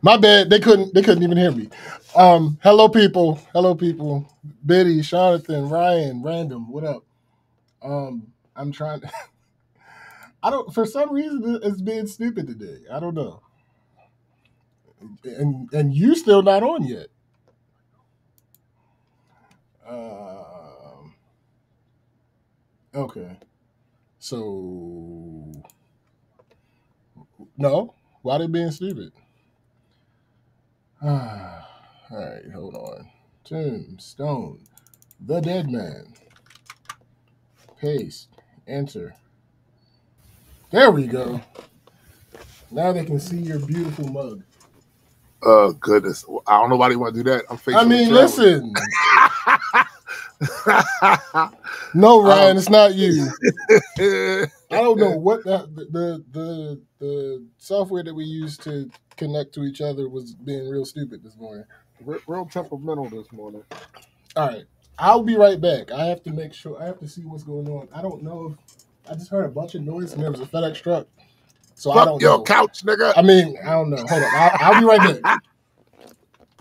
My bad. They couldn't even hear me. Hello people. Hello people. Biddy, Jonathan, Ryan, Random. What up? I'm trying to I don't for some reason it's being stupid today. I don't know. And you still not on yet. Um okay. So no. Why they being stupid? All right, hold on. Tombstone. The dead man. Paste. Enter. There we go. Now they can see your beautiful mug. Oh goodness! I don't know why they want to do that. I'm I mean, listen. No, Ryan, it's not you. I don't know what the software that we used to connect to each other was being real stupid this morning. Real temperamental this morning. All right, I'll be right back. I have to make sure. I have to see what's going on. I don't know if I just heard a bunch of noise and there was a FedEx truck. So I don't know. Your couch, nigga. I mean, I don't know. Hold on. I'll be right back.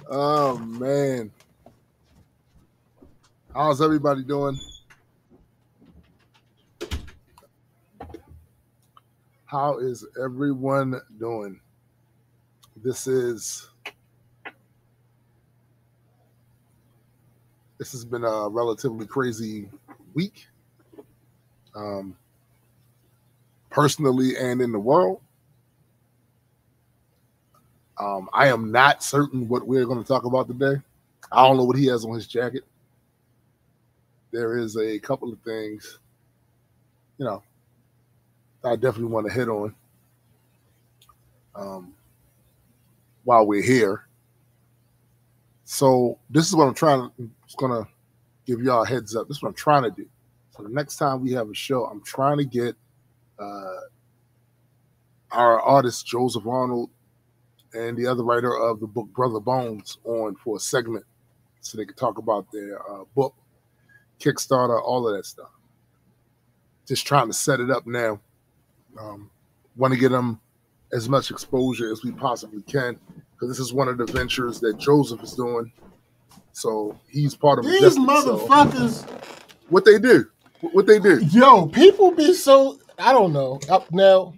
Oh man, how's everybody doing? How is everyone doing? This has been a relatively crazy week, personally and in the world. I am not certain what we're going to talk about today. I don't know what he has on his jacket. There is a couple of things, I definitely want to hit on while we're here. So this is what I'm going to give y'all a heads up. This is what I'm trying to do. So the next time we have a show, I'm trying to get our artist, Joseph Arnold, and the other writer of the book, Brother Bones, on for a segment so they can talk about their book, Kickstarter, all of that stuff. Just trying to set it up now. Want to get them as much exposure as we possibly can, because this is one of the ventures that Joseph is doing. So he's part of these motherfuckers. What they do? What they do? Yo, people be so, I don't know. Now,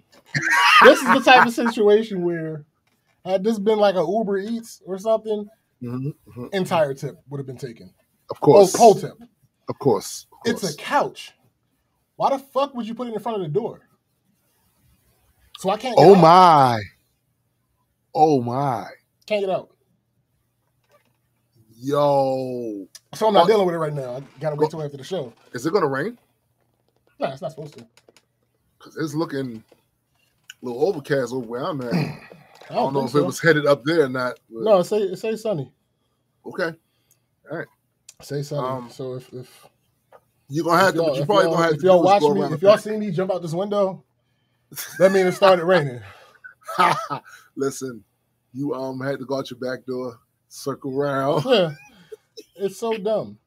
this is the type of situation where had this been like a Uber Eats or something, entire tip would have been taken. Of course. Whole tip. Of course. It's a couch. Why the fuck would you put it in front of the door? So I can't get out. Oh my. Can't get out. Yo. So I'm not dealing with it right now. I gotta wait till after the show. Is it gonna rain? No, it's not supposed to. Because it's looking a little overcast over where I'm at. I don't know if so. it was headed up there or not. But... No, it say sunny. Okay. All right. Say sunny. So if you're gonna have to, but you probably gonna have to. If y'all watch me, if y'all see me jump out this window, that means it started raining. Listen, you had to go out your back door, circle around. Yeah, it's so dumb.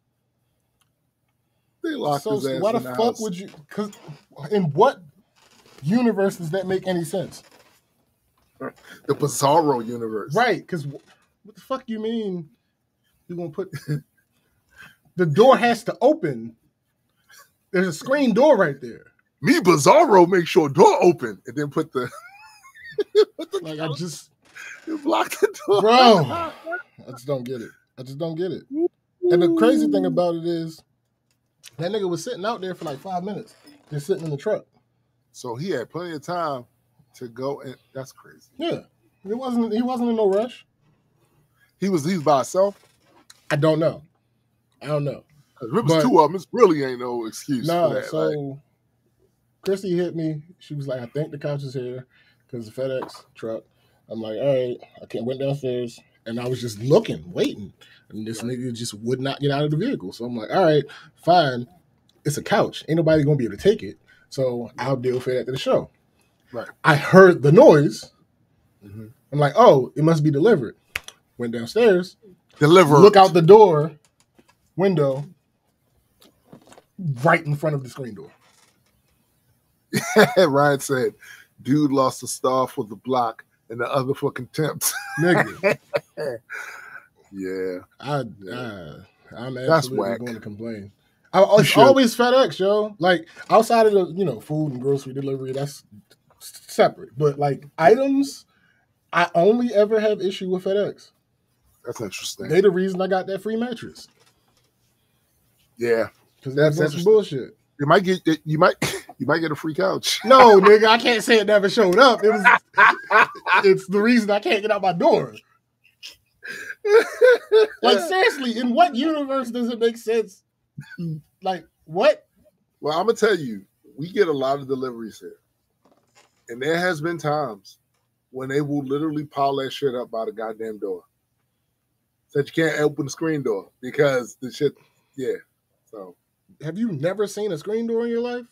They locked his ass. Why the fuck house. Would you? Because in what universe does that make any sense? The Bizarro universe, right? Because what the fuck you mean? You're gonna put the door has to open. There's a screen door right there. Me, Bizarro, make sure door open and then put the like I just block the door, bro. I just don't get it. And the crazy thing about it is that nigga was sitting out there for like 5 minutes, just sitting in the truck. So he had plenty of time to go, and that's crazy. Yeah, he wasn't in no rush. He was by himself. I don't know. Because it was two of them. It really ain't no excuse for that. So Chrissy hit me. She was like, I think the couch is here because the FedEx truck. I'm like, all right. I went downstairs and I was just looking, waiting. And this nigga just would not get out of the vehicle. So I'm like, all right, fine. It's a couch. Ain't nobody going to be able to take it. So I'll deal with it after the show. Right. I heard the noise. Mm-hmm. I'm like, oh, it must be delivered. Went downstairs. Delivered. Look out the door, window, right in front of the screen door. Ryan said, dude lost a star for the block and the other for contempt. Nigga. Yeah. I'm That's absolutely whack. going to complain. It's should. always FedEx, yo. Like outside of the, food and grocery delivery, that's separate. But like items, I only ever have issue with FedEx. That's interesting. They the reason I got that free mattress. Yeah. Because That's that's some interesting. bullshit. You might get a free couch. No, nigga, I can't say it never showed up. It's the reason I can't get out my door. Like seriously, in what universe does it make sense? Like what? Well, I'm gonna tell you, we get a lot of deliveries here, and there has been times when they will literally pile that shit up by the goddamn door, so that you can't open the screen door because the shit. Yeah. So. Have you never seen a screen door in your life?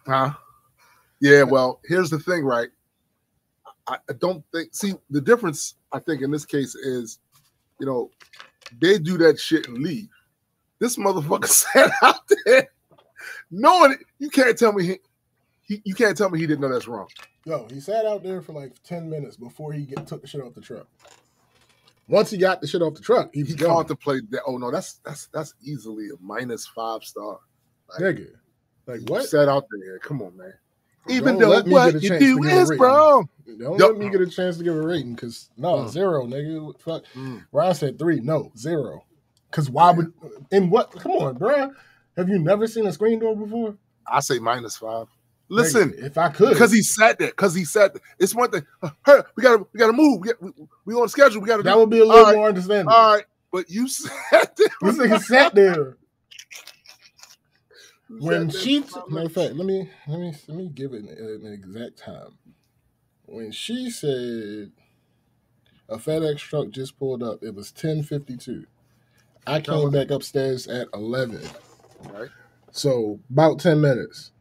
Huh? Yeah. Well, here's the thing, right? I don't think. See, the difference I think in this case is, they do that shit and leave. This motherfucker sat out there, knowing it. You can't tell me you can't tell me he didn't know that's wrong. Yo, he sat out there for like 10 minutes before he took the shit off the truck. Once he got the shit off the truck, he contemplated that. Oh no, that's easily a -5 star. Nigga, like what? You sat out there. Come on, man. Even though what you do is wrong. Don't let me get a chance to give a rating because zero, nigga. Fuck. Ryan said 3. No, 0. Because why would come on, bro? Have you never seen a screen door before? I say -5. Listen, if I could, because he sat there. It's one thing. Hey, we gotta move. We on schedule. That would be a little more understandable. All right, but you sat there. This nigga sat there. When she, matter of fact, let me give it an exact time. When she said a FedEx truck just pulled up, it was 10:52. I came back upstairs at 11. Right. So about 10 minutes.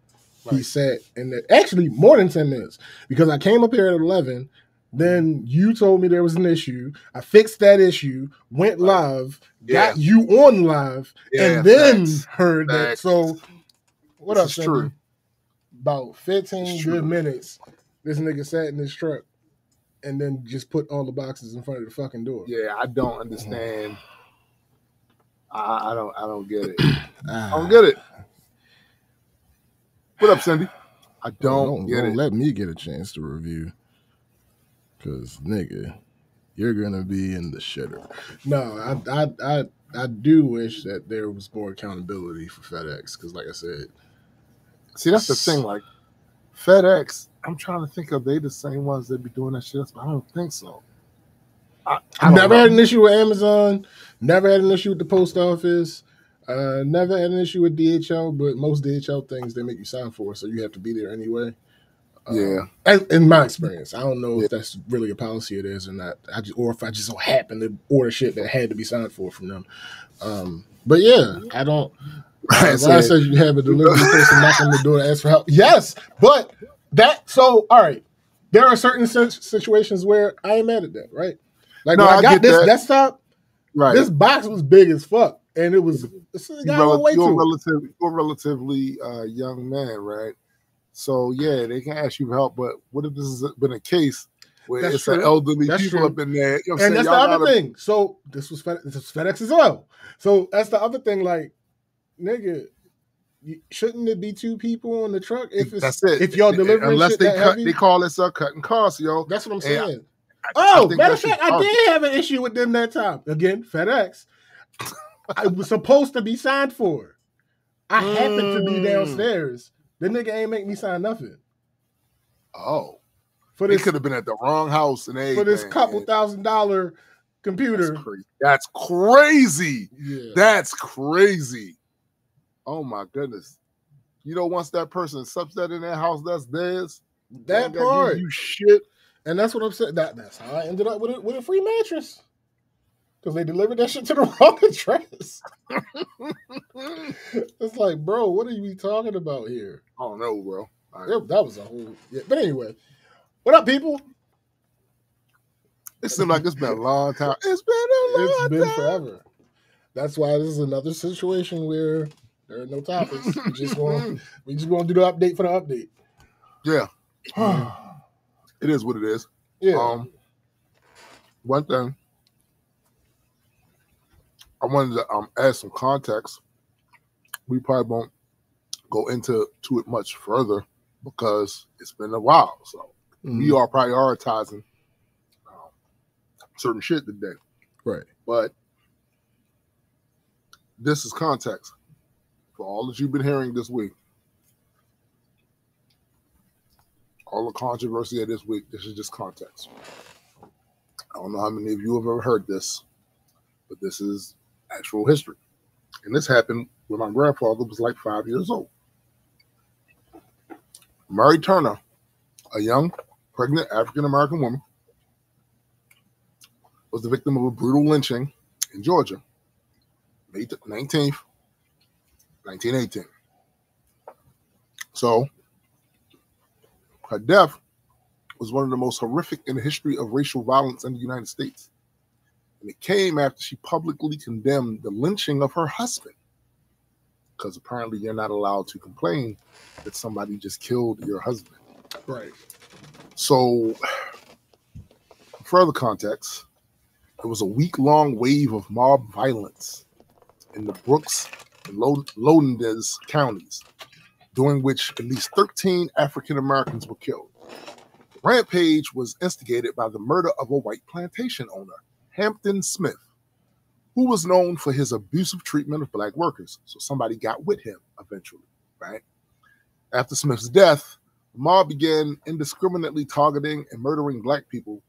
Right. He sat in there. Actually, more than 10 minutes. Because I came up here at 11. Then you told me there was an issue. I fixed that issue, went live, got you on live, and then heard that. So, what up, Cindy? True. About 15 good minutes, this nigga sat in his truck and then just put all the boxes in front of the fucking door. Yeah, I don't understand. I don't get it. I don't get it. What up, Cindy? I don't get it. Let me get a chance to review. Because, nigga, you're going to be in the shitter. No, I do wish that there was more accountability for FedEx. Because, like I said. See, that's the thing. Like, FedEx, I'm trying to think, are they the same ones that be doing that shit? I don't think so. I never had an issue with Amazon. Never had an issue with the post office. Never had an issue with DHL, but most DHL things they make you sign for, so you have to be there anyway. In my experience, I don't know if that's really a policy it is or not. Or if I just so happen to order shit that had to be signed for from them. But yeah, I don't. Ryan says you have a delivery person knock on the door to ask for help. Yes, but all right. There are certain situations where I ain't mad at that, right? Like when I got this desktop, right? This box was big as fuck, and it was you're a relatively young man, right? So yeah, they can ask you for help, but what if this has been a case where it's an elderly people up in there? You know and that's the other thing. So this was FedEx as well. So that's the other thing. Like, nigga, shouldn't it be 2 people on the truck? That's it. If y'all delivering unless shit they call this cutting costs, yo. That's what I'm saying. Matter of fact, I did have an issue with them that time. Again, FedEx. I was supposed to be signed for. I happened to be downstairs. The nigga ain't make me sign nothing. Oh. It could have been at the wrong house and everything. For this couple $1,000 computer. That's crazy. Yeah. That's crazy. Oh my goodness. Once that person subs that in that house, that's theirs. That part. You shit. And that's what I'm saying. That's how I ended up with a free mattress. Because they delivered that shit to the wrong address. It's like, bro, what are you talking about here? I don't know, bro. That was a whole... Yeah. But anyway, what up, people? It seems like it's been a long time. It's been forever. That's why this is another situation where there are no topics. We just want to do the update for the update. Yeah. It is what it is. Yeah. One thing I wanted to add some context. We probably won't go into it much further because it's been a while. So we are prioritizing certain shit today. Right. But this is context for all that you've been hearing this week. All the controversy of this week, this is just context. I don't know how many of you have ever heard this, but this is actual history. And this happened when my grandfather was like 5 years old. Murray Turner, a young, pregnant African-American woman, was the victim of a brutal lynching in Georgia, May 19th, 1918. So, her death was one of the most horrific in the history of racial violence in the United States. And it came after she publicly condemned the lynching of her husband. Because apparently you're not allowed to complain that somebody just killed your husband. Right. So, further context, there was a week-long wave of mob violence in the Brooks and Lowndes counties, during which at least 13 African Americans were killed. The rampage was instigated by the murder of a white plantation owner, Hampton Smith, who was known for his abusive treatment of black workers. So somebody got with him eventually, right? After Smith's death, the mob began indiscriminately targeting and murdering black people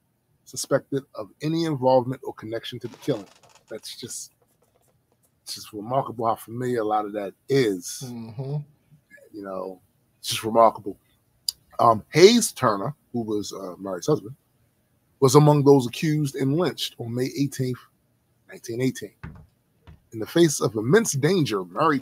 suspected of any involvement or connection to the killing. That's just, it's just remarkable how familiar a lot of that is. Mm-hmm. You know, it's just remarkable. Hayes Turner, who was Murray's husband, was among those accused and lynched on May 18th, 1918. In the face of immense danger, Murray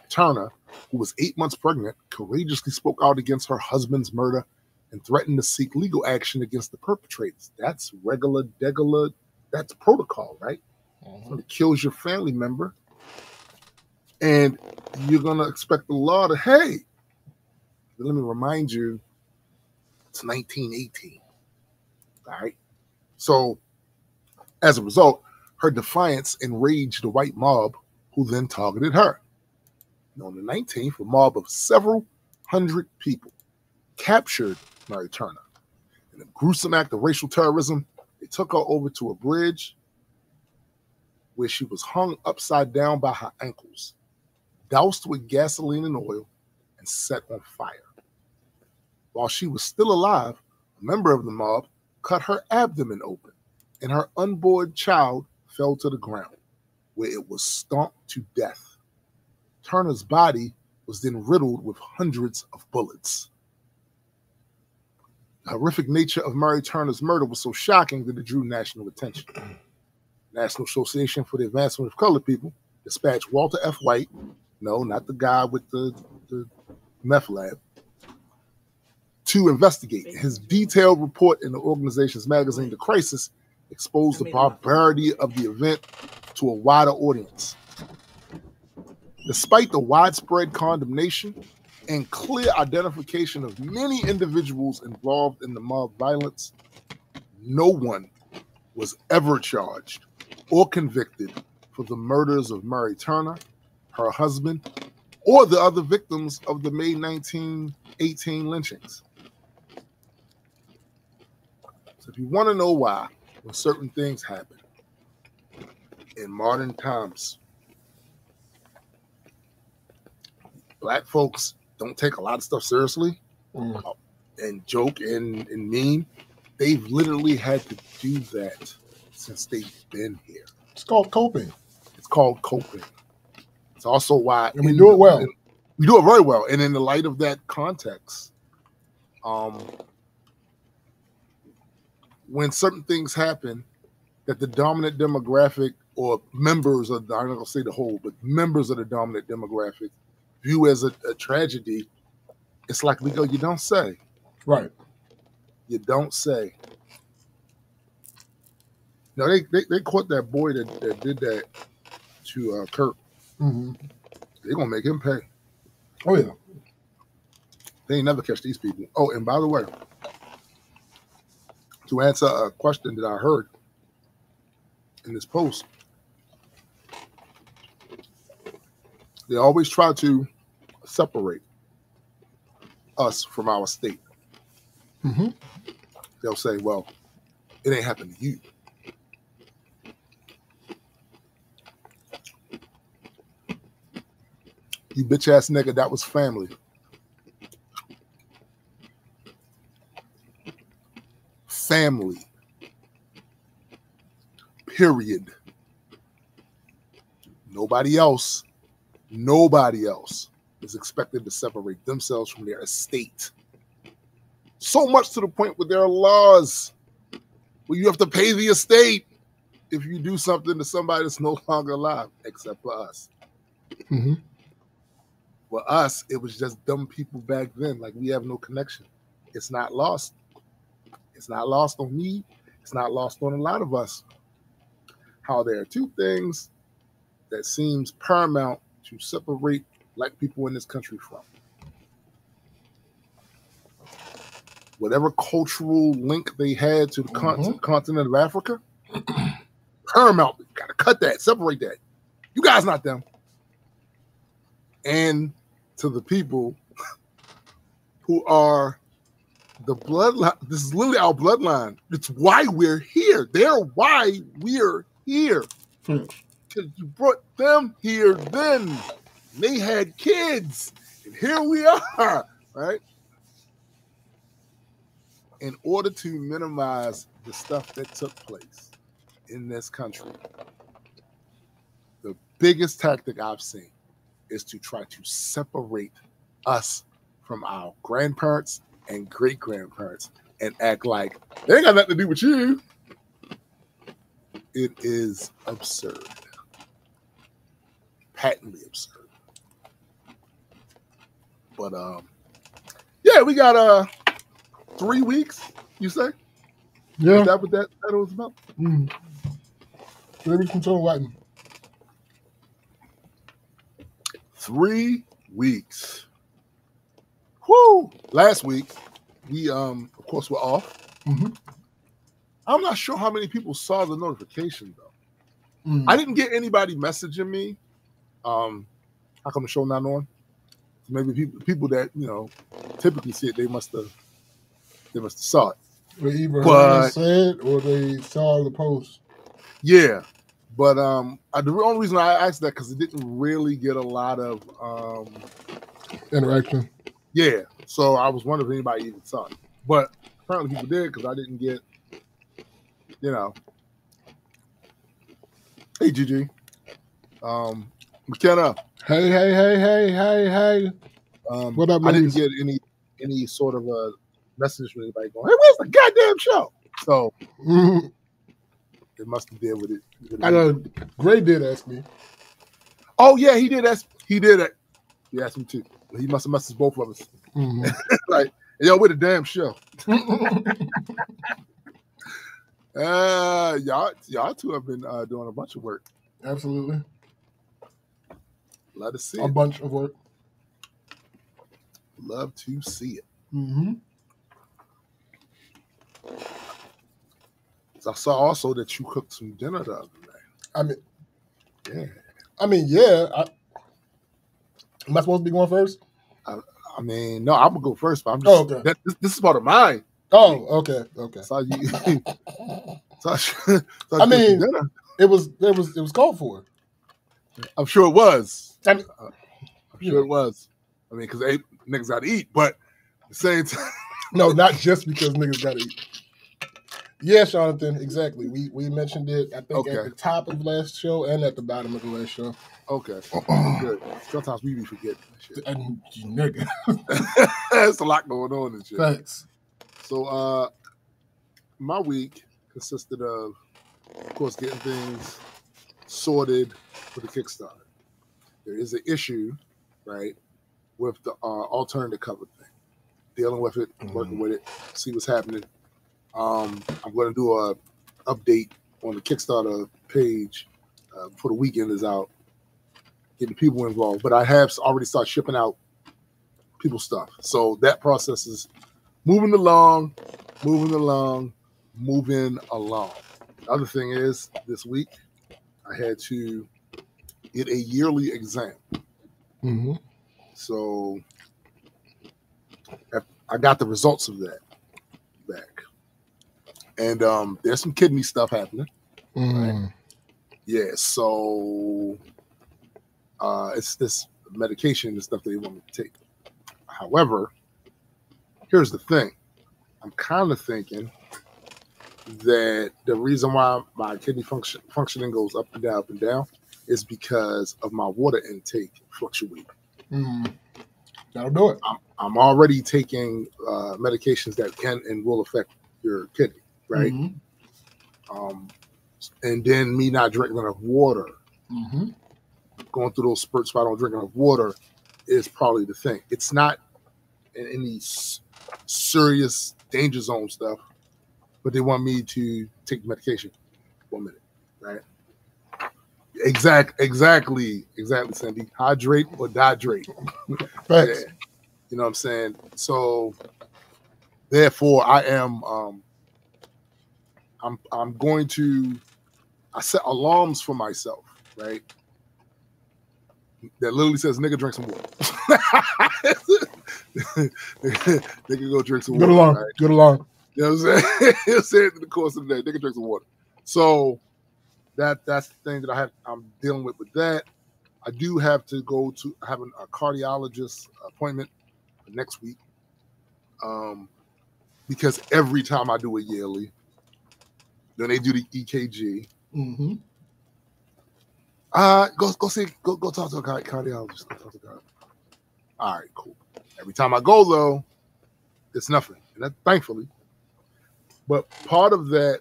Turner, who was 8 months pregnant, courageously spoke out against her husband's murder and threatened to seek legal action against the perpetrators. That's degular, that's protocol, right? Mm-hmm. It kills your family member, and you're going to expect the law to, hey, let me remind you, it's 1918, all right? So, as a result, her defiance enraged the white mob, who then targeted her. And on the 19th, a mob of several hundred people captured Murray Turner. In a gruesome act of racial terrorism, they took her over to a bridge where she was hung upside down by her ankles, doused with gasoline and oil, and set on fire. While she was still alive, a member of the mob cut her abdomen open, and her unborn child fell to the ground, where it was stomped to death. Turner's body was then riddled with hundreds of bullets. The horrific nature of Murray Turner's murder was so shocking that it drew national attention. National Association for the Advancement of Colored People dispatched Walter F. White, no, not the guy with the meth lab, to investigate. His detailed report in the organization's magazine, The Crisis, exposed the barbarity of the event to a wider audience. Despite the widespread condemnation and clear identification of many individuals involved in the mob violence, no one was ever charged or convicted for the murders of Murray Turner, her husband, or the other victims of the May 1918 lynchings. So if you want to know why, when certain things happen in modern times, black folks don't take a lot of stuff seriously and joke and mean. They've literally had to do that since they've been here. It's called coping. It's called coping. It's also why... And we do it well. We do it very well. And in the light of that context, when certain things happen that the dominant demographic or members of, I'm not going to say the whole, but members of the dominant demographic view as a tragedy, it's like we go, you don't say. Right. You don't say. No, they caught that boy that did that to Kurt. Mm-hmm. They're going to make him pay. Oh, yeah. They ain't never catch these people. Oh, and by the way, to answer a question that I heard in this post, they always try to separate us from our state. Mm-hmm. They'll say, well, it ain't happened to you. You bitch ass nigga, that was family. Family. Period. Nobody else is expected to separate themselves from their estate. So much to the point where there are laws where you have to pay the estate if you do something to somebody that's no longer alive, except for us. Mm-hmm. For us, it was just dumb people back then. Like, we have no connection. It's not lost. It's not lost on me. It's not lost on a lot of us. How there are two things that seems paramount to separate black people in this country from. Whatever cultural link they had to the continent of Africa, paramount. You gotta cut that, separate that. You guys not them. And to the people who are the bloodline, this is literally our bloodline. It's why we're here. They're why we're here. Because you brought them here then. They had kids. And here we are, right? In order to minimize the stuff that took place in this country, the biggest tactic I've seen is to try to separate us from our grandparents and great-grandparents and act like they ain't got nothing to do with you. It is absurd. Patently absurd. But yeah, we got 3 weeks, you say? Yeah. Is that what that was about? 3 weeks from Joe Whiten. 3 weeks. Whoo! Last week, we of course were off. Mm-hmm. I'm not sure how many people saw the notification though. I didn't get anybody messaging me. How come the show not on? Maybe people that typically see it, they must have saw it. They either heard it said or they saw the post. Yeah, but the only reason I asked that because it didn't really get a lot of interaction. Yeah, so I was wondering if anybody even saw it, but apparently people did because I didn't get, Hey, Gigi. McKenna. Hey. What up, I didn't get any sort of a message from anybody going, hey, where's the goddamn show? So it must have did with it. I know Gray did ask me. Oh yeah, he did ask. He asked me too. He must have messaged both of us. Mm-hmm. Like, yo, with a damn show. Y'all two have been doing a bunch of work. Absolutely. Love to see a bunch of work. Love to see it. Mm-hmm. So I saw also that you cooked some dinner the other day. Yeah. Am I supposed to be going first? No, I'm gonna go first, but I'm just. Okay. This is part of mine. Oh, okay. So you. Dinner. It was called for. I'm sure it was. I'm sure it was. Because niggas got to eat, but at the same time. No, not just because niggas got to eat. Yeah, Jonathan, exactly. We mentioned it, I think, at the top of the last show and at the bottom of the last show. Okay. Good. Sometimes we be forgetting that shit. And nigga. There's a lot going on and shit. Thanks. So, my week consisted of course, getting things sorted for the Kickstarter. There is an issue, right, with the alternative cover thing. Dealing with it, working with it, see what's happening. I'm going to do a update on the Kickstarter page before the weekend is out, getting people involved. But I have already started shipping out people stuff. So that process is moving along. moving along. The other thing is, this week I had to get a yearly exam. Mm-hmm. So I got the results of that back. And there's some kidney stuff happening. Mm. Right? Yeah, so it's this medication and stuff they want me to take. However, here's the thing. I'm kind of thinking that the reason why my kidney functioning goes up and down is because of my water intake fluctuating. That'll do it. I'm already taking medications that can and will affect your kidney, right? Mm-hmm. And then me not drinking enough water, going through those spurts if I don't drink enough water is probably the thing. It's not in any serious danger zone stuff, but they want me to take the medication. 1 minute, right? Exactly, Cindy. Hydrate or dihydrate. Thanks. Yeah. You know what I'm saying? So therefore I am I'm going to I set alarms for myself, right? That literally says nigga drink some water. Nigga go drink some water. Good along. Right? Good along. You know what I'm saying? He'll say it in the course of the day. Nigga drink some water. So that's the thing that I'm dealing with that. I do have to go to have a cardiologist appointment next week. Because every time I do a yearly, then they do the EKG. Mm-hmm. Go talk to a cardiologist. Go talk to God. All right, cool. Every time I go though, it's nothing. And that, thankfully. But part of that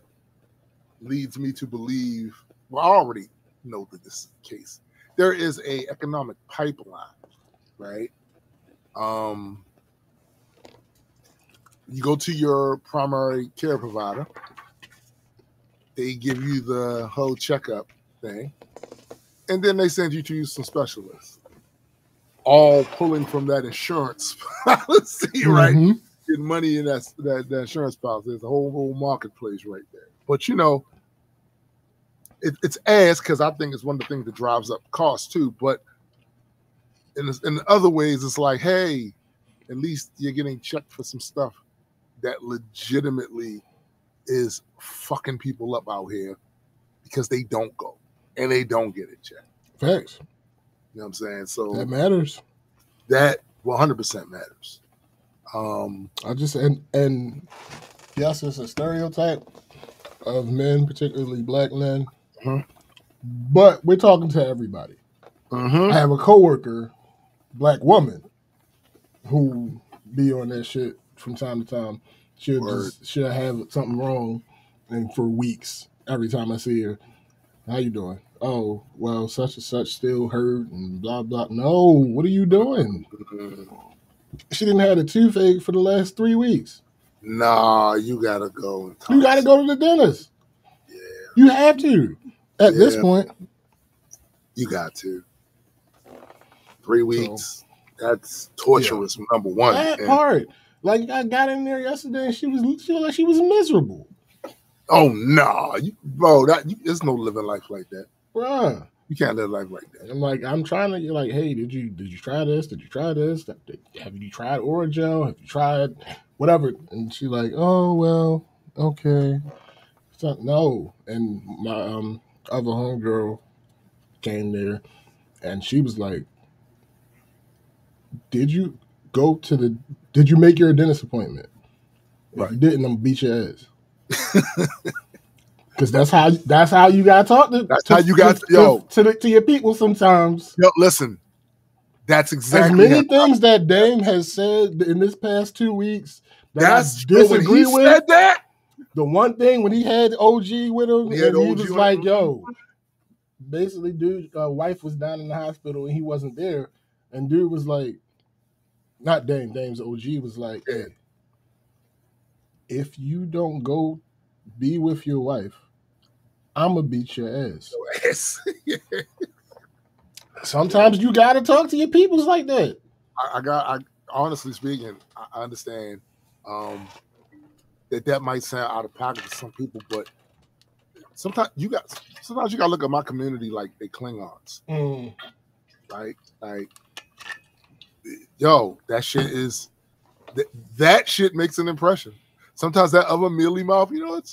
leads me to believe, well, I already know that this is the case. There is a economic pipeline, right? You go to your primary care provider, they give you the whole checkup thing, and then they send you to some specialists, all pulling from that insurance policy, right? Mm-hmm. Getting money in that insurance policy. There's a whole marketplace right there. But you know, it's ass because I think it's one of the things that drives up costs too. But in other ways, it's like, hey, at least you're getting checked for some stuff that legitimately is fucking people up out here because they don't go and they don't get it checked. Facts. You know what I'm saying? So that matters. That 100% matters. I just and yes, it's a stereotype of men, particularly black men. But we're talking to everybody. I have a coworker, black woman, who be on that shit from time to time. She'll have something wrong, and for weeks, every time I see her, how you doing? Oh, well, such and such still hurt and blah blah. No, what are you doing? She didn't have a toothache for the last 3 weeks. Nah, you gotta go. And you gotta go to the dentist. Yeah, you have to. At this point, you got to. 3 weeks. That's torturous. Number one. That part. Like I got in there yesterday, and she was like she was miserable. Oh no, bro! There's no living life like that, bruh. You can't live life like that. I'm like, I'm trying to. You're like, hey, did you try this? Did you try this? Have you tried Orajel? Have you tried whatever? And she like, oh well, okay. So, no, and my other homegirl came there, and she was like, did you make your dentist appointment? If you didn't, I'm gonna beat your ass. Because that's how you gotta talk to. That's how you got to your people sometimes. Yo, listen, that's exactly as many things that Dame has said in this past 2 weeks that I disagree with. Said that? The one thing when he had OG with him, and he was like, "Yo," basically, dude, wife was down in the hospital and he wasn't there, and dude was like, not Dame, Dame's OG was like, "Hey, if you don't go be with your wife, I'm gonna beat your ass." Sometimes you gotta talk to your peoples like that. I honestly speaking, I understand. that might sound out of pocket to some people, but sometimes you got to look at my community like they Klingons. Like yo, that shit is that shit makes an impression. Sometimes that other mealy mouth, you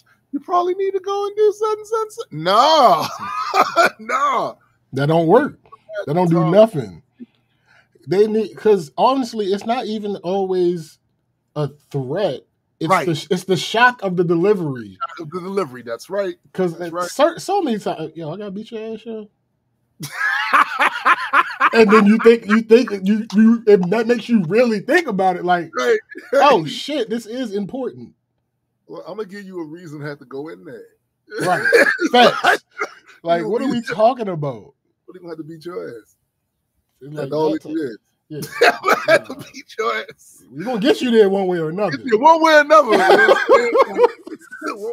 probably need to go and do something. No, no, that don't work. That don't do nothing. They need, because honestly, it's not even always a threat. It's the shock of the delivery. Shock of the delivery. That's right. Because so many times, I gotta beat your ass, yo. And then you think and that makes you really think about it. Like, oh shit, this is important. Well, I'm gonna give you a reason to have to go in there. Right. Facts. Like, what are we talking about? What are you gonna have to beat your ass? Like, that's all it is. Yeah. I'm gonna have to beat your ass. We're gonna get you there one way or another. One way or another. One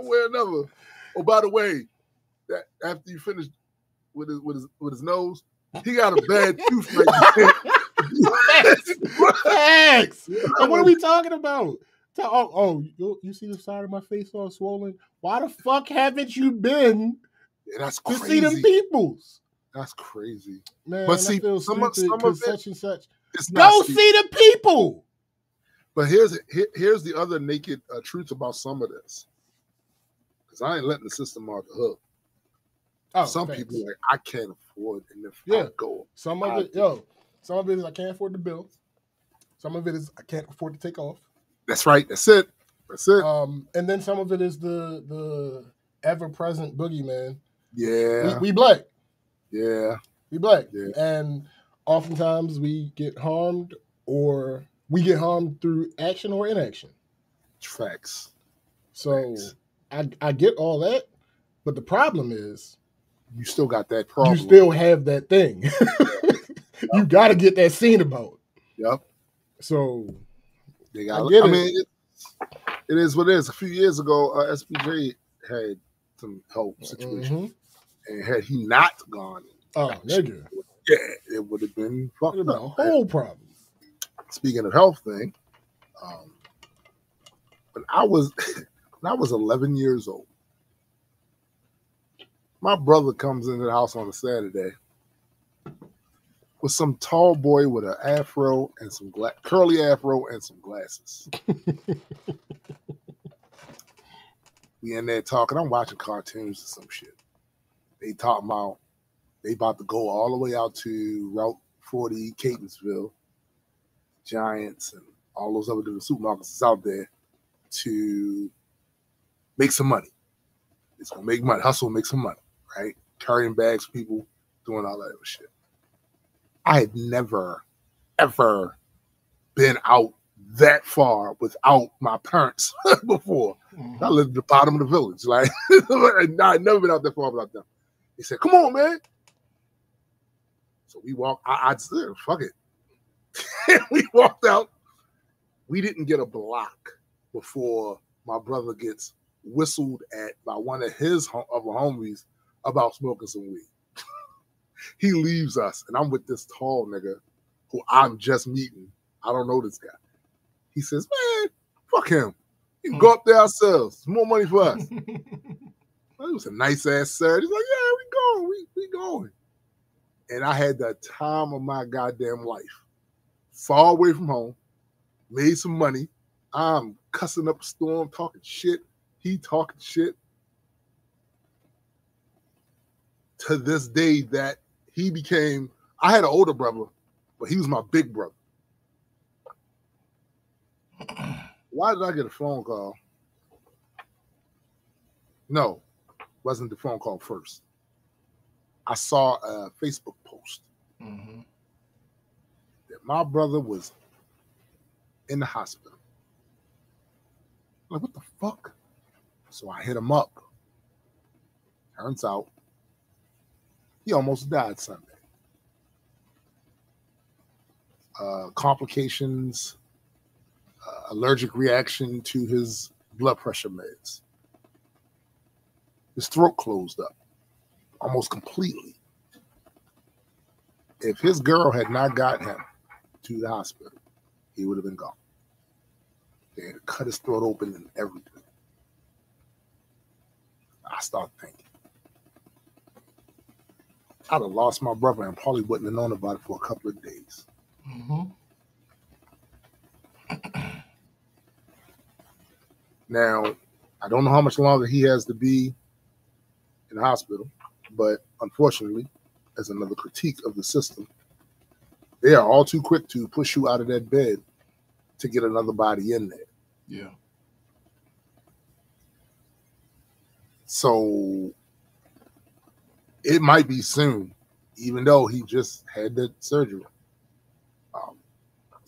way or another. Oh, by the way, that after you finish with his nose, he got a bad tooth right there. Facts. And what are we talking about? You see the side of my face all swollen? Why the fuck haven't you been that's to crazy. See them peoples? That's crazy. Man, but see, some of it, such and such. Go see the people. But here's the other naked truth about some of this. Because I ain't letting the system off the hook. Oh, some thanks. people are like, I can't afford, and if I go, some of it is I can't afford the bill. Some of it is I can't afford to take off. That's right. That's it. And then some of it is the ever-present boogeyman. Yeah. We black. Yeah. We black. Yeah. And oftentimes we get harmed, or we get harmed through action or inaction. Facts. So I get all that, but the problem is you still got that problem. You still have that thing. You got to get that seen about. Yep. So I mean, it is what it is. A few years ago, SPJ had some help situation, and had he not gone, nigga, it would have been fucked up. A whole problem. Speaking of health thing, when I was 11 years old, my brother comes into the house on a Saturday with some tall boy with an afro and some curly afro and some glasses. We in there talking. I'm watching cartoons or some shit. They talking about they about to go all the way out to Route 40, Catonsville, Giants, and all those other different supermarkets out there to make some money. It's gonna make money, hustle, make some money, right? Carrying bags for people, doing all that other shit. I had never, ever been out that far without my parents before. I lived at the bottom of the village. Like, I'd never been out that far without them. They said, come on, man. So we walked. I said, fuck it. We walked out. We didn't get a block before my brother gets whistled at by one of his other homies about smoking some weed. He leaves us, and I'm with this tall nigga who I'm just meeting. I don't know this guy. He says, man, fuck him. You can go up there ourselves. It's more money for us. Well, it was a nice-ass Saturday. He's like, yeah, we going. We going. And I had the time of my goddamn life. Far away from home. Made some money. I'm cussing up a storm, talking shit. He talking shit. To this day that he became, I had an older brother, but he was my big brother. Why did I get a phone call? No, wasn't the phone call first. I saw a Facebook post that my brother was in the hospital. I'm like, what the fuck? So I hit him up. Turns out he almost died Sunday. Complications, allergic reaction to his blood pressure meds. His throat closed up almost completely. If his girl had not got him to the hospital, he would have been gone. They had cut his throat open and everything. I start thinking, I'd have lost my brother and probably wouldn't have known about it for a couple of days. Mm-hmm. Now, I don't know how much longer he has to be in the hospital, but unfortunately, as another critique of the system, they are all too quick to push you out of that bed to get another body in there. Yeah. So it might be soon, even though he just had that surgery.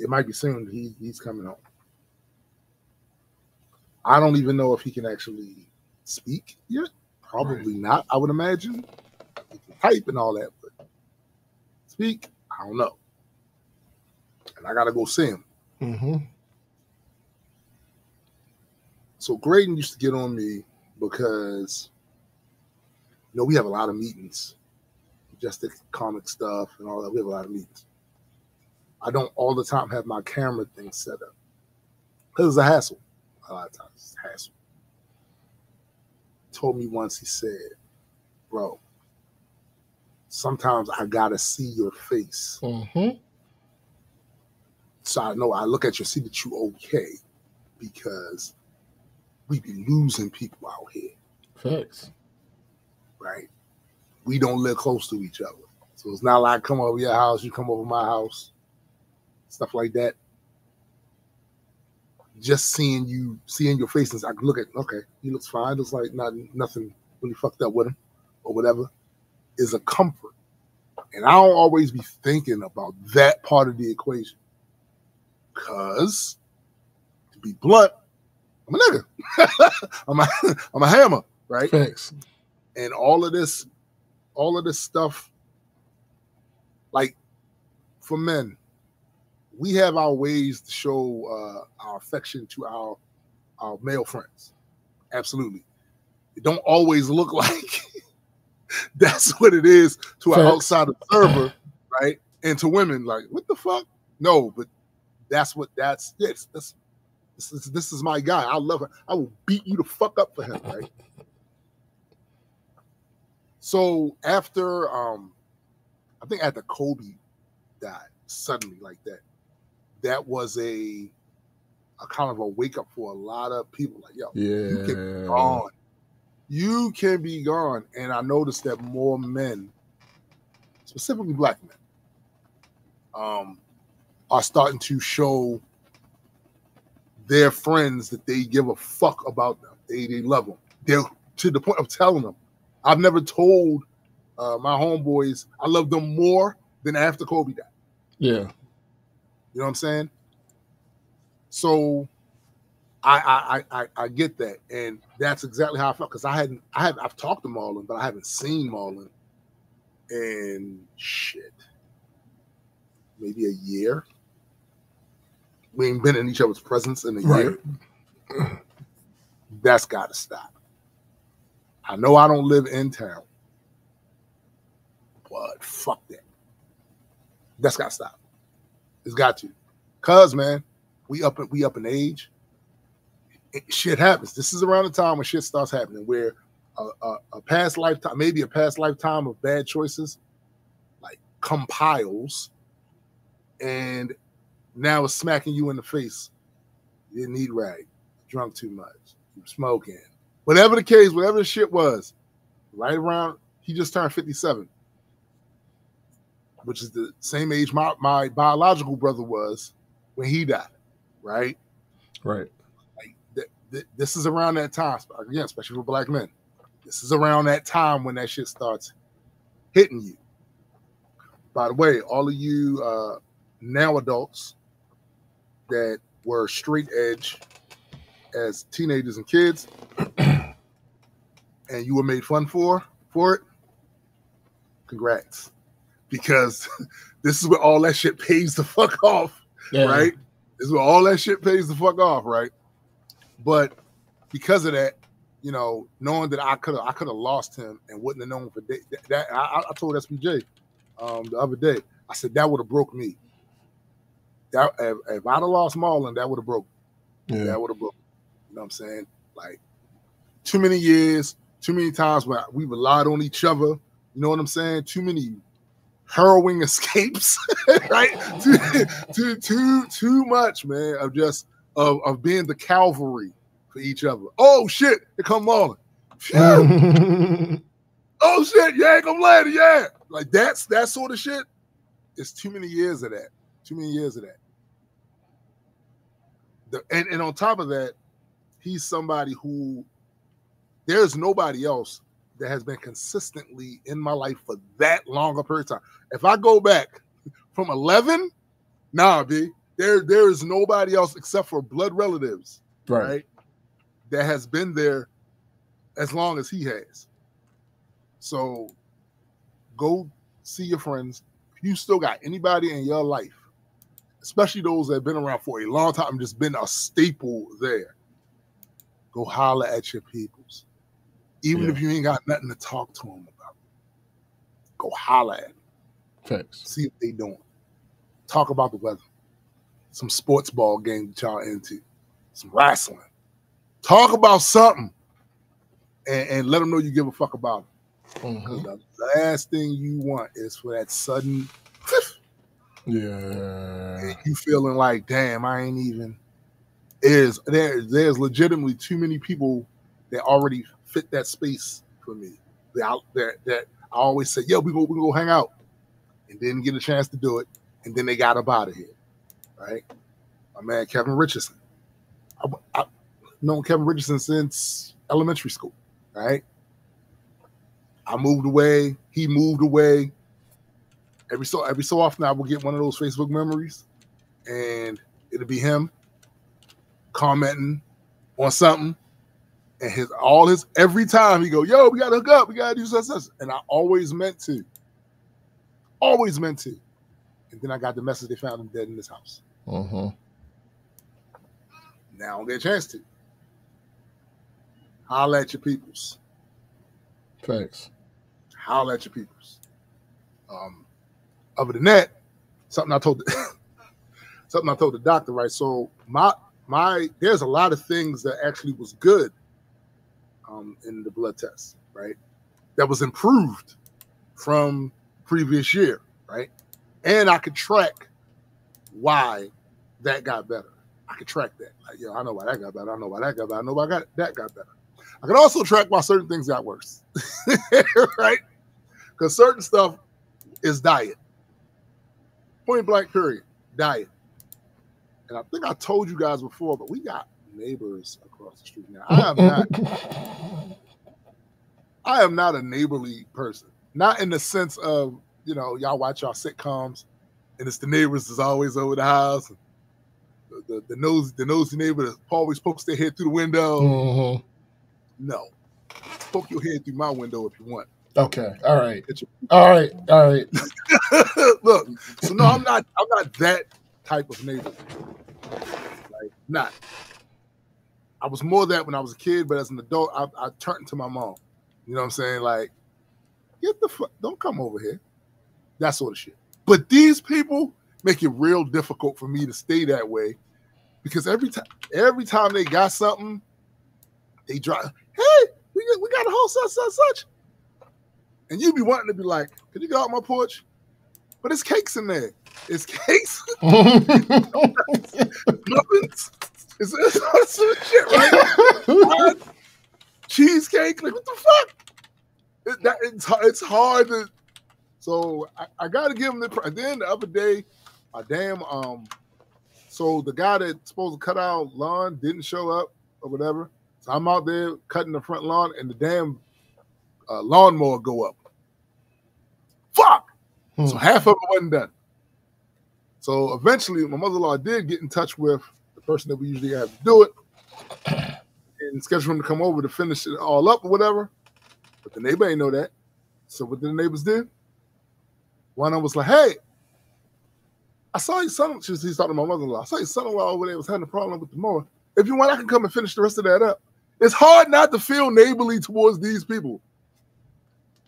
It might be soon he's coming home. I don't even know if he can actually speak yet. Probably not, I would imagine. He can type and all that, but speak, I don't know. And I got to go see him. Mm-hmm. So Graydon used to get on me because, we have a lot of meetings. Just the comic stuff and all that. We have a lot of meetings. I don't all the time have my camera thing set up. Because it's a hassle. A lot of times it's a hassle. Told me once, he said, bro, sometimes I got to see your face. Mm-hmm. So I know I look at you, see that you okay, because we be losing people out here. Facts. Right? We don't live close to each other. So it's not like I come over your house, you come over my house, stuff like that. Just seeing your faces, I can look at, okay, he looks fine, looks like nothing really fucked up with him or whatever, is a comfort. And I don't always be thinking about that part of the equation. Because, to be blunt, I'm a nigga. I'm a hammer, right? Thanks. And all of this stuff, like for men, we have our ways to show our affection to our male friends. Absolutely. It don't always look like that's what it is to an outside observer, right? And to women, like, what the fuck? No, but this is my guy. I love him. I will beat you the fuck up for him, right? So after I think after Kobe died suddenly like that, that was a kind of a wake up for a lot of people. Like, yo, you can be gone. You can be gone. And I noticed that more men, specifically black men, are starting to show their friends that they give a fuck about them. They love them. They're to the point of telling them. I've never told my homeboys I love them more than after Kobe died. Yeah. You know what I'm saying? So I get that, and that's exactly how I felt, because I've talked to Marlon, but I haven't seen Marlon in maybe a year. We ain't been in each other's presence in a year. That's got to stop. I know I don't live in town, but fuck that. That's got to stop. It's got to. Cause man, we up in age. Shit happens. This is around the time when shit starts happening, where a past lifetime, maybe a past lifetime of bad choices, like compiles, and now it's smacking you in the face. You didn't eat right, drunk too much, you were smoking, whatever the case, whatever the shit was. Right around, he just turned 57, which is the same age my biological brother was when he died. Right. Right. This is around that time, again, especially for black men. This is around that time when that shit starts hitting you. By the way, all of you now adults that were straight edge as teenagers and kids, and you were made fun for it, congrats. Because this is where all that shit pays the fuck off, right? This is where all that shit pays the fuck off, right? But because of that, knowing that I could have lost him and wouldn't have known for that, I told SPJ the other day, I said that would have broke me. That if I'd have lost Marlon, that would have broke. Yeah. That would have broke. You know what I'm saying? Like, too many years, Too many times when we relied on each other. You know what I'm saying? Too many harrowing escapes, right? Too much, man, of just of being the cavalry for each other. Oh shit, here come Marlon. Oh shit, yeah, come later, yeah. Like that sort of shit. It's too many years of that. Too many years of that. And on top of that, he's somebody who there's nobody else that has been consistently in my life for that long a period of time. If I go back from 11, nah, B, there is nobody else except for blood relatives, right? That has been there as long as he has. So go see your friends. If you still got anybody in your life, especially those that have been around for a long time, just been a staple there, go holler at your peoples. Even if you ain't got nothing to talk to them about, go holler at them. Thanks. See what they doing. Talk about the weather. Some sports ball game that y'all into. Some wrestling. Talk about something. And let them know you give a fuck about them. Because the last thing you want is for that sudden, and you feeling like, damn, I ain't even. There's legitimately too many people that already fit that space for me. That I always say, yeah, we go hang out, and didn't get a chance to do it, and then they got up out of here, right? My man Kevin Richardson. I've known Kevin Richardson since elementary school, right? I moved away. He moved away. Every so often, I will get one of those Facebook memories, and it'll be him commenting on something, and every time he go, yo, we gotta hook up, we gotta do such, and I always meant to, and then I got the message they found him dead in his house. Now I don't get a chance to. Holler at your peoples. Thanks. Holler at your peoples. Other than that, something I told the doctor, right? So there's a lot of things that actually was good in the blood test, right? That was improved from previous year, right? And I could track why that got better. I could track that. Like, I know why that got better. I know why that got better. I know why that got better. I could also track why certain things got worse, right? Because certain stuff is diet. Point blank, period. Diet. And I think I told you guys before, but we got neighbors across the street now. I am not a neighborly person. Not in the sense of, y'all watch y'all sitcoms and it's the neighbors that's always over the house. The nosy neighbor that always pokes their head through the window. No. Poke your head through my window if you want. Okay. All right. Look, so no, I'm not that type of neighbor. Like, not. I was more that when I was a kid, but as an adult, I turned to my mom. You know what I'm saying? Like, get the fuck, don't come over here. That sort of shit. But these people make it real difficult for me to stay that way because every time they got something, they drive, hey, we got a whole such. And you be wanting to be like, can you get out my porch? But it's cakes in there. It's cakes. Muffins. It's shit, right? Cheesecake. Like, what the fuck? It's hard to. So I got to give him the. Then the other day, so the guy that's supposed to cut our lawn didn't show up or whatever. So I'm out there cutting the front lawn, and the damn lawnmower go up. Fuck! So half of it wasn't done. So eventually, my mother-in-law did get in touch with the person that we usually have to do it and schedule him to come over to finish it all up or whatever. But the neighbor ain't know that. So what did the neighbors do? One of them was like, hey, I saw your son. He's talking to my mother-in-law. I saw your son-in-law over there was having a problem with the mower. If you want, I can come and finish the rest of that up. It's hard not to feel neighborly towards these people.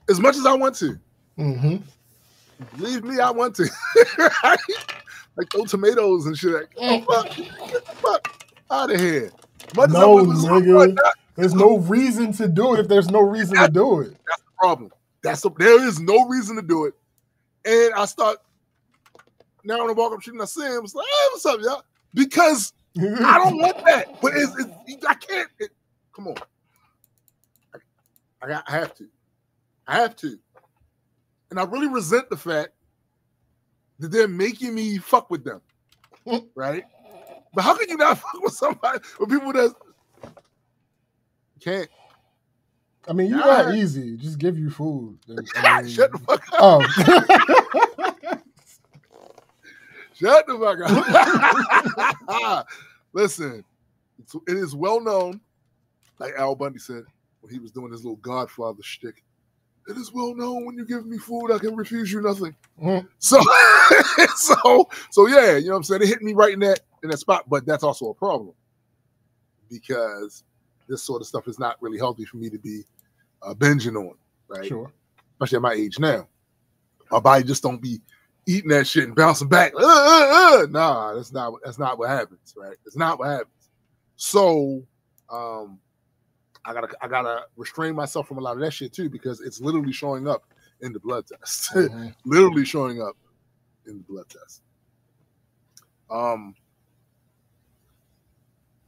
As much as I want to. Believe me, I want to. Right? Like those tomatoes and shit. Like, get the fuck out of here. No, nigga. There's no reason to do it if there's no reason to do it. That's the problem. There is no reason to do it. And I start now when I walk up the street and I see him, it's like, hey, what's up, y'all? Because I don't want that. But I can't. Come on. I have to. I have to. And I really resent the fact that they're making me fuck with them. Right? But how can you not fuck with somebody, with people that can't? I mean, you're not easy. Just give you food. I mean, Shut the fuck up. Shut the fuck up. Listen, it is well known, like Al Bundy said when he was doing his little Godfather shtick. It is well known when you give me food, I can refuse you nothing. Mm-hmm. So yeah, you know what I'm saying? It hit me right in that spot, but that's also a problem because this sort of stuff is not really healthy for me to be binging on, right? Sure. Especially at my age now. My body just don't be eating that shit and bouncing back. Nah, that's not what happens, right? It's not what happens. So I gotta restrain myself from a lot of that shit too, because it's literally showing up in the blood test. Mm-hmm. Literally showing up in the blood test.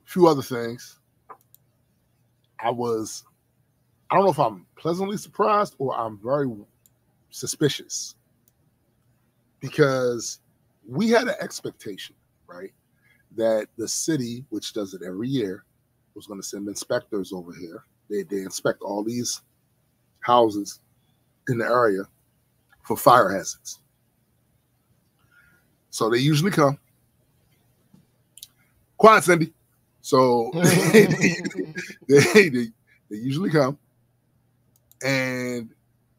Few other things. I don't know if I'm pleasantly surprised or I'm very suspicious, because we had an expectation, right, that the city, which does it every year, was going to send inspectors over here. They inspect all these houses in the area for fire hazards. So they usually come. Quiet, Cindy. So they usually come and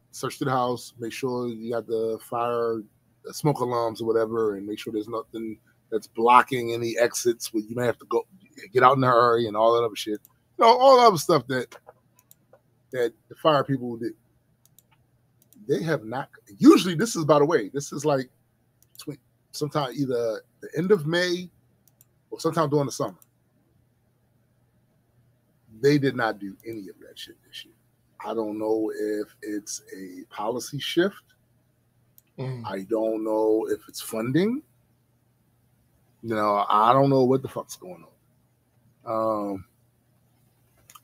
search the house, make sure you got the fire, the smoke alarms or whatever, and make sure there's nothing that's blocking any exits where you may have to go get out in a hurry and all that other shit. You know, all the other stuff that the fire people will do. They have not. Usually, this is, by the way, this is like between sometime either the end of May or sometime during the summer. They did not do any of that shit this year. I don't know if it's a policy shift. I don't know if it's funding. You know, I don't know what the fuck's going on.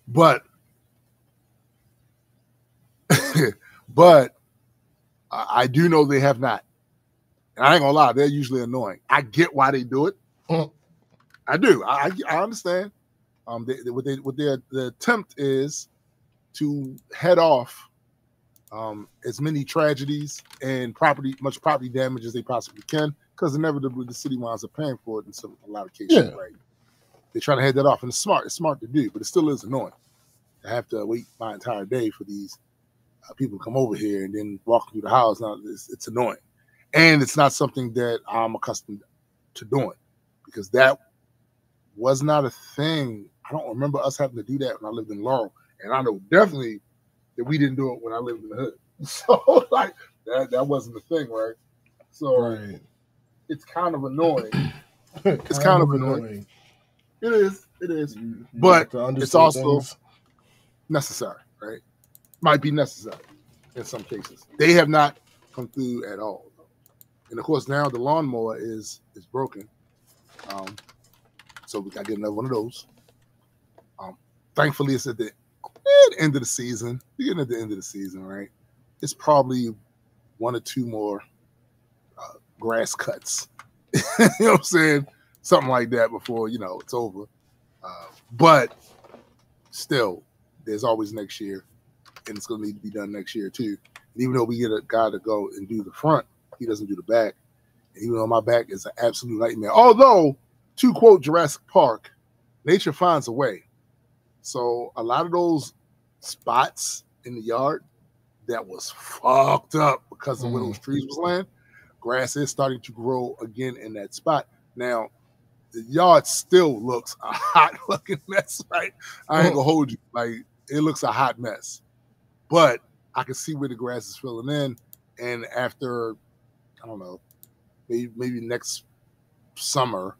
But I do know they have not. And I ain't gonna lie, they're usually annoying. I get why they do it. I do. I understand. The attempt is to head off as many tragedies and much property damage as they possibly can, because inevitably the city winds up paying for it in a lot of cases. Yeah. Right? They're trying to head that off, and it's smart. It's smart to do, but it still is annoying. I have to wait my entire day for these people to come over here and then walk through the house. Now it's annoying, and it's not something that I'm accustomed to doing, because that was not a thing. I don't remember us having to do that when I lived in Laurel, and I know definitely that we didn't do it when I lived in the hood. So like that wasn't the thing, right? So it's kind of annoying. It's kind of annoying. It is. But it's also necessary, right? Might be necessary in some cases. They have not come through at all. And of course, now the lawnmower is broken. So we got to get another one of those. Thankfully, it's at the end of the season. We're getting at the end of the season, right? It's probably one or two more grass cuts. You know what I'm saying? Something like that before, it's over. But still, there's always next year, and it's going to need to be done next year too. And even though we get a guy to go and do the front, he doesn't do the back. And even though my back is an absolute nightmare. Although, to quote Jurassic Park, nature finds a way. So a lot of those spots in the yard that was fucked up because of where those trees was laying, grass is starting to grow again in that spot. Now, the yard still looks a hot fucking mess, right? I ain't gonna hold you. Like, it looks a hot mess. But I can see where the grass is filling in. And after, I don't know, maybe next summer,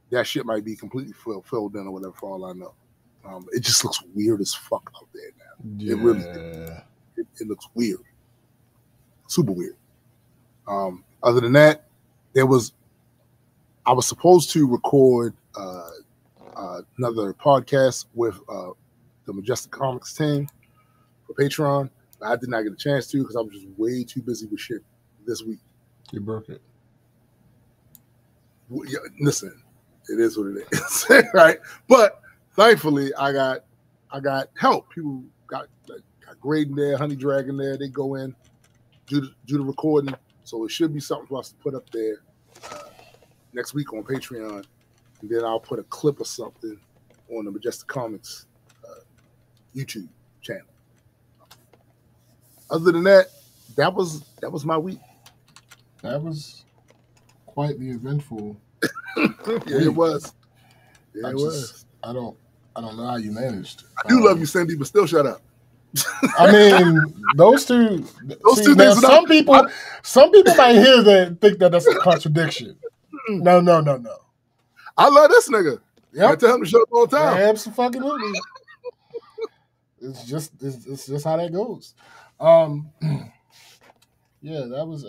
that shit might be completely filled in or whatever, for all I know. It just looks weird as fuck out there now. Yeah. It looks weird, super weird. Other than that, I was supposed to record another podcast with the Majestic Comics team for Patreon. But I did not get a chance to because I was just way too busy with shit this week. You broke it. Yeah, listen, it is what it is, right? But thankfully, I got help. People got Graydon there, Honey Dragon there. They go in, do the recording. So it should be something for us to put up there next week on Patreon, and then I'll put a clip or something on the Majestic Comics YouTube channel. Other than that, that was my week. That was quite the eventful. Yeah, it was. Yeah, it was. I don't know how you managed. I do love you, Cindy, but still shut up. I mean, those two two now, things. some people might hear that and think that that's a contradiction. No. I love this nigga. Yep. I tell him to shut up all the time. Absolutely. It's just how that goes. Yeah, that was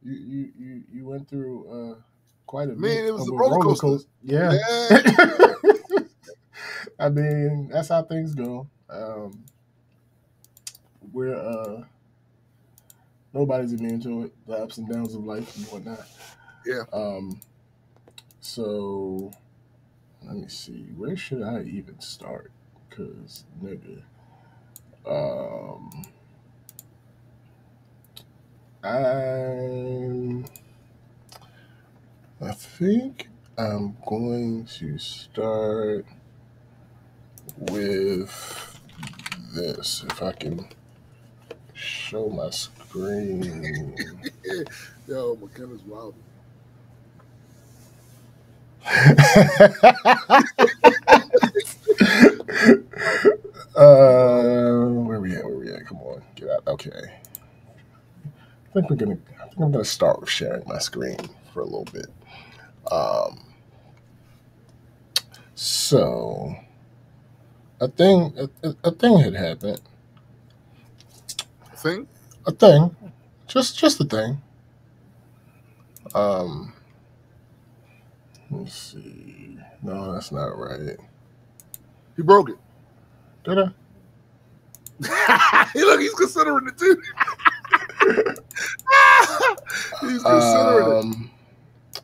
you went through quite a bit. Man, it was of a roller coaster. Yeah. I mean, that's how things go. We're nobody's immune to it, the ups and downs of life and whatnot. Yeah. So let me see. Where should I even start? Cause nigga, I think I'm going to start with this. If I can show my screen. Yo, McKenna's wild. Where we at? Come on, get out. Okay. I think I'm gonna start with sharing my screen for a little bit. So a thing had happened. A thing, just a thing. Let's see. No, that's not right. He broke it. Did I? Look, he's considering it too. He's considering it.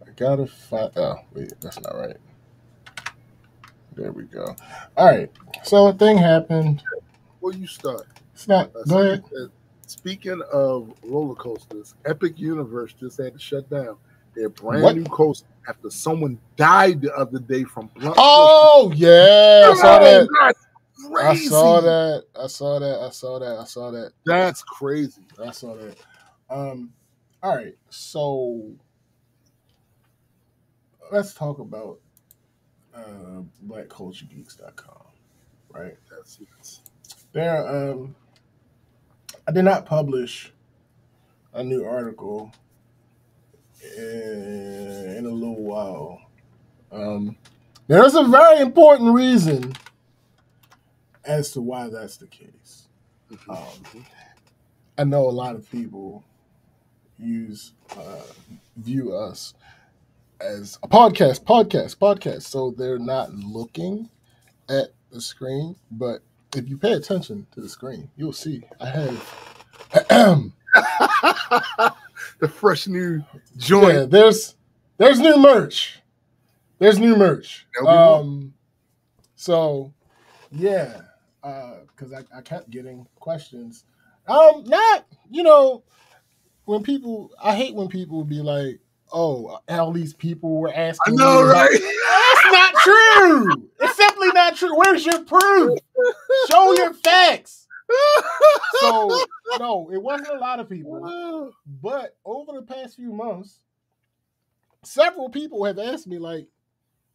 I gotta find. Oh, wait, that's not right. There we go. All right. So a thing happened. Well, you start. It's not. Go ahead. Speaking of roller coasters, Epic Universe just had to shut down their brand new coaster after someone died the other day from blunt. Oh yeah, I saw that. Crazy. I saw that. That's crazy. I saw that. All right, so let's talk about blackculturegeeks.com, right? There, I did not publish a new article in a little while. There's a very important reason as to why that's the case. I know a lot of people view us as a podcast, so they're not looking at the screen, but if you pay attention to the screen, you'll see I have the fresh new joint. Yeah, there's new merch. So yeah, because I kept getting questions. Not, when people, I hate when people be like, oh, all these people were asking. I know, right? That's not true. It's simply not true. Where's your proof? Show your facts. So, no, it wasn't a lot of people. But over the past few months, several people have asked me, like,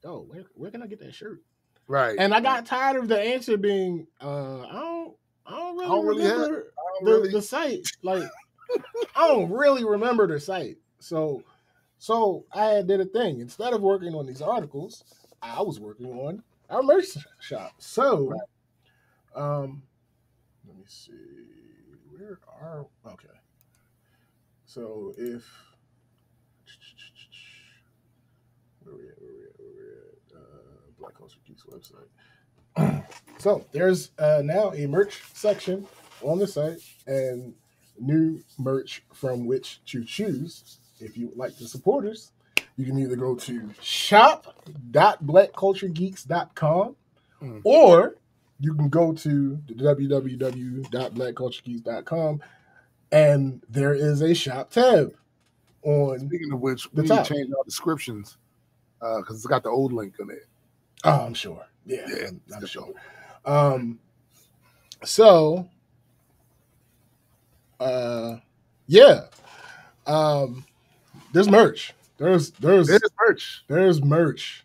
oh, where can I get that shirt? Right. And I got tired of the answer being, I don't really remember the site. Like, I don't really remember the site. So I did a thing. Instead of working on these articles, I was working on our merch shop. So, let me see. Where are okay? So if where we at? Black Culture Geeks website. So there's now a merch section on the site and new merch from which to choose. If you would like to support us, you can either go to shop.blackculturegeeks.com or you can go to www.blackculturegeeks.com and there is a shop tab on. Speaking of which, the we need to top. change our descriptions because it's got the old link on it. Oh, I'm sure. Yeah, Yeah, I'm sure. So, yeah. There's merch. There's merch. There's merch.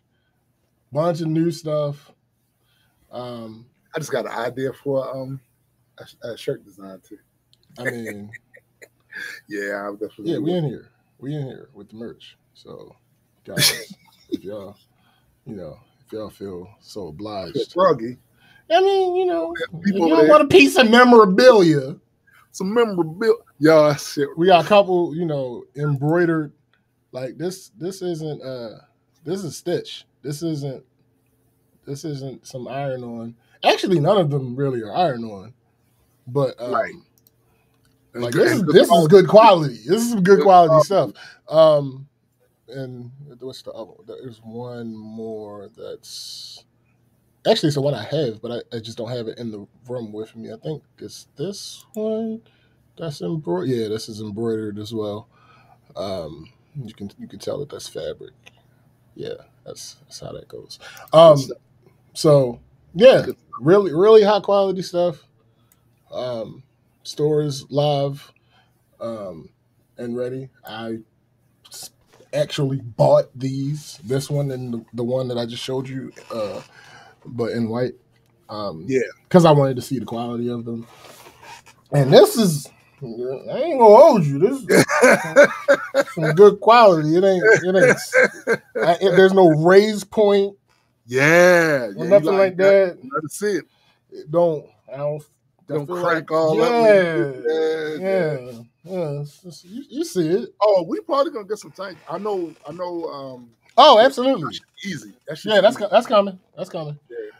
Bunch of new stuff. I just got an idea for a shirt design too. I mean, yeah, I'm definitely. yeah, we in here. We in here with the merch. So, guys, if y'all, if y'all feel so obliged. Froggy. I mean, if people you want a piece of memorabilia, some memorabilia. Yeah, shit. we got a couple, embroidered. Like this isn't this is stitch. This isn't some iron on. Actually, none of them really are iron on. But Right. like this is good quality. This is some good quality stuff. And what's the other one? There's one more that's actually it's the one I have, but I just don't have it in the room with me. I think it's this one that's embroidered. Yeah, this is embroidered as well. You can tell that that's fabric. Yeah, that's how that goes. So yeah, really high quality stuff. Stores live and ready. I actually bought this one and the one that I just showed you, but in white. Because I wanted to see the quality of them. And this is, I ain't gonna hold you. This is some good quality. It ain't. There's no raise point. Yeah, Or nothing like that. Let us see it. I don't crack all that. Yeah. You see it. Oh, we probably gonna get some tank. I know. Oh, absolutely. Easy. That's coming. That's coming. Yeah.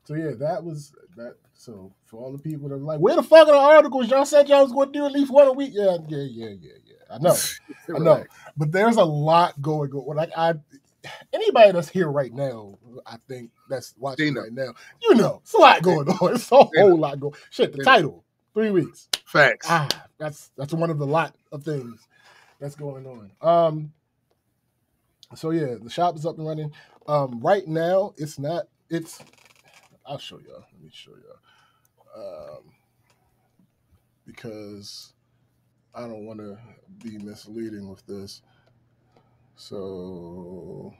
So yeah, that was that. So for all the people that are like, where the fuck are the articles? Y'all said y'all was going to do at least one a week. Yeah. I know. I know. But there's a lot going on. Like anybody that's here right now, I think that's watching right now, it's a lot going on. It's a whole lot going. Shit, the title, 3 weeks. Facts. That's one of the lot of things that's going on. So yeah, the shop is up and running. Right now, I'll show y'all. Let me show y'all. Because I don't want to be misleading with this. So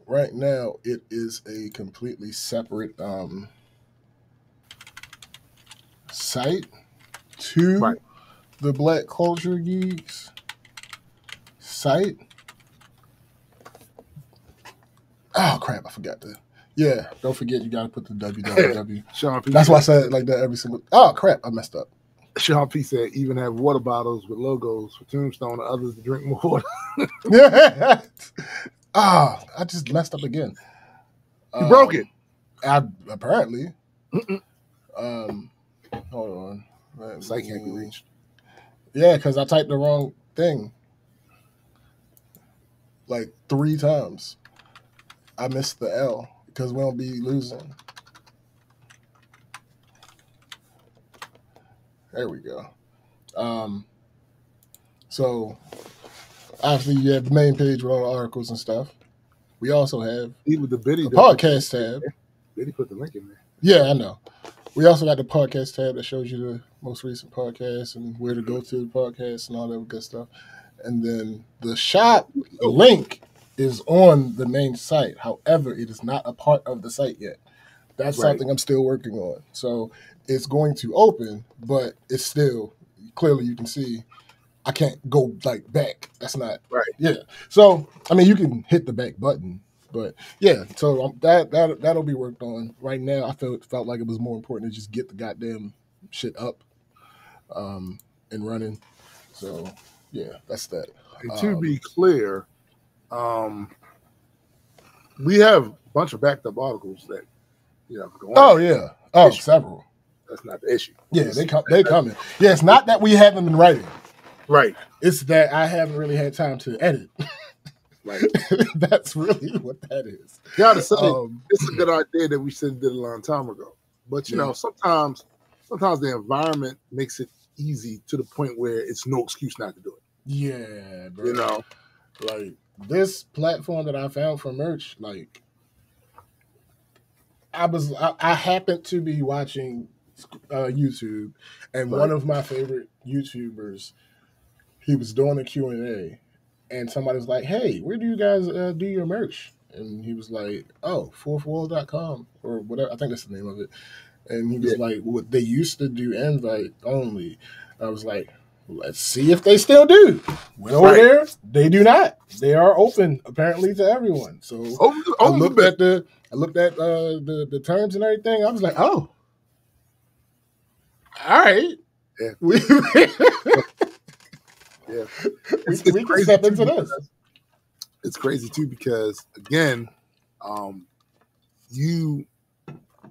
right now it is a completely separate site to the Black Culture Geeks site. Oh crap, I forgot to. Yeah, don't forget you gotta put the www. Sean P. That's why I said it like that every single. Oh crap, I messed up. Sean P said even have water bottles with logos for Tombstone and others to drink more water. Yeah. I just messed up again. You broke it. Apparently. Hold on. Site can't be reached. Yeah, because I typed the wrong thing like 3 times. I missed the L because we don't be losing. There we go. So obviously you have the main page with all the articles and stuff. We also have the podcast tab. Biddy put the link in there. Yeah, I know. We also got the podcast tab that shows you the most recent podcast and where to go to the podcast and all that good stuff. And then the shop link is on the main site. However, it is not a part of the site yet. That's something I'm still working on. So it's going to open, but it's still clearly you can see I can't go like back. That's not right. Yeah. So I mean, you can hit the back button But yeah, so that'll be worked on. Right now, I felt like it was more important to just get the goddamn shit up and running. So yeah, that's that. And to be clear, we have a bunch of backed up articles that go on. Oh yeah, issue. Several. That's not the issue. Yeah, they coming. Yeah, it's not that we haven't been writing. Right. It's that I haven't really had time to edit. Right. That's really what that is. Gotta say, it's a good idea that we should have did a long time ago. But you know, sometimes the environment makes it easy to the point where it's no excuse not to do it. Yeah, bro. You know, like this platform that I found for merch, like I happened to be watching YouTube, and one of my favorite YouTubers, he was doing a Q&A, and somebody was like, "Hey, where do you guys do your merch?" And he was like, "Oh, fourthwall.com or whatever. I think that's the name of it." And he was like, "Well, they used to do invite only." I was like, "Let's see if they still do." Went over there. They do not. They are open apparently to everyone. So I looked at the terms and everything. I was like, "Oh, all right." Yeah. Yeah. We can step into this. It's crazy too because again,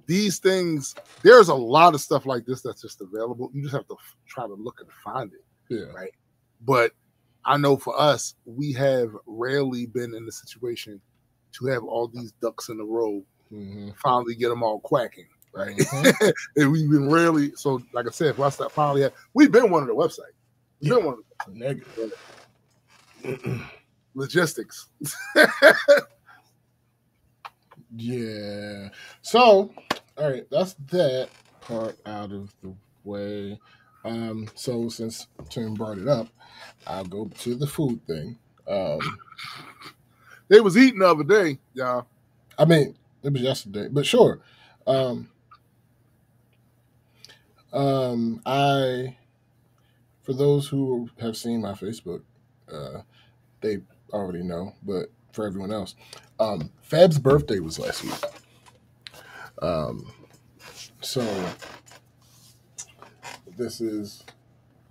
these things, there's a lot of stuff like this that's just available. You just have to try to look and find it. Yeah. Right. But I know for us, we have rarely been in the situation to have all these ducks in a row, finally get them all quacking. Right. And we've been rarely, so like I said, for us that finally have, we've been one of the websites. We've been one of the negative. Logistics. Yeah. So, all right, that's that part out of the way. So since Tim brought it up, I'll go to the food thing. They was eating the other day, y'all. I mean, it was yesterday, but sure. For those who have seen my Facebook, they already know, but for everyone else, Fab's birthday was last week. So this is,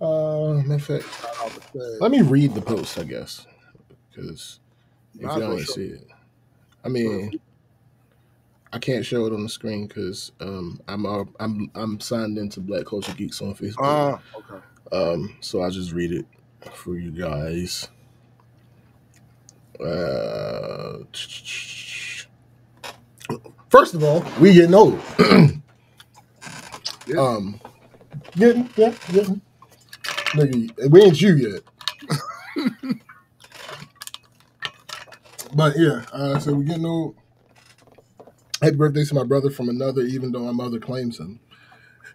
in fact, let me read the post, I guess, because if y'all didn't see it, I mean, I can't show it on the screen because I'm signed into Black Culture Geeks on Facebook. Okay. So I'll just read it for you guys. First of all, we getting old. Getting. Nigga, we ain't you yet. But yeah, so we getting old. Happy birthday to my brother from another, even though my mother claims him.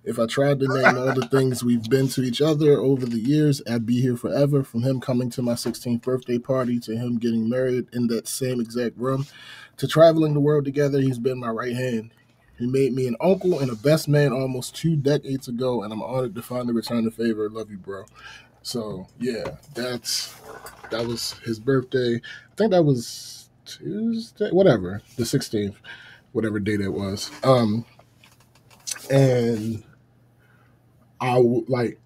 If I tried to name all the things we've been to each other over the years, I'd be here forever. From him coming to my 16th birthday party, to him getting married in that same exact room, to traveling the world together, he's been my right hand. He made me an uncle and a best man almost 2 decades ago, and I'm honored to finally return the favor. Love you, bro. So, yeah, that was his birthday. I think that was Tuesday, whatever, the 16th, whatever day that was. And I like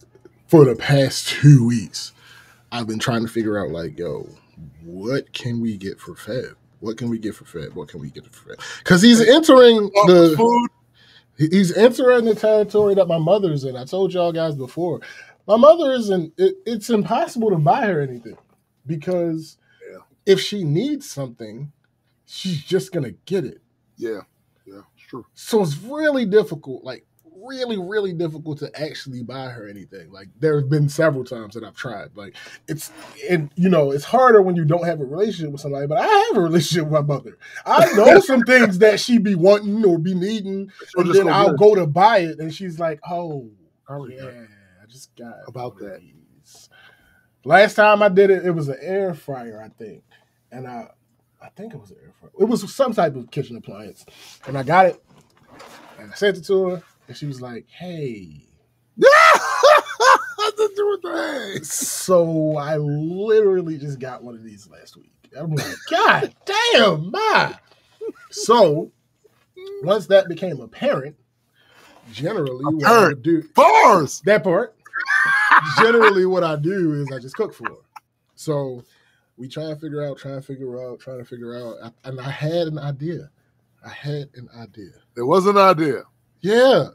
for the past 2 weeks, I've been trying to figure out like, yo, what can we get for Fab? What can we get for Fab? What can we get for Fab? Because he's entering he's entering the territory that my mother's in. I told y'all guys before, my mother isn't. It's impossible to buy her anything because if she needs something, she's just gonna get it. Yeah, it's true. So it's really difficult, like really, really difficult to actually buy her anything. Like there have been several times that I've tried. Like it's harder when you don't have a relationship with somebody, but I have a relationship with my mother. I know some things that she be wanting or be needing, and then I'll go to buy it, and she's like, "Oh, yeah, I just got about that." Last time I did it, it was an air fryer, I think, and I think it was an air fryer. It was some type of kitchen appliance, and I got it, and I sent it to her. And she was like, "Hey." So I literally just got one of these last week. I'm like, God damn, my. So once that became apparent, generally what I would do Bars. that part. Generally, what I do is I just cook for her. So we try to figure out, and I had an idea. There was an idea. Yeah,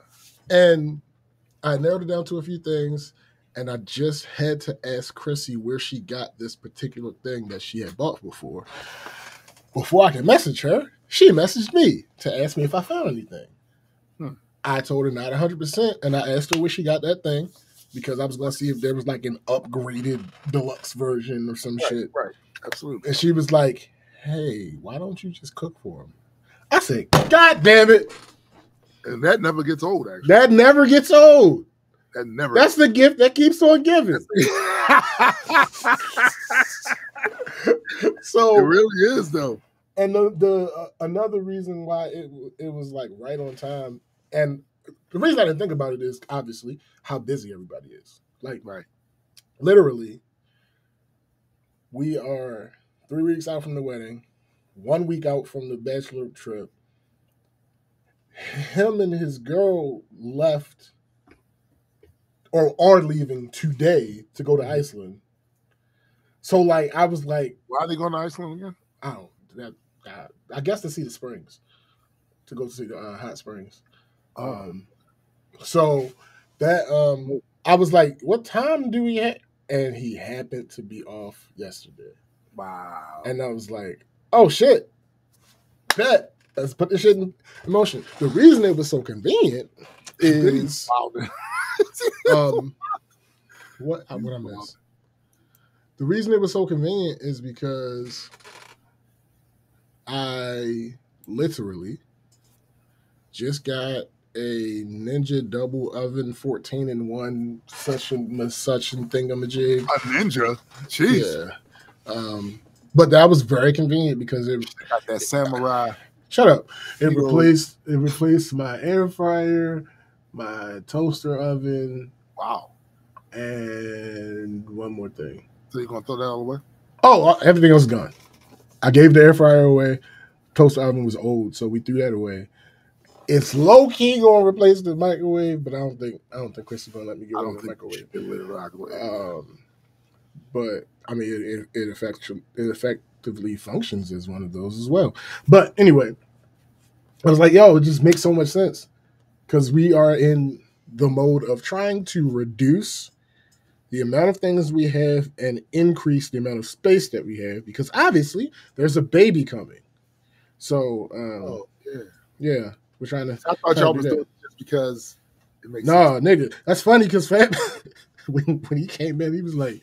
and I narrowed it down to a few things, and I just had to ask Chrissy where she got this particular thing that she had bought before. Before I could message her, she messaged me to ask me if I found anything. I told her not 100%, and I asked her where she got that thing because I was going to see if there was like an upgraded deluxe version or some shit. Right, absolutely. And she was like, hey, why don't you just cook for him? I said, God damn it. And that never gets old, actually. That never gets old. That's the gift that keeps on giving. So it really is, though. And the another reason why it was like right on time, and the reason I didn't think about it is obviously how busy everybody is. Like, literally, we are 3 weeks out from the wedding, 1 week out from the bachelor trip. Him and his girl left or are leaving today to go to Iceland. So, like, I was like, why are they going to Iceland again? I guess to see the springs, to go see the hot springs. So that I was like, what time do we have? And he happened to be off yesterday. Wow. And I was like, oh shit. Let's put this shit in motion. The reason it was so convenient is what I missed. The reason it was so convenient is because I literally just got a Ninja double oven 14-in-1 such thingamajig. A Ninja? Jeez. Yeah. But that was very convenient because it got that samurai. Shut up. It replaced my air fryer, my toaster oven. Wow. And one more thing. So you're going to throw that all away? Oh, everything else is gone. I gave the air fryer away. Toaster oven was old, so we threw that away. It's low key going to replace the microwave, but I don't think Chris is going to let me get rid of the microwave. But I mean, it effectively functions as one of those as well. But anyway, I was like, yo, it just makes so much sense because we are in the mode of trying to reduce the amount of things we have and increase the amount of space that we have because obviously there's a baby coming. So, yeah, we're trying to. I thought y'all was doing it just because it makes sense. No, nigga, that's funny because when he came in, he was like,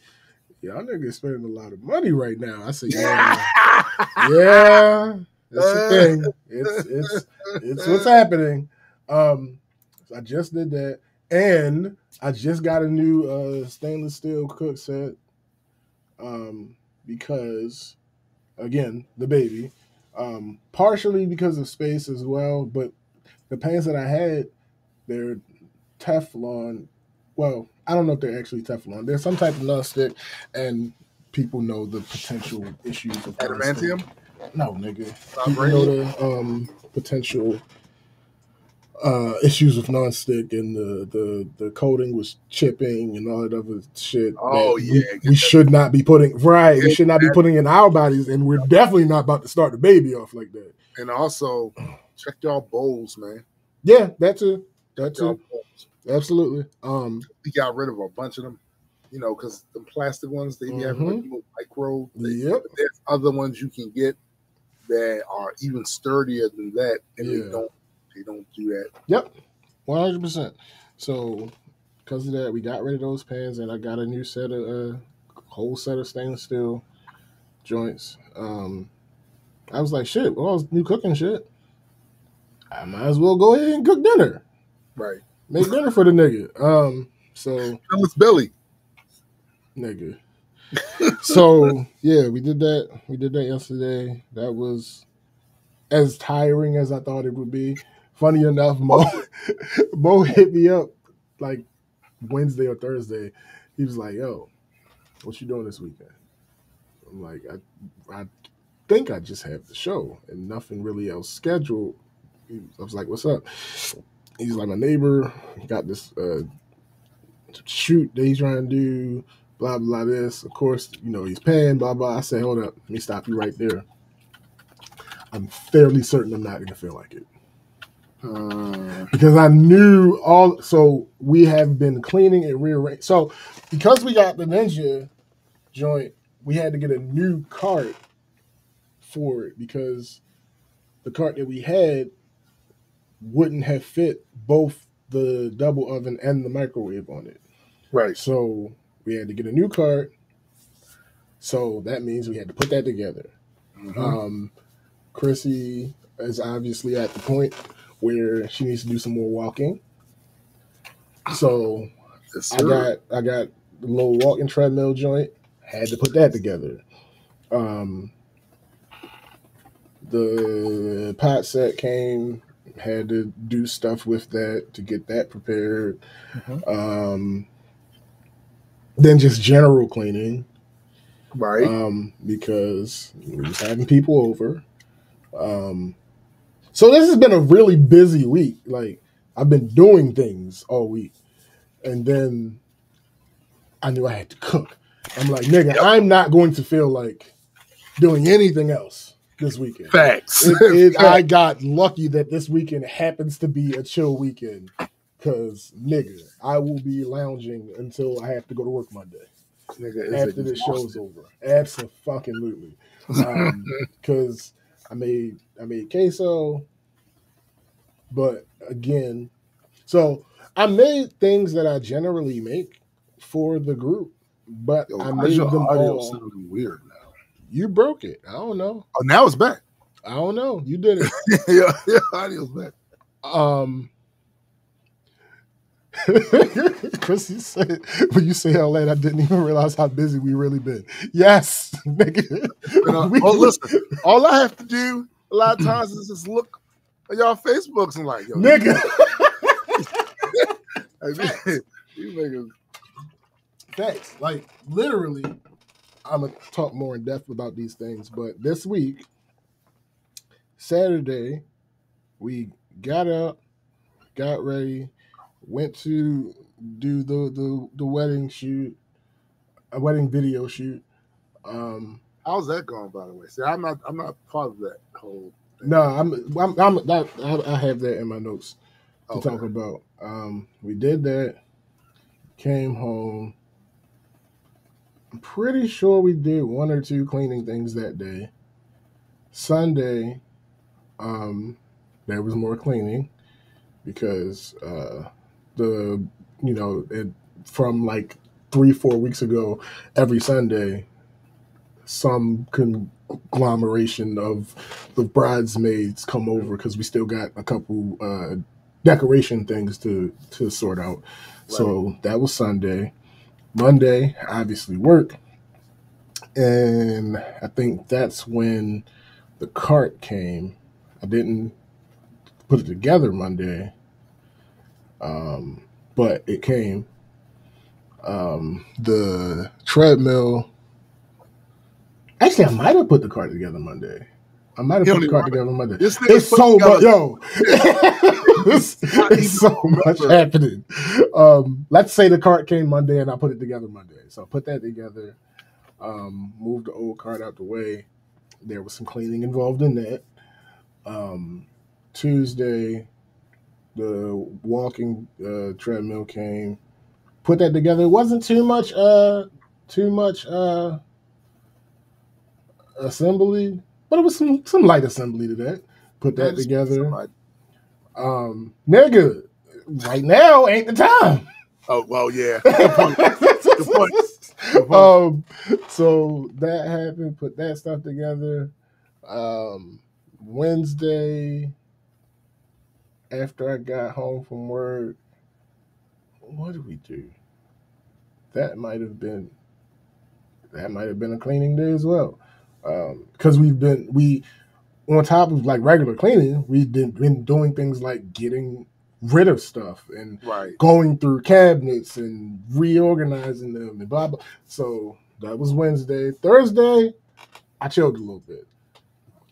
y'all niggas spending a lot of money right now. I said, yeah, yeah, that's the thing. It's what's happening. I just did that, and I just got a new stainless steel cook set. Because, again, the baby. Partially because of space as well, but the pans that I had, they're Teflon. Well, I don't know if they're actually Teflon. They're some type of non-stick, and people know the potential issues of adamantium. No, nigga. People know the potential issues with non-stick, and the coating was chipping and all that other shit. Oh yeah, we should not be putting We should not be putting in our bodies, and we're definitely not about to start the baby off like that. And also, check y'all bowls, man. Yeah, that too. Absolutely. We got rid of a bunch of them, because the plastic ones they have micro. Yep. There's other ones you can get that are even sturdier than that, and they don't do that. Yep, 100%. So, because of that, we got rid of those pans, and I got a new set of whole set of stainless steel joints. I was like, shit, well, it's new cooking shit. I might as well go ahead and cook dinner. Right. Make dinner for the nigga. So fill his belly. Nigga. So yeah, we did that. We did that yesterday. That was as tiring as I thought it would be. Funny enough, Mo hit me up like Wednesday or Thursday. He was like, yo, what you doing this weekend? I'm like, think I just have the show and nothing really else scheduled. I was like, what's up? He's like, my neighbor got this shoot that he's trying to do, blah, blah, this. Of course, he's paying, blah, blah. I said, hold up, let me stop you right there. I'm fairly certain I'm not going to feel like it. Because I knew so we have been cleaning and rearranging. So because we got the Ninja joint, we had to get a new cart for it because the cart that we had wouldn't have fit both the double oven and the microwave on it. Right. So we had to get a new cart. So that means we had to put that together. Mm-hmm. Chrissy is obviously at the point where she needs to do some more walking. So Yes, I got the little walking treadmill joint. Had to put that together. The pot set came. Had to do stuff with that to get that prepared. Mm-hmm. Then just general cleaning. Right. Because we was having people over. So this has been a really busy week. Like, I've been doing things all week. And then I knew I had to cook. I'm like, nigga, I'm not going to feel like doing anything else this weekend. Facts. I got lucky that this weekend happens to be a chill weekend. Because, nigga, I will be lounging until I have to go to work Monday. Nigga, after the show's over. Absolutely. Because I made queso, but again, so I made things that I generally make for the group, but I made them all sounding weird now. You broke it. I don't know. Oh, now it's back. I don't know. You did it. yeah, audio's back. Chris, you said when you say all that, I didn't even realize how busy we really been. Yes, nigga. Listen, all I have to do a lot of times is just look at y'all Facebooks and like, yo, nigga. You niggas. Facts. Like, literally, I'm gonna talk more in depth about these things, but this week, Saturday, we got up, got ready, went to do the wedding shoot, a wedding video shoot. How's that going, by the way? See, I'm not part of that whole thing. No, I have that in my notes to talk about. We did that, came home. I'm pretty sure we did one or two cleaning things that day. Sunday, there was more cleaning because from like 3-4 weeks ago, every Sunday, some conglomeration of the bridesmaids come over because we still got a couple decoration things to sort out. Right. So that was Sunday. Monday, obviously work. And I think that's when the cart came. I didn't put it together Monday, but it came. The treadmill. Actually, I might have put the cart together Monday. Monday. It's so much, yo. it's so much happening. Let's say the cart came Monday and I put it together Monday. So I put that together. Moved the old cart out the way. There was some cleaning involved in that. Tuesday, the walking treadmill came. Put that together. It wasn't too much assembly, but it was some light assembly to that. Put that together. Nigga, right now ain't the time. Oh, well, yeah. Good point. So that happened. Put that stuff together. Wednesday, after I got home from work, what did we do? That might have been a cleaning day as well. Because we on top of like regular cleaning, we've been doing things like getting rid of stuff and going through cabinets and reorganizing them and blah blah. So that was Wednesday. Thursday, I chilled a little bit.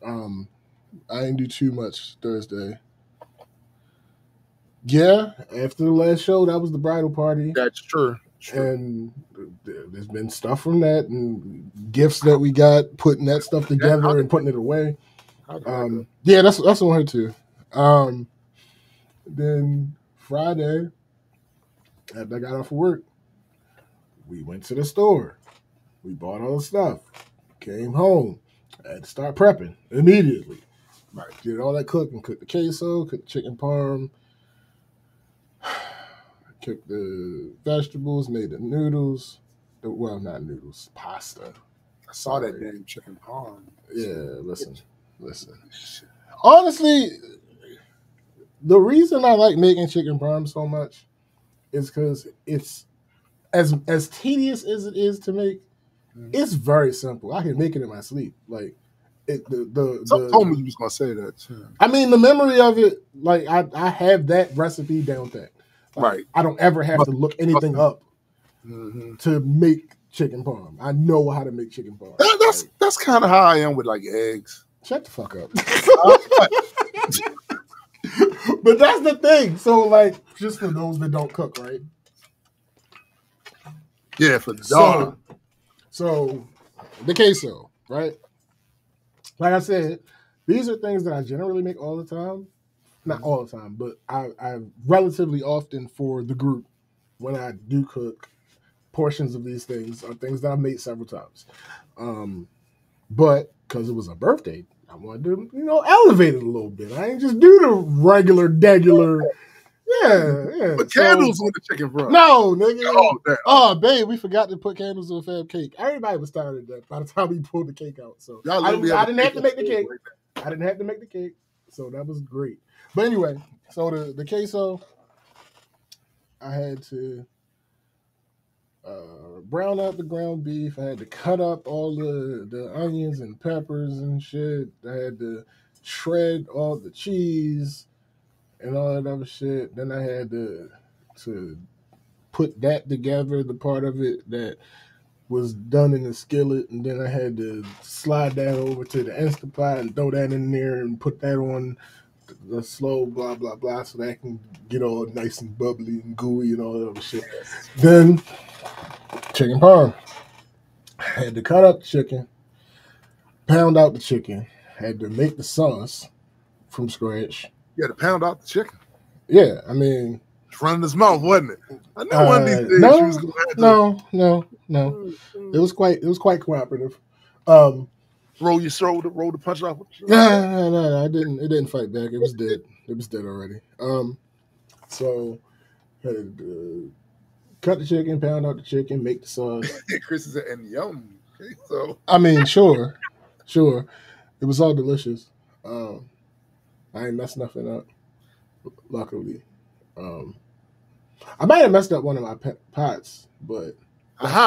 I didn't do too much Thursday. Yeah, after the last show, that was the bridal party. That's true. And there's been stuff from that and gifts that we got, putting that stuff together and putting it away. Yeah, that's on her too. Then Friday, after I got off of work, we went to the store. We bought all the stuff. Came home. I had to start prepping immediately. Right. Did all that cooking. Cooked the queso, cooked the chicken parm, cooked the vegetables, made the noodles. Well, not noodles, pasta. I saw that damn chicken parm. Yeah, listen. Honestly, the reason I like making chicken parm so much is because it's as tedious as it is to make. It's very simple. I can make it in my sleep. Like Someone told me you was gonna say that too. I mean, the memory of it, like I have that recipe down pat. Right. I don't ever have to look anything up to make chicken parm. I know how to make chicken parm. That's kind of how I am with like eggs. Shut the fuck up. But that's the thing. So, like, just for those that don't cook, right? Yeah, for the dog. So the queso, right? Like I said, these are things that I generally make all the time. Not all the time, but I relatively often for the group when I do cook, portions of these things are things that I've made several times. But because it was a birthday, I wanted to, elevate it a little bit. I ain't just do the regular. Yeah. Put candles on the chicken parm. No, nigga. Oh, babe, we forgot to put candles on the fab cake. Everybody was tired of that by the time we pulled the cake out. So I didn't have to make the cake. I didn't have to make the cake. So that was great. But anyway, so the queso, I had to brown up the ground beef. I had to cut up all the onions and peppers and shit. I had to shred all the cheese and all that other shit. Then I had to put that together, the part of it that was done in the skillet, and then I had to slide that over to the Instapot and throw that in there and put that on the slow blah blah blah so that I can get all nice and bubbly and gooey and all that other shit. Then chicken parm. I had to cut up the chicken, pound out the chicken, had to make the sauce from scratch. You had to pound out the chicken. Yeah, I mean, it's running his mouth, wasn't it? I know one of these days you was going to have to. No. It was quite cooperative. Roll the punch off. No, I didn't. It didn't fight back. It was dead. It was dead already. So had to cut the chicken, pound out the chicken, make the sauce. Chris is and yum. Okay, so I mean, sure. It was all delicious. I ain't messed nothing up. Luckily, I might have messed up one of my pots, but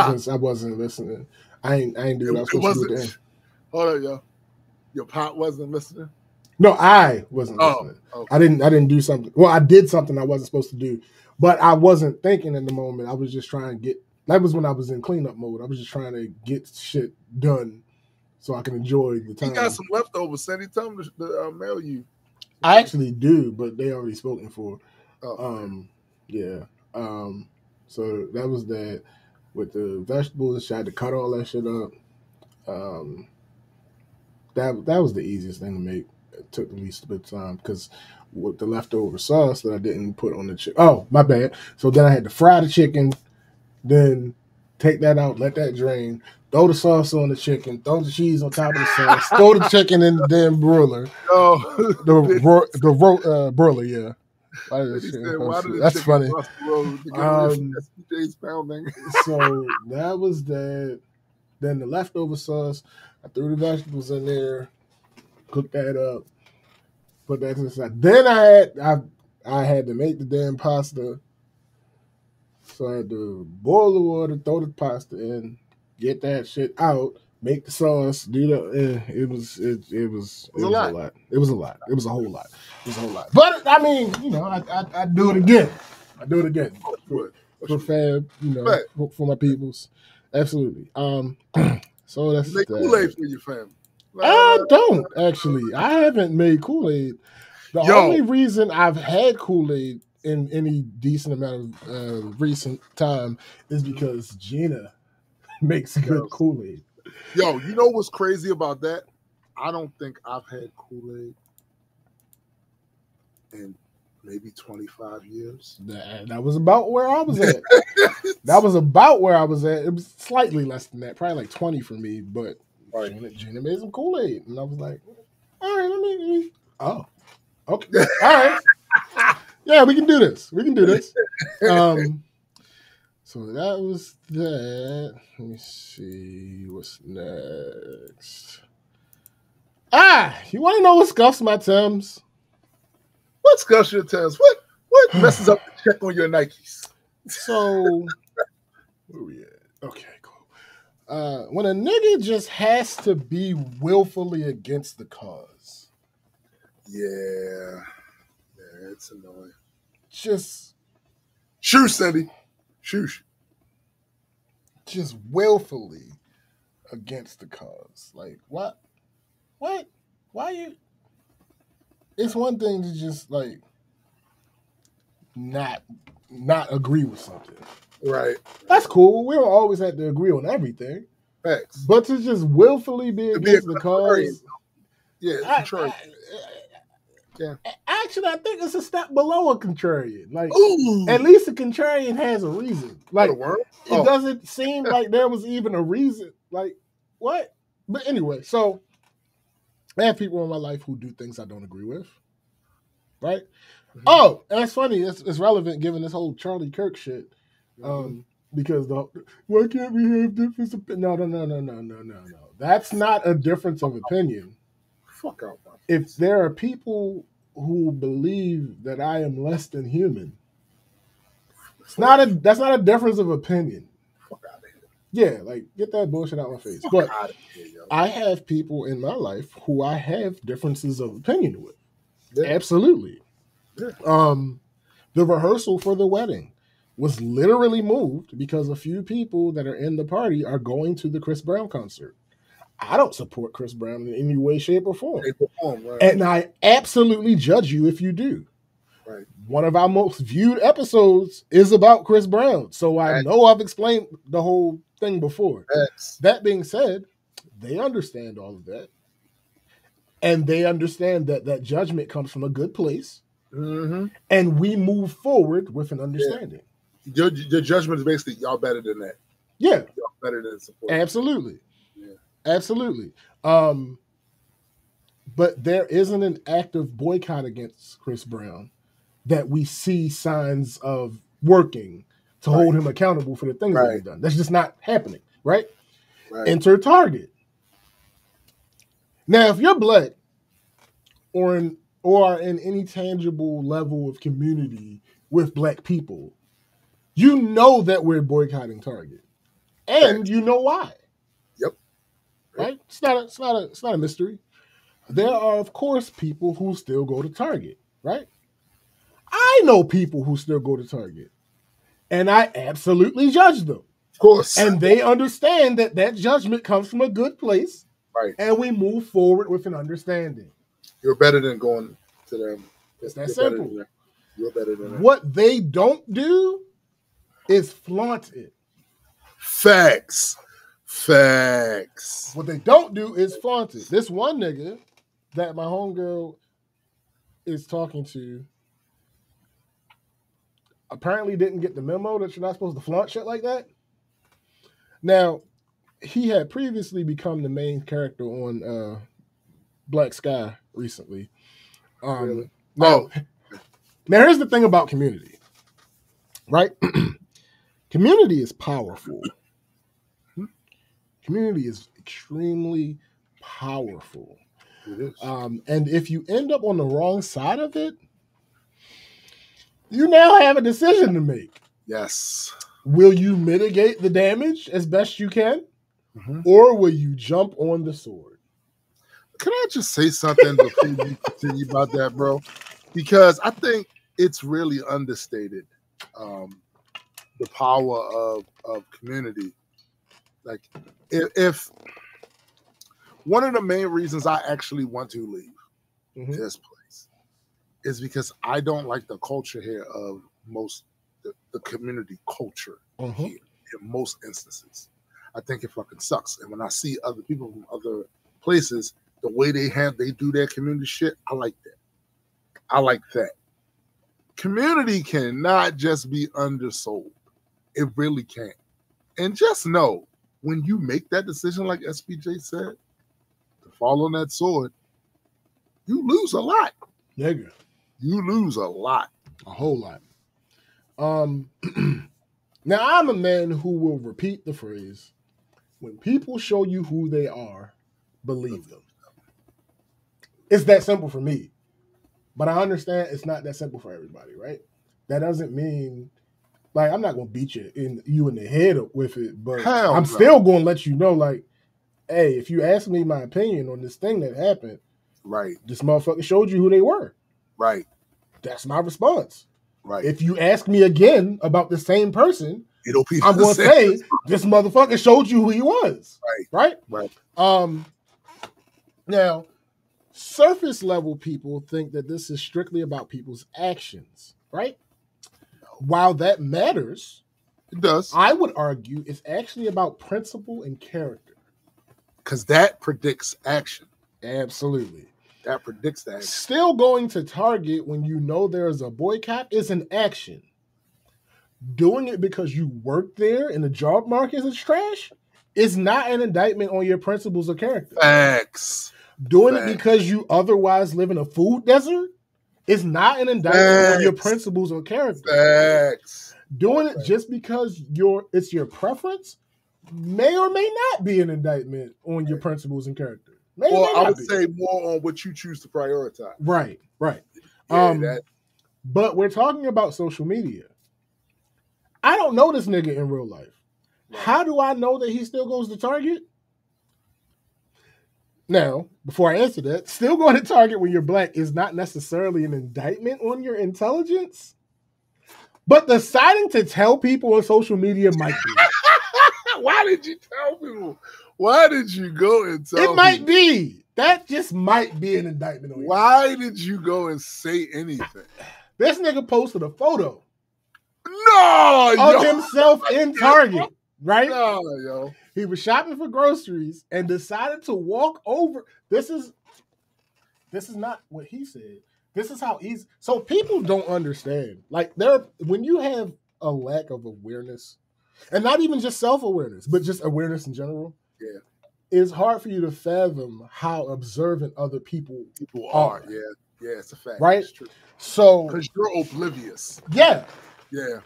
since I wasn't listening, I ain't do what I was supposed to do then. Hold on, yo. Your pot wasn't listening? No, I wasn't listening. Okay. I didn't do something. Well, I did something I wasn't supposed to do, but I wasn't thinking in the moment. I was just trying to get. That was when I was in cleanup mode. I was just trying to get shit done so I can enjoy the time. You got some leftovers, Sandy. Tell them to mail you. I actually do, but they already spoken for. Yeah. So that was that. With the vegetables, I had to cut all that shit up. That was the easiest thing to make. It took the least bit of time because with the leftover sauce that I didn't put on the chicken. Oh, my bad. So then I had to fry the chicken, then take that out, let that drain, throw the sauce on the chicken, throw the cheese on top of the sauce, throw the chicken in the damn broiler. Oh, the broiler, yeah. That's funny. So that was that. Then the leftover sauce, I threw the vegetables in there, cooked that up, put that to the side. Then I had to make the damn pasta. So I had to boil the water, throw the pasta in, get that shit out, make the sauce, do the. It was a lot. It was a lot. It was a whole lot. But I mean, I do it again. For fab, for my peoples. Absolutely. So that's make Kool-Aid for your family. I don't actually. I haven't made Kool-Aid. The only reason I've had Kool-Aid in any decent amount of recent time is because Gina makes good Kool-Aid. Yo, you know what's crazy about that? I don't think I've had Kool-Aid in maybe 25 years. That was about where I was at. That was about where I was at. It was slightly less than that, probably like 20 for me, but Gina made some Kool-Aid. And I was like, all right, let me. Oh, okay. All right. Yeah, we can do this. We can do this. So that was that. Let me see what's next. You want to know what scuffs my Timbs? What scuffs your Timbs? What messes up the check on your Nikes? So, where we at? Okay, cool. When a nigga just has to be willfully against the cause. Yeah, it's annoying. Just shoo, Cindy. Shoosh. Just willfully against the cause. Like, what? Why you? It's one thing to just like not agree with something. Right. That's cool. We don't always have to agree on everything. Facts. But to just willfully be against the cause. Yeah, contrarian. Yeah. Actually, I think it's a step below a contrarian. Like, at least a contrarian has a reason. Like, it doesn't seem like there was even a reason. Like, what? But anyway, so I have people in my life who do things I don't agree with. Right? Mm-hmm. Oh, and that's funny. It's relevant given this whole Charlie Kirk shit. Because why can't we have difference of opinion? No. That's not a difference of opinion. Fuck out. If there are people who believe that I am less than human, that's not a difference of opinion. Fuck out of here. Yeah, like get that bullshit out of my face. But I have people in my life who I have differences of opinion with. Yeah. Absolutely. Yeah. The rehearsal for the wedding was literally moved because a few people that are in the party are going to the Chris Brown concert. I don't support Chris Brown in any way, shape, or form. Right. And I absolutely judge you if you do. Right. One of our most viewed episodes is about Chris Brown. So I know I've explained the whole thing before. That being said, they understand all of that. And they understand that judgment comes from a good place. Mm-hmm. And we move forward with an understanding. Yeah. Your judgment is basically y'all better than that. Yeah. Y'all better than support. Absolutely. Yeah. Absolutely. But there isn't an active boycott against Chris Brown that we see signs of working to hold him accountable for the things that he's done. That's just not happening, right? Enter Target. Now, if you're black or in any tangible level of community with black people, you know that we're boycotting Target. And you know why. Yep. Right? It's not a mystery. There are, of course, people who still go to Target, right? I know people who still go to Target, and I absolutely judge them. Of course. And they understand that judgment comes from a good place, right? And we move forward with an understanding. You're better than going to them. It's that simple. You're better than them. What they don't do is flaunt it. Facts. What they don't do is flaunt it. This one nigga that my homegirl is talking to apparently didn't get the memo that you're not supposed to flaunt shit like that. Now, he had previously become the main character on Black Sky recently. Really? Now, here's the thing about Community, right? Community is powerful. Community is extremely powerful. It is. And if you end up on the wrong side of it, you now have a decision to make. Yes. Will you mitigate the damage as best you can? Mm-hmm. Or will you jump on the sword? Can I just say something before you continue about that, bro? Because I think it's really understated, the power of community. Like, if One of the main reasons I actually want to leave Mhm. this place is because I don't like the culture here of the community culture Mhm. here in most instances. I think it fucking sucks. And when I see other people from other places, the way they do their community shit, I like that. I like that. Community cannot just be undersold. It really can't. And just know, when you make that decision, like SPJ said, to fall on that sword, you lose a lot. Nigga, You lose a lot. a whole lot. Now I'm a man who will repeat the phrase: when people show you who they are, believe them. It's that simple for me. But I understand it's not that simple for everybody, right? That doesn't mean, like, I'm not gonna beat you in the head with it, but Hell I'm no. still gonna let you know, like, hey, if you ask me my opinion on this thing that happened, Right, this motherfucker showed you who they were. right, That's my response. right. If you ask me again about the same person, It'll be I'm the gonna same. say this motherfucker showed you who he was. Right. Right? Right. Now, surface level people think that this is strictly about people's actions, right? While that matters, It does. I would argue it's actually about principle and character. Because that predicts action. Absolutely. That predicts the action. Still going to Target when you know there's a boycott is an action. Doing it because you work there and the job market is trash is not an indictment on your principles or character. Facts. Doing Facts. it because you otherwise live in a food desert is not an indictment on your principles or character. Facts. Doing it just because it's your preference may or may not be an indictment on your principles and character. May or Or may I not would be. say more on what you choose to prioritize. Right. Yeah, But we're talking about social media. I don't know this nigga in real life. Right. How do I know that he still goes to Target? Now, before I answer that, still going to Target when you're black is not necessarily an indictment on your intelligence, but deciding to tell people on social media might be. Why did you tell people? Why did you go and tell It might people? be. That just might be an indictment on you. Why did you go and say anything? This nigga posted a photo No, of yo. himself in Target, right? No, yo. He was shopping for groceries and decided to walk over. This is not what he said. This is how easy. So people don't understand. Like when you have a lack of awareness, and not even just self-awareness, but just awareness in general. Yeah. It's hard for you to fathom how observant other people are. Yeah, it's a fact. Right? It's true. So because you're oblivious. Yeah. Yeah.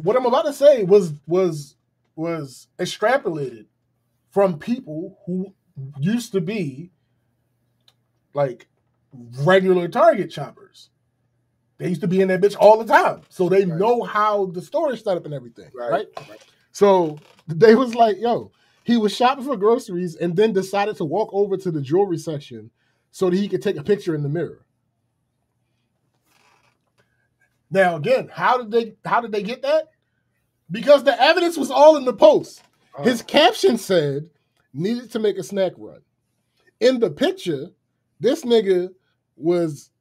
What I'm about to say was extrapolated from people who used to be like regular Target shoppers. They used to be in that bitch all the time. So they know how the store is set up and everything. Right? So they was like, yo, he was shopping for groceries and then decided to walk over to the jewelry section so that he could take a picture in the mirror. Now, again, how did they get that? Because the evidence was all in the post. His caption said, needed to make a snack run. In the picture, this nigga was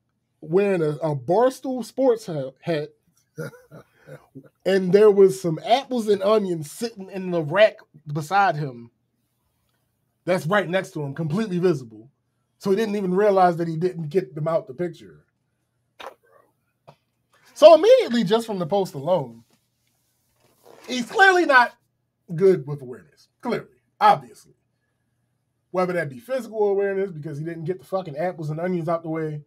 wearing a Barstool Sports hat, and there was some apples and onions sitting in the rack beside him. That's right next to him, completely visible. So he didn't even realize that he didn't get them out the picture. So immediately, just from the post alone, he's clearly not good with awareness. Clearly, obviously. Whether that be physical awareness because he didn't get the fucking apples and onions out the way,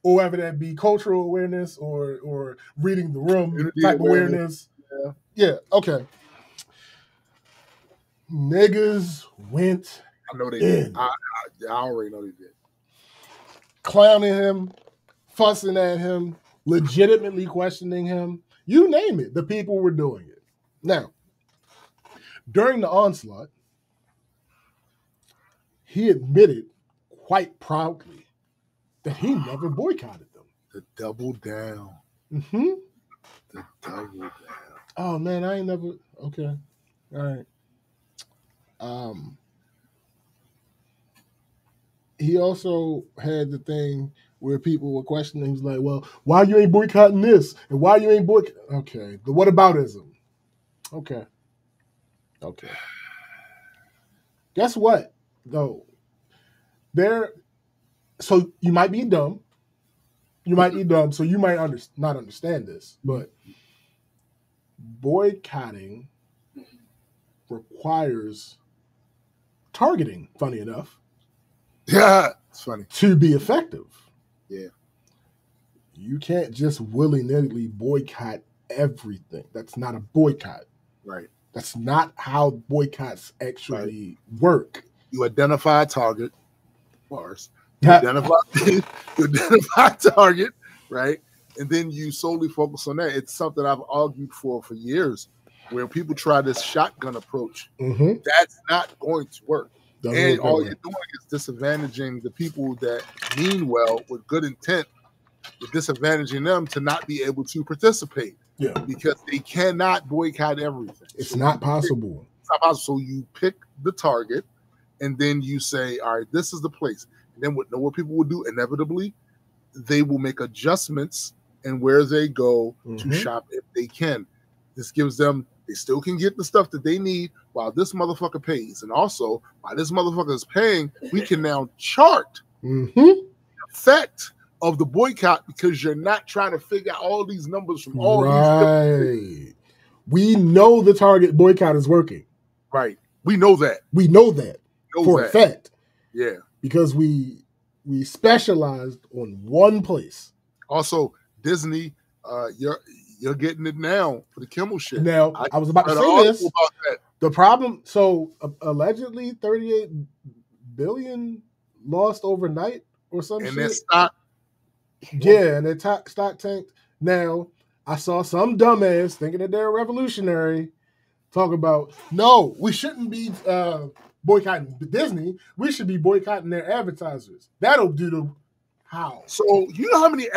or whether that be cultural awareness or reading the room type awareness. Yeah, okay. Niggas went I know they did. I already know they did. Clowning him, fussing at him, legitimately questioning him. You name it, the people were doing it. Now, during the onslaught, he admitted quite proudly that he never boycotted them. The double down. Mm-hmm. The double down. Oh man, I ain't never. Okay, all right. he also had the thing where people were questioning. He was like, "Well, why you ain't boycotting this, and why you ain't boycott?" Okay, the whataboutism. Okay. Guess what? Though there, so you might be dumb. You might be dumb, so you might not understand this, but boycotting requires targeting. Funny enough, Yeah, it's funny. to be effective. Yeah. You can't just willy-nilly boycott everything. That's not a boycott. Right. That's not how boycotts actually work. You identify a target, bars. You Yeah. identify a target, right? And then you solely focus on that. It's something I've argued for years, where people try this shotgun approach. Mm-hmm. That's not going to work. Doesn't And work that all way. you're doing is disadvantaging the people that mean well with good intent. You're disadvantaging them to not be able to participate. Yeah. Because they cannot boycott everything. It's not possible. It's not possible. So you pick the target, and then you say, all right, this is the place. And then what people will do, inevitably, they will make adjustments in where they go to shop if they can. This gives them, they still can get the stuff that they need while this motherfucker pays. And also, while this motherfucker is paying, we can now chart the effect of the boycott, because you're not trying to figure out all these numbers from all these different. We know the target boycott is working. Right. We know that. We know that for a fact. Yeah. Because we specialized on one place. Also, Disney, you're getting it now for the Kimmel shit. Now, I was about to say this. About that. The problem, so allegedly 38 billion lost overnight or something. And that stock. Yeah, and their stock tanked. Now, I saw some dumbass thinking that they're revolutionary talk about, no, we shouldn't be boycotting Disney. We should be boycotting their advertisers. That'll do the how. So you know how many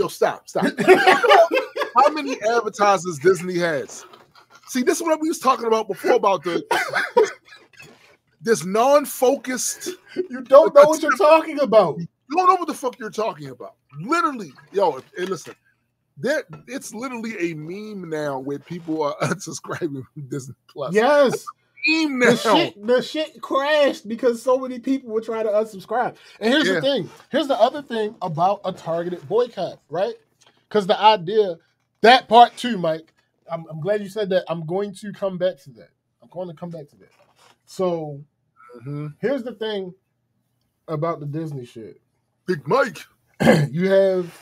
stop. How many advertisers Disney has? See, this is what we was talking about before about this non-focused. You don't know what you're talking about. You don't know what the fuck you're talking about. Literally, yo, listen. It's literally a meme now where people are unsubscribing from Disney Plus. Yes. Meme now. The shit crashed because so many people were trying to unsubscribe. And here's the thing. Here's the other thing about a targeted boycott, right? Because the idea, that part too, Mike, I'm glad you said that. I'm going to come back to that. So here's the thing about the Disney shit. Big Mike. You have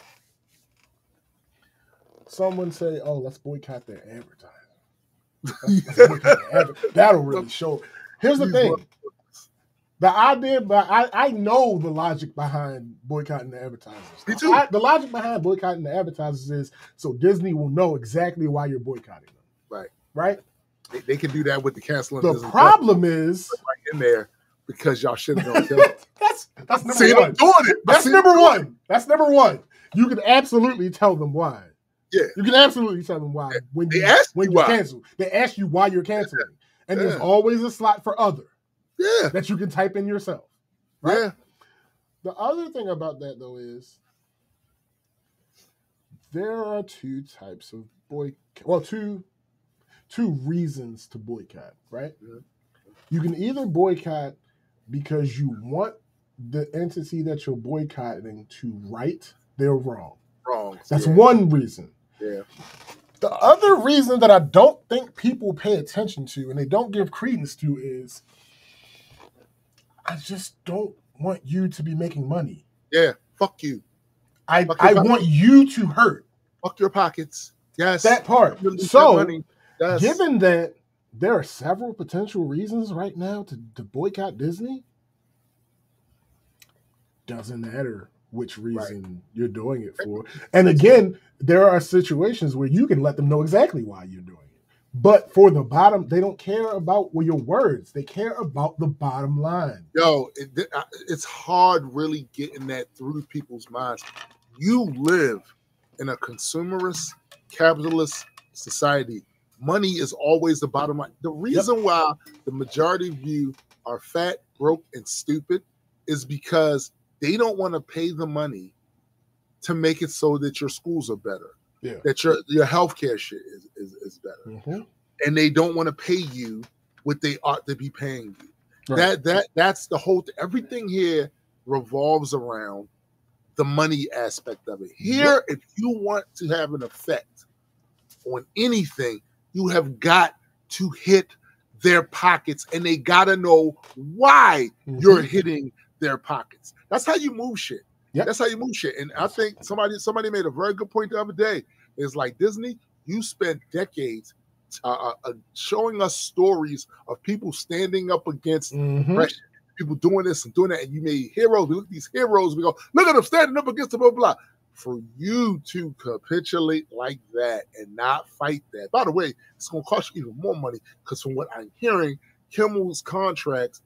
someone say, "Oh, let's boycott their advertising." That'll really show. Here's the thing: the idea, but I know the logic behind boycotting the advertisers. Me too. The logic behind boycotting the advertisers is so Disney will know exactly why you're boycotting them. Right. They can do that with the canceling. The problem is right in there because y'all shouldn't know. That's number See, one. I'm doing it. That's number one. That's number one. You can absolutely tell them why. Yeah. You can absolutely tell them why. When you cancel. They ask you why you're canceling. And there's always a slot for other. Yeah. That you can type in yourself. Right? Yeah. The other thing about that though is there are two types of boycott. Well, two reasons to boycott, right? Yeah. You can either boycott because you want the entity that you're boycotting to right their wrong. That's one reason. Yeah. The other reason that I don't think people pay attention to and they don't give credence to is I just don't want you to be making money. Yeah. Fuck you. I want you to hurt. Fuck your pockets. Yes. That part. So, yes. Given that there are several potential reasons right now to boycott Disney, doesn't matter which reason you're doing it for. And again, there are situations where you can let them know exactly why you're doing it. But for the bottom, they don't care about your words. They care about the bottom line. Yo, it's hard really getting that through people's minds. You live in a consumerist, capitalist society. Money is always the bottom line. The reason why the majority of you are fat, broke, and stupid is because they don't want to pay the money to make it so that your schools are better, that your healthcare shit is better, and they don't want to pay you what they ought to be paying you. Right. That's the whole everything here revolves around the money aspect of it. Here, if you want to have an effect on anything, you have got to hit their pockets, and they gotta know why you're hitting their pockets. That's how you move shit. That's how you move shit. And I think somebody made a very good point the other day. It's like, Disney, you spent decades showing us stories of people standing up against oppression, people doing this and doing that, and you made heroes. We look at these heroes, we go, look at them standing up against the blah, blah, blah. For you to capitulate like that and not fight that. By the way, it's going to cost you even more money, because from what I'm hearing, Kimmel's contract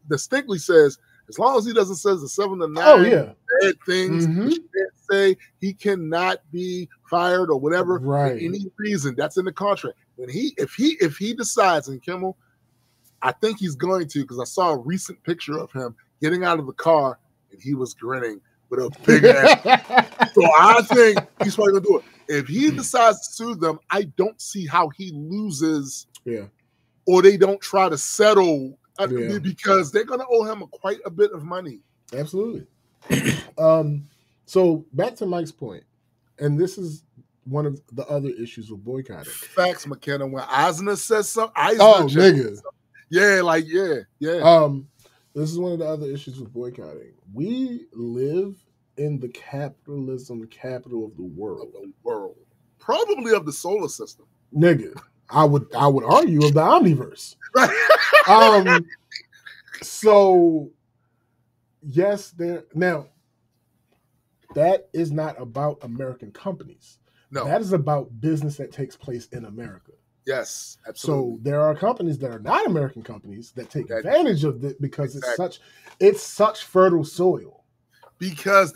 distinctly says, as long as he doesn't say the 7 to 9 bad things, he can't say he cannot be fired or whatever for any reason. That's in the contract. When if he decides, and Kimmel, I think he's going to, because I saw a recent picture of him getting out of the car and he was grinning with a big ass. So I think he's probably gonna do it. If he decides to sue them, I don't see how he loses. Or they don't try to settle because they're gonna owe him quite a bit of money. Absolutely. So back to Mike's point, and this is one of the other issues with boycotting. Facts, McKenna. When Eisner says something, nigga. This is one of the other issues with boycotting. We live in the capitalism capital of the world. Probably of the solar system. Nigga, I would argue of the omniverse. So yes, now that is not about American companies. No. That is about business that takes place in America. Yes, absolutely. So there are companies that are not American companies that take advantage of it because it's such fertile soil. Because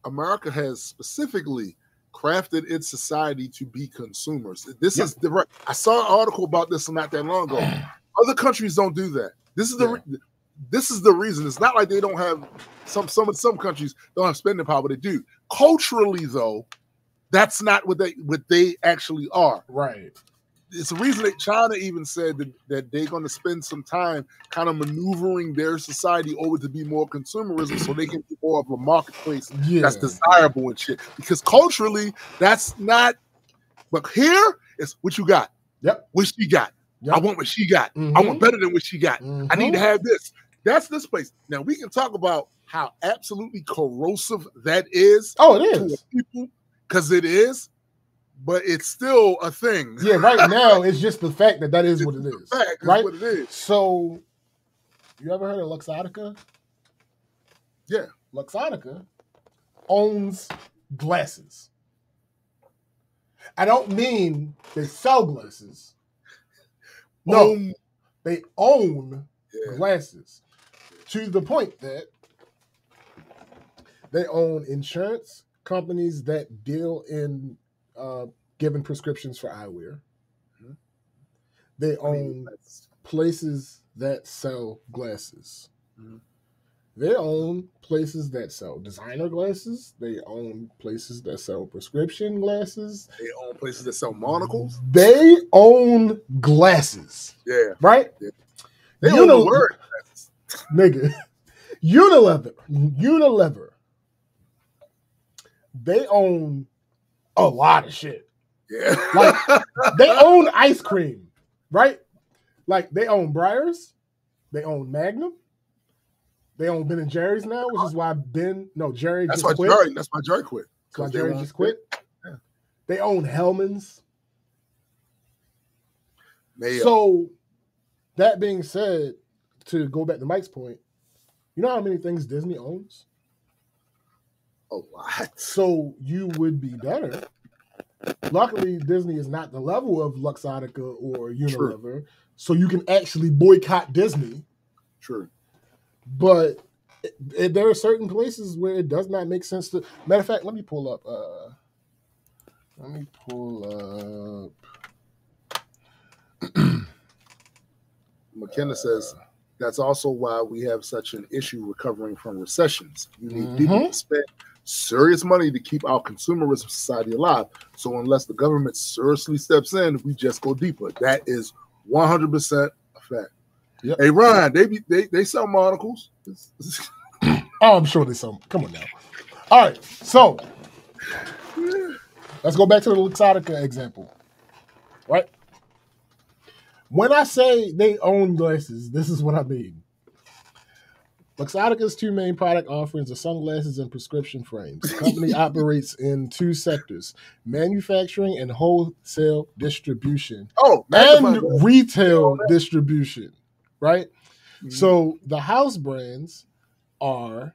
America has specifically crafted its society to be consumers. This is I saw an article about this not that long ago. Other countries don't do that. This is the reason. It's not like they don't have some countries don't have spending power, but they do. Culturally, though, that's not what they actually are. Right. It's the reason that China even said that they're going to spend some time kind of maneuvering their society over to be more consumerism so they can be more of a marketplace that's desirable and shit. Because culturally, that's not. But here is what you got. What she got. I want what she got. I want better than what she got. I need to have this. That's this place. Now, we can talk about how absolutely corrosive that is. Oh, it is. To people, because it is. But it's still a thing. Yeah, right now it's just the fact that is what it is. Right? What it is. So, you ever heard of Luxottica? Yeah. Luxottica owns glasses. I don't mean they sell glasses. No, they own glasses. To the point that they own insurance companies that deal in giving prescriptions for eyewear. They own places that sell glasses. They own places that sell designer glasses. They own places that sell prescription glasses. They own places that sell monocles. They own glasses. Yeah. Right? Yeah. They own the word glasses. Nigga. Unilever. They own a lot of shit. Yeah. Like, they own ice cream, right? Like, they own Breyers. They own Magnum. They own Ben & Jerry's now, which is why Jerry just quit. That's why Jerry quit. That's why Jerry just quit. Yeah. They own Hellman's. Mayo. So, that being said, to go back to Mike's point, you know how many things Disney owns? A lot. So you would be better. Luckily, Disney is not the level of Luxottica or Unilever, True. So you can actually boycott Disney. True. But there are certain places where it does not make sense to. Matter of fact, let me pull up. McKenna says That's also why we have such an issue recovering from recessions. You need people to spend serious money to keep our consumerism society alive. So unless the government seriously steps in, we just go deeper. That is 100% a fact. Yep. Hey, Ryan, they sell articles. Oh, I'm sure they sell. Come on now. All right, so let's go back to the Luxottica example, right? When I say they own glasses, this is what I mean. Luxottica's two main product offerings are sunglasses and prescription frames. The company operates in two sectors, manufacturing and wholesale distribution. And retail distribution, right? Mm-hmm. So the house brands are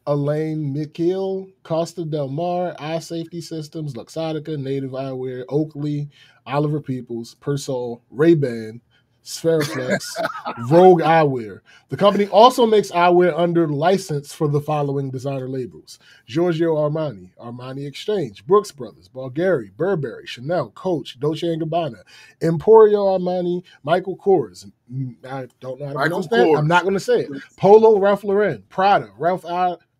Elaine Mikil, Costa Del Mar, Eye Safety Systems, Luxottica, Native Eyewear, Oakley, Oliver Peoples, Persol, Ray-Ban, Spheriaflex, Rogue Eyewear. The company also makes eyewear under license for the following designer labels: Giorgio Armani, Armani Exchange, Brooks Brothers, Bulgari, Burberry, Chanel, Coach, Dolce & Gabbana, Emporio Armani, Michael Kors. I don't know how to pronounce that. I'm not going to say it. Polo, Ralph Lauren, Prada, Ralph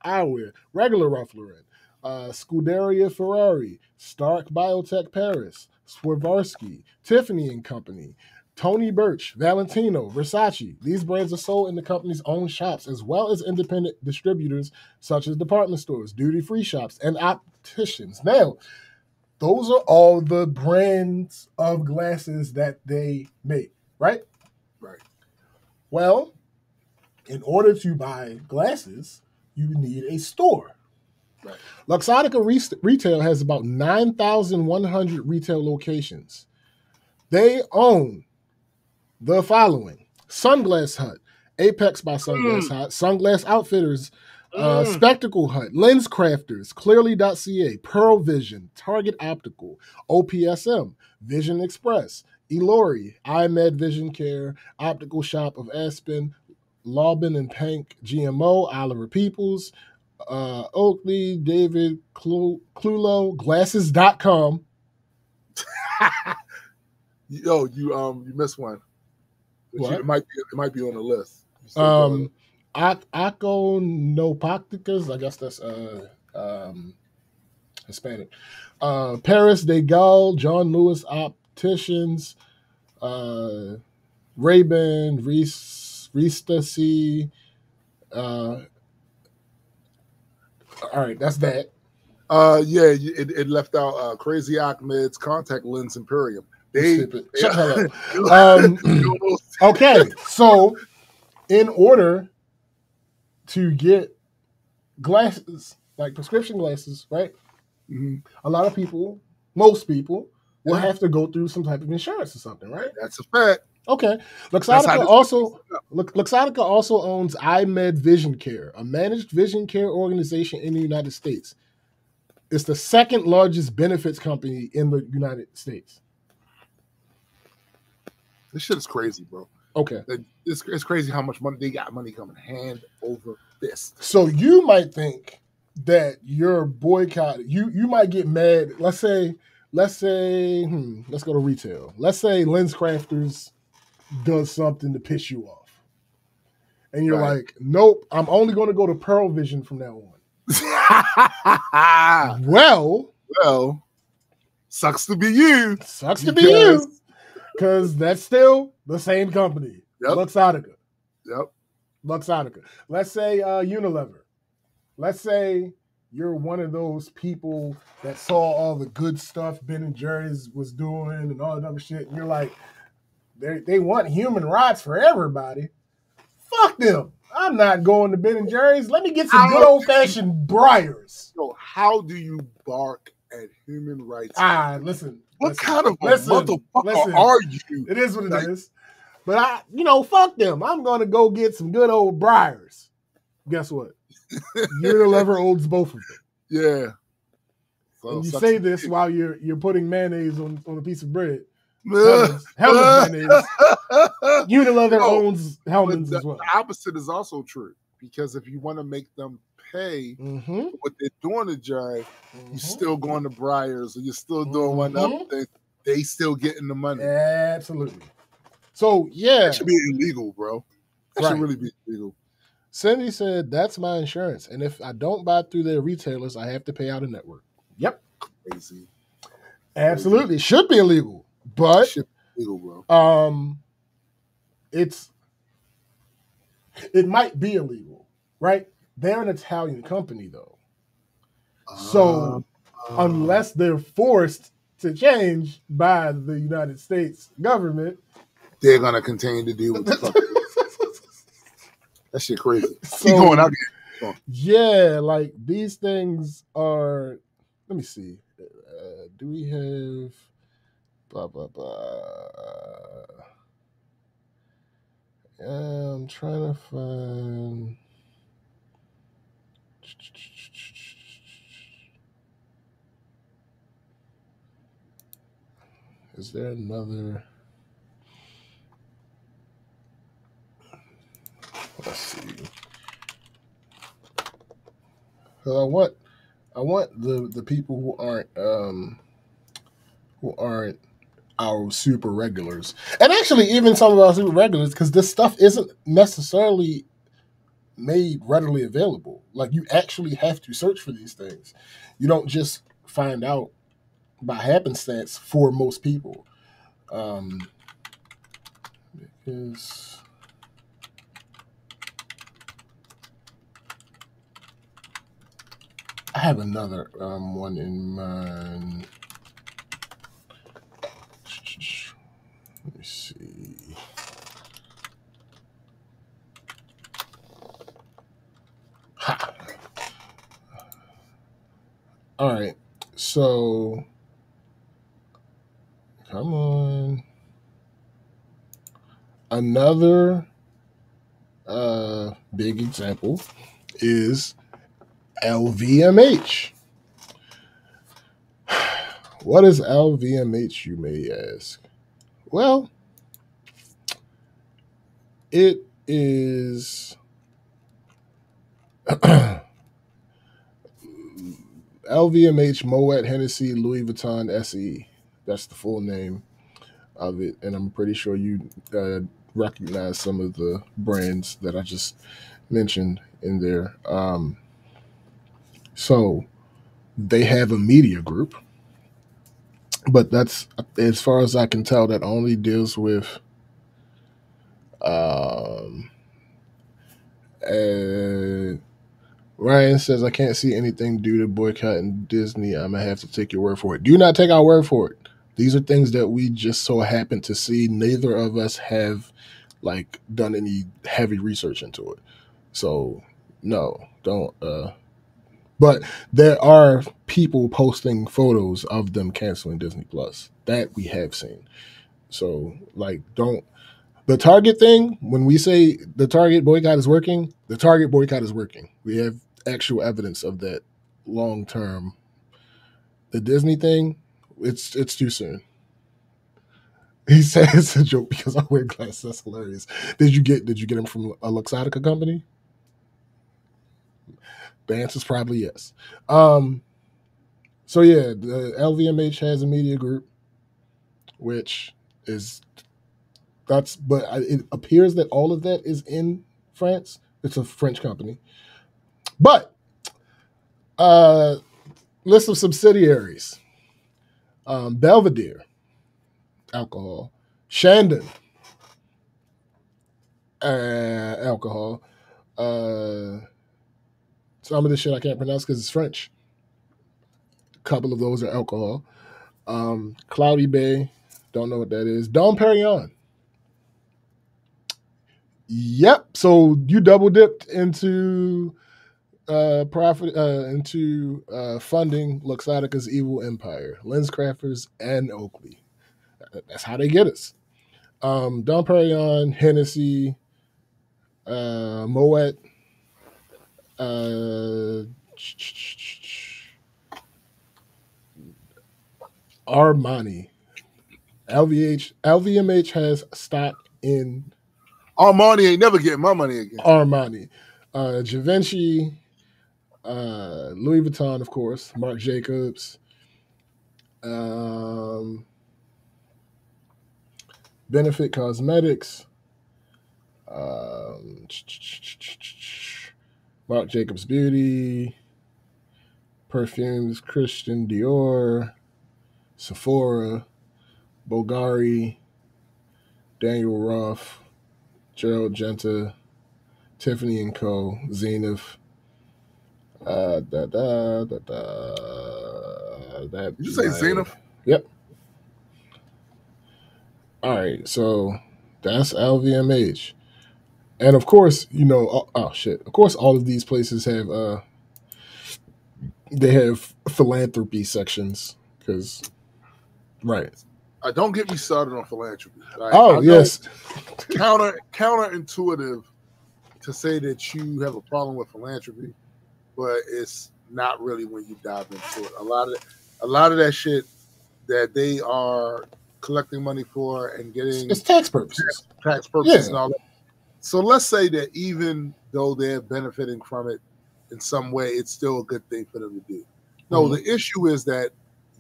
Eyewear, regular Ralph Lauren, Scuderia Ferrari, Stark Biotech Paris, Swarovski, Tiffany & Company, Tony Birch, Valentino, Versace. These brands are sold in the company's own shops, as well as independent distributors such as department stores, duty-free shops, and opticians. Now, those are all the brands of glasses that they make, right? Right. Well, in order to buy glasses, you need a store. Right. Luxottica Retail has about 9,100 retail locations. They own the following: Sunglass Hut, Apex by Sunglass Hut, Sunglass Outfitters, Spectacle Hut, Lens Crafters, Clearly.ca, Pearl Vision, Target Optical, OPSM, Vision Express, Elori, iMed Vision Care, Optical Shop of Aspen, Laubin and Pank GMO, Oliver Peoples, Oakley, David Clulo, Glasses.com. Yo, you missed one. It might be on the list. Aconopacticas, I guess that's Hispanic. Paris de Gaulle, John Lewis Opticians, Ray-Ban, Rista C. All right, that's that. It left out Crazy Ahmed's Contact Lens Imperium. Shut the hell up. Okay, so in order to get glasses, like prescription glasses, right? Mm-hmm. A lot of people, most people, will have to go through some type of insurance or something, right? That's a fact. Okay. Luxottica also owns iMed Vision Care, a managed vision care organization in the United States. It's the second largest benefits company in the United States. This shit is crazy, bro. Okay. It's crazy how much money they got coming hand over fist. So you might think that you're boycotting. You might get mad. Let's say, let's go to retail. Let's say Lens Crafters does something to piss you off. And you're like, nope, I'm only going to go to Pearl Vision from now on. Well, sucks to be you. Because that's still the same company. Yep. Luxottica. Yep. Luxottica. Let's say Unilever. Let's say you're one of those people that saw all the good stuff Ben & Jerry's was doing and all that other shit. And you're like, they want human rights for everybody. Fuck them. I'm not going to Ben & Jerry's. Let me get some good old-fashioned Breyers. So how do you bark at human rights? Listen. What kind of a motherfucker are you? It is what it is. But fuck them. I'm going to go get some good old Breyers. Guess what? Unilever owns both of them. Yeah. So and you say this while you're putting mayonnaise on a piece of bread. Hellmann's mayonnaise. Unilever owns Hellmann's as well. The opposite is also true, because if you want to make them pay for what they're doing to Jerry, you're still going to Breyers, or you're still doing one other thing. They still getting the money. Absolutely. So yeah, it should be illegal, bro. That should really be illegal. Cindy said, "That's my insurance, and if I don't buy through their retailers, I have to pay out a network." Yep, Crazy. absolutely should be illegal, but Should be illegal, bro. It might be illegal, right? They're an Italian company, though, so unless they're forced to change by the United States government, they're gonna continue to deal with the fuck. That shit crazy. So, Keep going. I'll get yeah, like these things are. Let me see. Do we have blah blah blah? I'm trying to find. Is there another? Let's see. I want the people who aren't our super regulars, and actually even some of our super regulars, because this stuff isn't necessarily made readily available. Like you actually have to search for these things. You don't just find out by happenstance for most people. Because I have another one in mind. Let me see. Ha. All right. So, come on. Another big example is LVMH. What is LVMH, you may ask? Well, it is LVMH Moet Hennessy Louis Vuitton SE. That's the full name of it, and I'm pretty sure you recognize some of the brands that I just mentioned in there. So they have a media group, but that's, as far as I can tell, that only deals with Ryan says, "I can't see anything due to boycotting Disney. I'm going to have to take your word for it." Do not take our word for it. These are things that we just so happen to see. Neither of us have like done any heavy research into it. So no, don't. But there are people posting photos of them canceling Disney Plus. That we have seen. So like, don't. The Target thing, when we say the Target boycott is working, the Target boycott is working. We have actual evidence of that long term. The Disney thing, it's too soon. He said it's a joke because I wear glasses. That's hilarious. Did you get them from a Luxottica company? The answer is probably yes. So yeah, the LVMH has a media group, which is but it appears that all of that is in France. It's a French company, but list of subsidiaries: Belvedere alcohol, Shandon alcohol. Some of this shit I can't pronounce because it's French. A couple of those are alcohol. Cloudy Bay, don't know what that is. Dom Perignon. Yep. So you double dipped into funding Luxottica's Evil Empire, LensCrafters, and Oakley. That's how they get us. Dom Perignon, Hennessy, Moet, Armani. LVMH has stock in Armani ain't never getting my money again. Armani, Givenchy, Louis Vuitton, of course, Marc Jacobs, Benefit Cosmetics, Marc Jacobs Beauty, perfumes, Christian Dior, Sephora, Bulgari, Daniel Roth, Gerald Genta, Tiffany & Co., Zenith. That Did you say Zenith? Yep. All right, so that's LVMH. And of course, of course, all of these places have they have philanthropy sections because, right. Don't get me started on philanthropy. Like, yes. Counterintuitive to say that you have a problem with philanthropy, but it's not really when you dive into it. A lot of that shit that they are collecting money for and getting, it's tax purposes. Tax purposes and all that. So let's say that even though they're benefiting from it in some way, it's still a good thing for them to do. No, the issue is that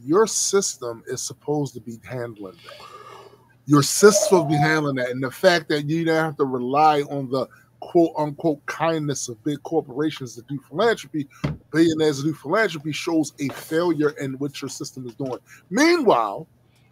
your system is supposed to be handling that. Your system will be handling that. And the fact that you don't have to rely on the quote-unquote kindness of big corporations to do philanthropy, billionaires to do philanthropy, shows a failure in what your system is doing. Meanwhile,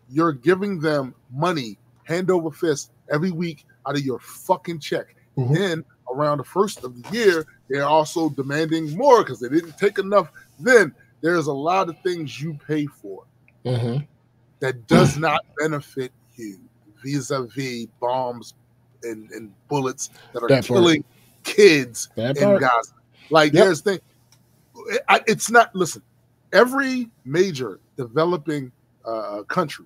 you're giving them money hand over fist every week out of your fucking check. Then around the first of the year, they're also demanding more because they didn't take enough. Then there's a lot of things you pay for that does not benefit you vis-a-vis bombs and bullets that are killing kids in Gaza. Like there's things. It's not. Listen, every major developing country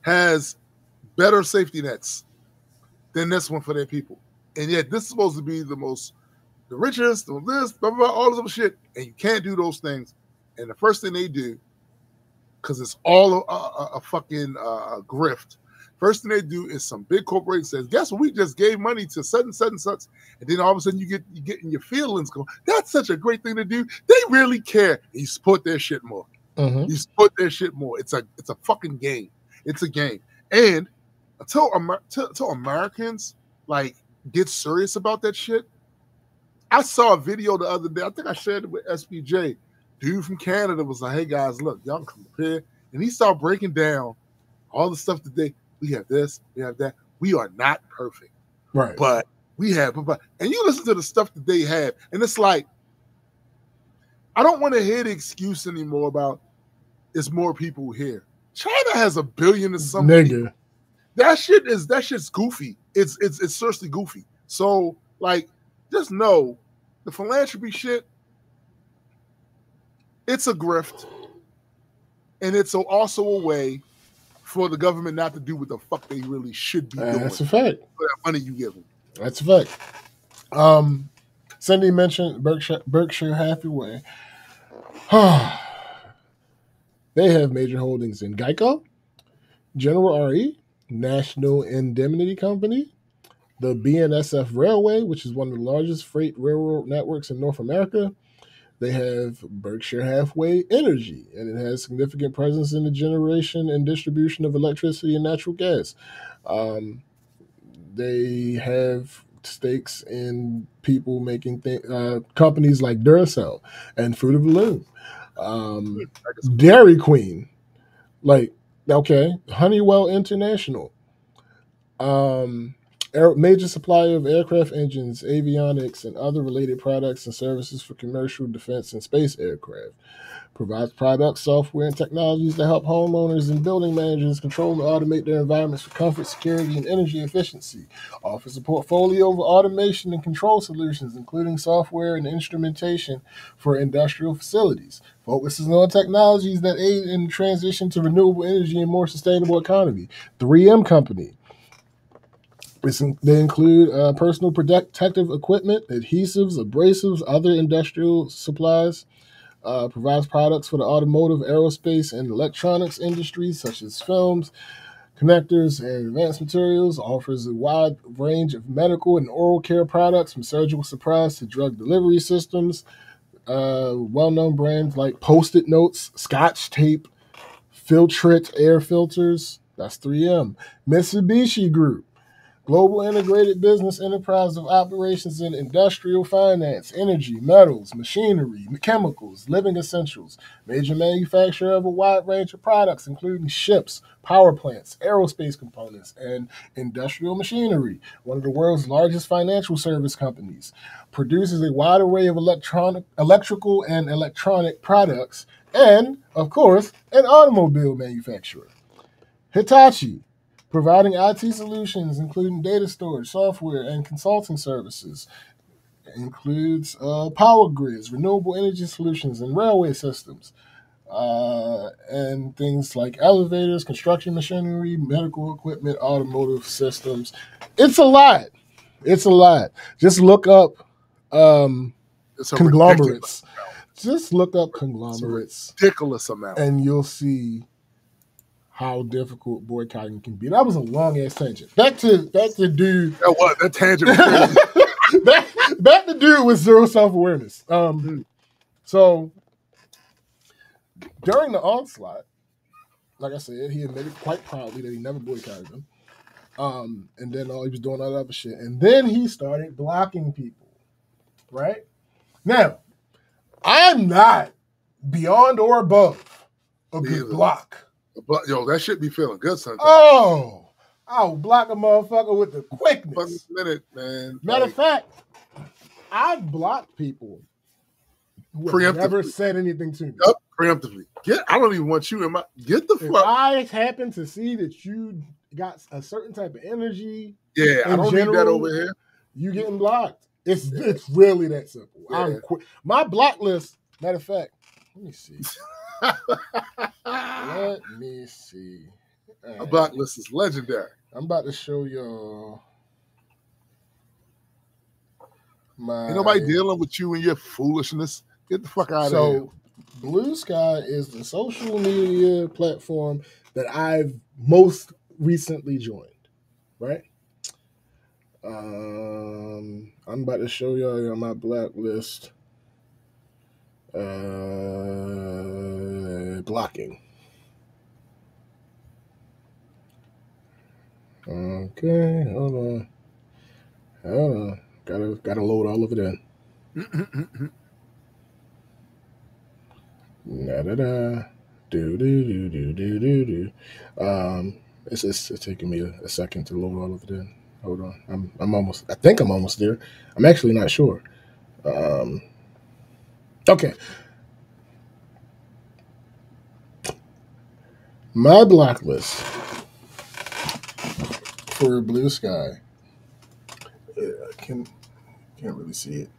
has better safety nets than this one for their people, and yet this is supposed to be the richest, blah, blah, blah, all this other shit, and you can't do those things. And the first thing they do, because it's all a fucking grift. First thing they do is some big corporation says, "Guess what? We just gave money to such and such and such," and then all of a sudden you get in your feelings going, "That's such a great thing to do. They really care." And you support their shit more. You support their shit more. It's a fucking game. It's a game. And until Americans like get serious about that shit, I saw a video the other day. I think I shared it with SPJ. Dude from Canada was like, "Hey guys, look, y'all come up here," and he started breaking down all the stuff that we have this, we have that. We are not perfect, right? But we have, and you listen to the stuff that they have, and it's like, I don't want to hear the excuse anymore about it's more people here. China has 1 billion and something. Nigga. That shit's goofy. It's seriously goofy. So like, just know the philanthropy shit. It's a grift, and it's also a way for the government not to do what the fuck they really should be doing. That's a fact. For that money you give them. That's a fact. Cindy mentioned Berkshire Hathaway. They have major holdings in Geico, General RE, National Indemnity Company, the BNSF Railway, which is one of the largest freight railroad networks in North America. They have Berkshire Hathaway Energy, and it has significant presence in the generation and distribution of electricity and natural gas. They have stakes in people making companies like Duracell and Fruit of the Loom. Dairy Queen, Honeywell International, major supplier of aircraft engines, avionics, and other related products and services for commercial, defense, and space aircraft. Provides products, software, and technologies that help homeowners and building managers control and automate their environments for comfort, security, and energy efficiency. Offers a portfolio of automation and control solutions, including software and instrumentation for industrial facilities. Focuses on technologies that aid in the transition to renewable energy and more sustainable economy. 3M Company. They include personal protective equipment, adhesives, abrasives, other industrial supplies. Provides products for the automotive, aerospace, and electronics industries, such as films, connectors, and advanced materials. Offers a wide range of medical and oral care products, from surgical supplies to drug delivery systems. Well-known brands like Post-it Notes, Scotch Tape, Filtrete air filters. That's 3M. Mitsubishi Group. global integrated business enterprise of operations in industrial finance, energy, metals, machinery, chemicals, living essentials. Major manufacturer of a wide range of products, including ships, power plants, aerospace components, and industrial machinery. One of the world's largest financial service companies. Produces a wide array of electrical and electronic products, and, of course, an automobile manufacturer. Hitachi, providing IT solutions, including data storage, software, and consulting services. Includes power grids, renewable energy solutions, and railway systems. And things like elevators, construction machinery, medical equipment, automotive systems. It's a lot. It's a lot. Just look up conglomerates. Just look up conglomerates. Ridiculous amount. And you'll see how difficult boycotting can be. That was a long ass tangent. Back to dude. That tangent was crazy. back to dude with zero self-awareness. So during the onslaught, like I said, he admitted quite proudly that he never boycotted them. And then he was doing all that other shit. And then he started blocking people. Right? Now, I'm not beyond or above a good block. But yo, that shit be feeling good sometimes. Oh, I'll block a motherfucker with the quickness. Minute, man. Matter of fact, I've blocked people who have never said anything to me. Yep, preemptively. I don't even want you in my. Get the fuck. If I happen to see that you got a certain type of energy, I don't need that over here. You getting blocked. It's really that simple. Yeah. My block list. Matter of fact, let me see. Let me see. A block list is legendary. I'm about to show y'all Ain't nobody dealing with you and your foolishness. Get the fuck out of here. So, Blue Sky is the social media platform that I've most recently joined, right? I'm about to show y'all my blacklist. Blocking. Okay, hold on. Gotta load all of it in. It's just taking me a second to load all of it in. Hold on. I think I'm almost there. I'm actually not sure. Okay. My block list for Blue Sky. I can't really see it.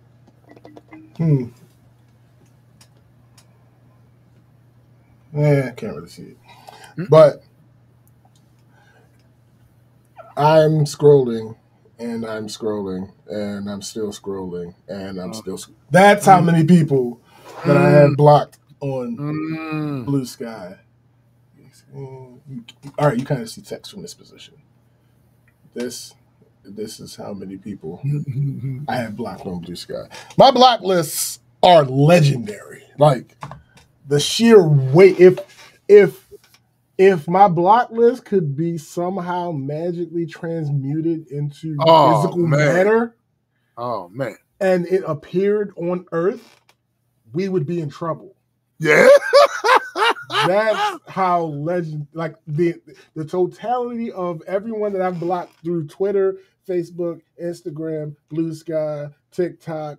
I can't really see it. But I'm scrolling and I'm scrolling and I'm still scrolling and I'm still That's how many people that I have blocked on Blue Sky. All right, you kind of see text from this position. This is how many people I have blocked on Blue Sky. My block lists are legendary. Like the sheer weight. If my block list could be somehow magically transmuted into physical matter, and it appeared on Earth, we would be in trouble. Yeah. That's how like the totality of everyone that I've blocked through Twitter, Facebook, Instagram, Blue Sky, TikTok,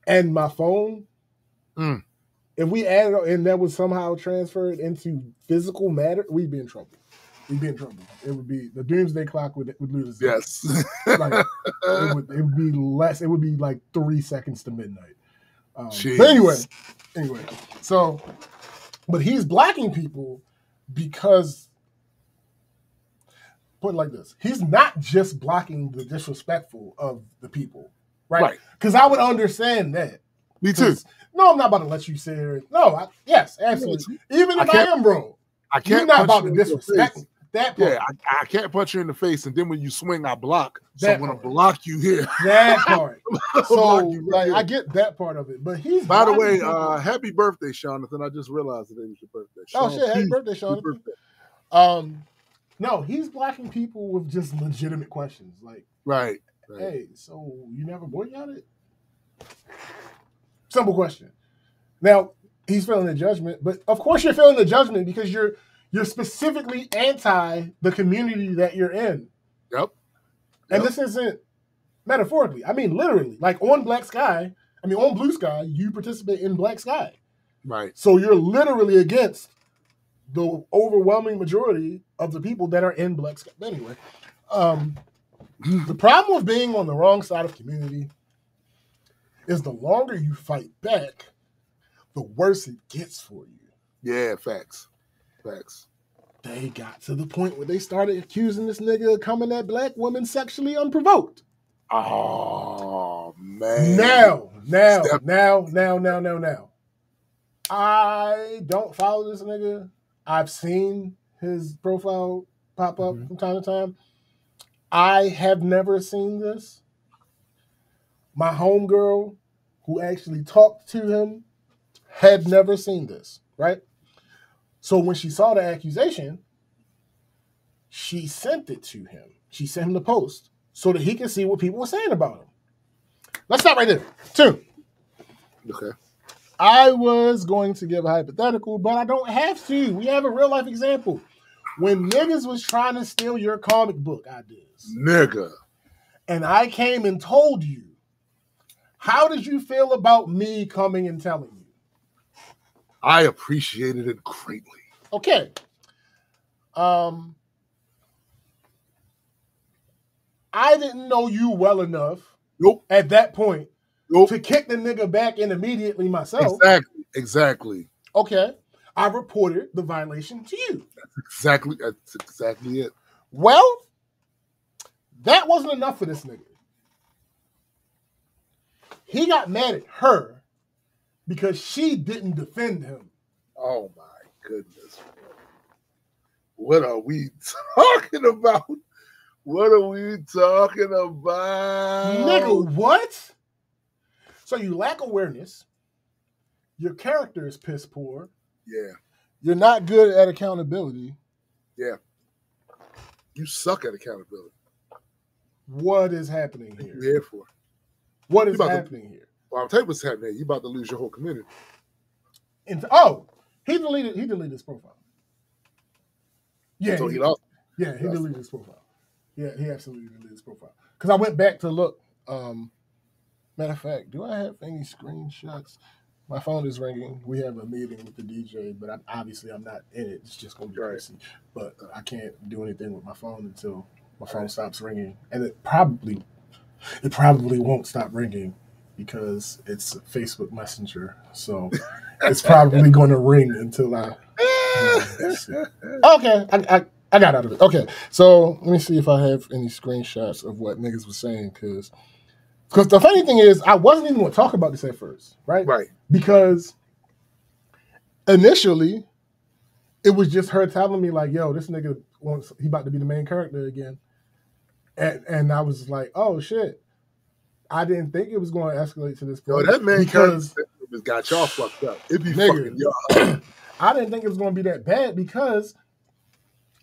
and my phone. If we added and that was somehow transferred into physical matter, we'd be in trouble. We'd be in trouble. It would be the doomsday clock would lose. Yes. Like, it would be less. It would be like 3 seconds to midnight. But anyway, so, but he's blocking people because, put it like this, he's not just blocking the disrespectful of the people, right? Because I would understand that. Me too. No, I'm not about to let you say it. No, yes, absolutely. Even if I am wrong, you're not about to disrespect that part. Yeah, I can't punch you in the face, and then when you swing, I block. So I'm going to block you here. That part. So, like, I get that part of it. But he's. By the way, happy birthday, Jonathan. I just realized today was your birthday. Oh, shit. Happy birthday, Jonathan. No, he's blocking people with just legitimate questions. Like, Right. hey, so you never boycotted? Simple question. Now, he's feeling the judgment, but of course you're feeling the judgment because you're specifically anti the community that you're in. Yep. And this isn't metaphorically. I mean, literally. Like on Blue Sky, you participate in Black Sky. Right. So you're literally against the overwhelming majority of the people that are in Black Sky. Anyway, the problem with being on the wrong side of community is the longer you fight back, the worse it gets for you. Yeah, facts. They got to the point where they started accusing this nigga of coming at black women sexually unprovoked. Oh, man. Now. I don't follow this nigga. I've seen his profile pop up from time to time. I have never seen this. My homegirl, who actually talked to him, had never seen this, right? So when she saw the accusation, she sent it to him. She sent him the post so that he could see what people were saying about him. Let's stop right there. 2. Okay. I was going to give a hypothetical, but I don't have to. We have a real life example. When niggas was trying to steal your comic book ideas. Nigga. And I came and told you, how did you feel about me coming and telling you? I appreciated it greatly. Okay. I didn't know you well enough at that point to kick the nigga back in immediately myself. Exactly. Okay. I reported the violation to you. That's exactly it. Well, that wasn't enough for this nigga. He got mad at her because she didn't defend him. Oh my goodness. What are we talking about? What are we talking about? Nigga, what? So you lack awareness. Your character is piss poor. Yeah. You're not good at accountability. Yeah. You suck at accountability. What is happening here? What are you here for? What is happening here? Well, I'll tell you what's happening. You're about to lose your whole community. He deleted his profile. Yeah. So he lost. Yeah, he deleted his profile. Yeah, he absolutely deleted his profile. Because I went back to look. Matter of fact, do I have any screenshots? My phone is ringing. We have a meeting with the DJ, but I'm not in it. It's just going to be crazy. But I can't do anything with my phone until my phone stops ringing. And it probably won't stop ringing because it's Facebook Messenger. So it's probably going to ring until I... Okay, I got out of it. Okay, so let me see if I have any screenshots of what niggas was saying, because the funny thing is, I wasn't even going to talk about this at first, right? Right. Because initially, it was just her telling me, like, yo, this nigga he about to be the main character again. And I was like, oh, shit. I didn't think it was going to escalate to this point. Yo, that main character got y'all fucked up. It be fucking y'all. I didn't think it was going to be that bad because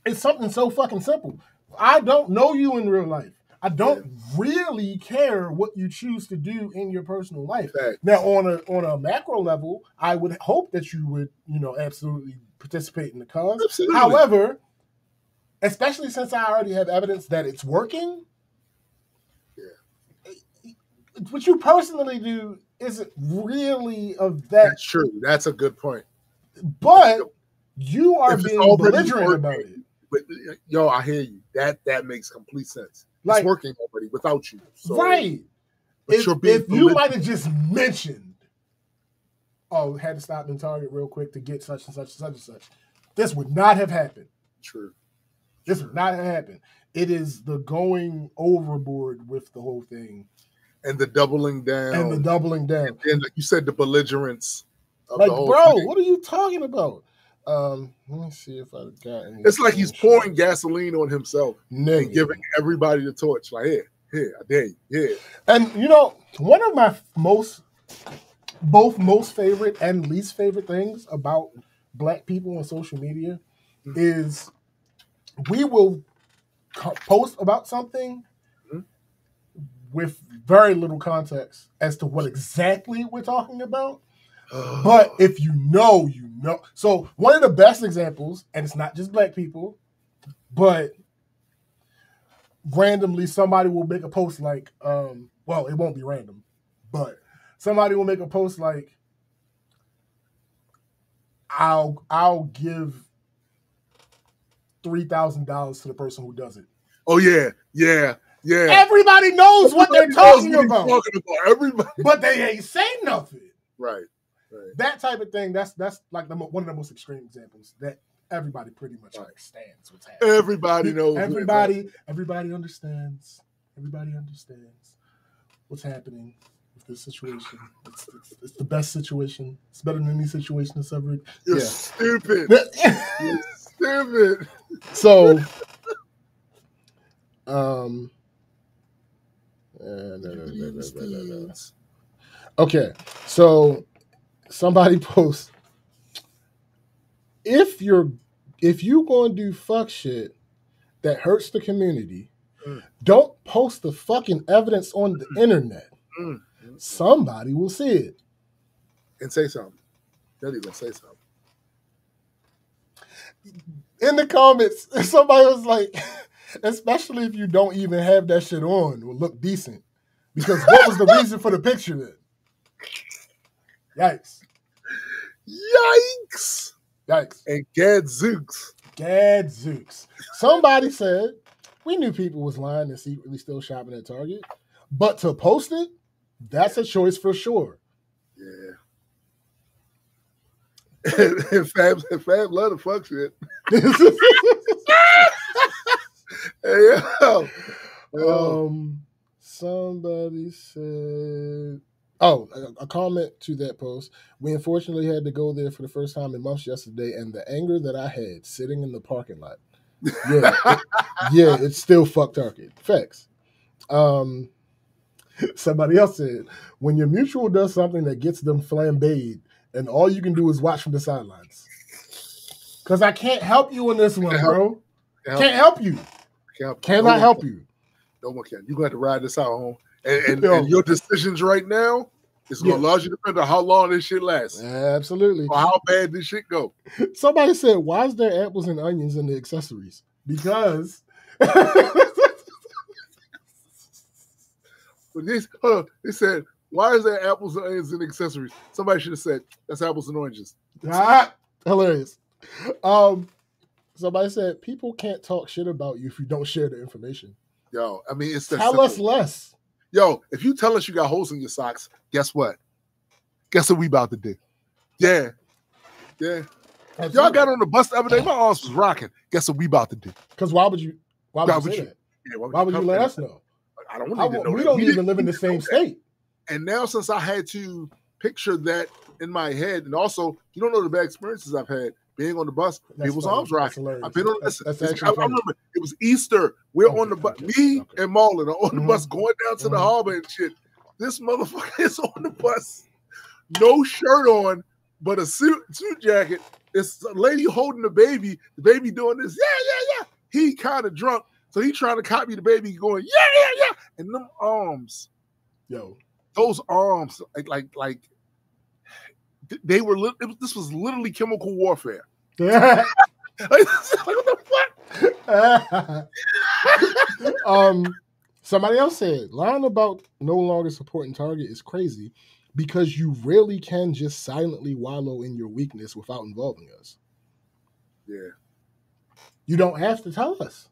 it's something so fucking simple. I don't know you in real life. I don't really care what you choose to do in your personal life. Fact. Now, on a macro level, I would hope that you would, absolutely participate in the cause. Absolutely. However, especially since I already have evidence that it's working, what you personally do isn't really of that. That's true. That's a good point. But you are being belligerent about it. But yo, I hear you. That makes complete sense. Like, it's working already without you. So, right. If you might have just mentioned, had to stop in Target real quick to get such and such and such and such, this would not have happened. True. This would not have happened. It is the going overboard with the whole thing. And the doubling down. And then, like you said, the belligerence of like, the whole bro, thing. What are you talking about? Let me see if I got any. It's like he's pouring gasoline on himself and giving everybody the torch. Like, here, I dare you. Yeah. And one of my most favorite and least favorite things about Black people on social media is we will post about something Mhm. with very little context as to what exactly we're talking about. But if you know, you know. So one of the best examples, and it's not just black people, but randomly somebody will make a post like, well, it won't be random, but somebody will make a post like, I'll give $3,000 to the person who does it. Oh yeah. Everybody knows what they're talking about, Everybody, but they ain't saying nothing. right. That type of thing. That's like one of the most extreme examples that everybody pretty much understands what's happening. Everybody knows. Everybody understands. Everybody understands what's happening with this situation. It's the best situation. It's better than any situation that's ever. You're stupid. You're stupid. So, okay. So somebody posts, if you going to do fuck shit that hurts the community, don't post the fucking evidence on the internet. Somebody will see it and say something. They're gonna say something. In the comments, somebody was like, especially if you don't even have that shit on, will look decent. Because what was the reason for the picture then? Yikes. And Gadzooks. Somebody said, we knew people was lying and secretly still shopping at Target. But to post it, that's a choice for sure. Yeah. and Fab love the fuck shit. Hey, yo. Somebody said, a comment to that post. We unfortunately had to go there for the first time in months yesterday, and the anger that I had sitting in the parking lot. It's still fuck Target. Facts. Somebody else said, when your mutual does something that gets them flambéed, and all you can do is watch from the sidelines. Because I can't help you in this one, bro. Can't help you. Cannot help you. No one can. You're going to have to ride this out home. And your decisions right now is going to largely depend on how long this shit lasts. Absolutely. Or how bad this shit go. Somebody said, why is there apples and onions in the accessories? Because... They said, why is there apples and onions in accessories? Somebody should have said, that's apples and oranges. Hilarious. Somebody said, people can't talk shit about you if you don't share the information. Yo, I mean, it's that Tell us less. Yo, if you tell us you got holes in your socks, guess what? Guess what we about to do? Yeah. Absolutely. Y'all got on the bus the other day, my arms was rocking. Guess what we about to do? Because why would you say that? Yeah, why would you let us know? I don't need to know. We don't even live in the same state. And now, since I had to picture that in my head, and also, you don't know the bad experiences I've had being on the bus, people's arms rocking. I've been on this. I remember it was Easter. We're on the bus. Me and Marlon are on the bus going down to the harbor and shit. This motherfucker is on the bus, no shirt on, but a suit jacket. It's a lady holding the baby doing this. Yeah. He kind of drunk. So he trying to copy the baby going, yeah. And them arms, those arms, like they were, this was literally chemical warfare. Yeah. Like, what the fuck? Somebody else said, lying about no longer supporting Target is crazy because you really can just silently wallow in your weakness without involving us. Yeah. You don't have to tell us.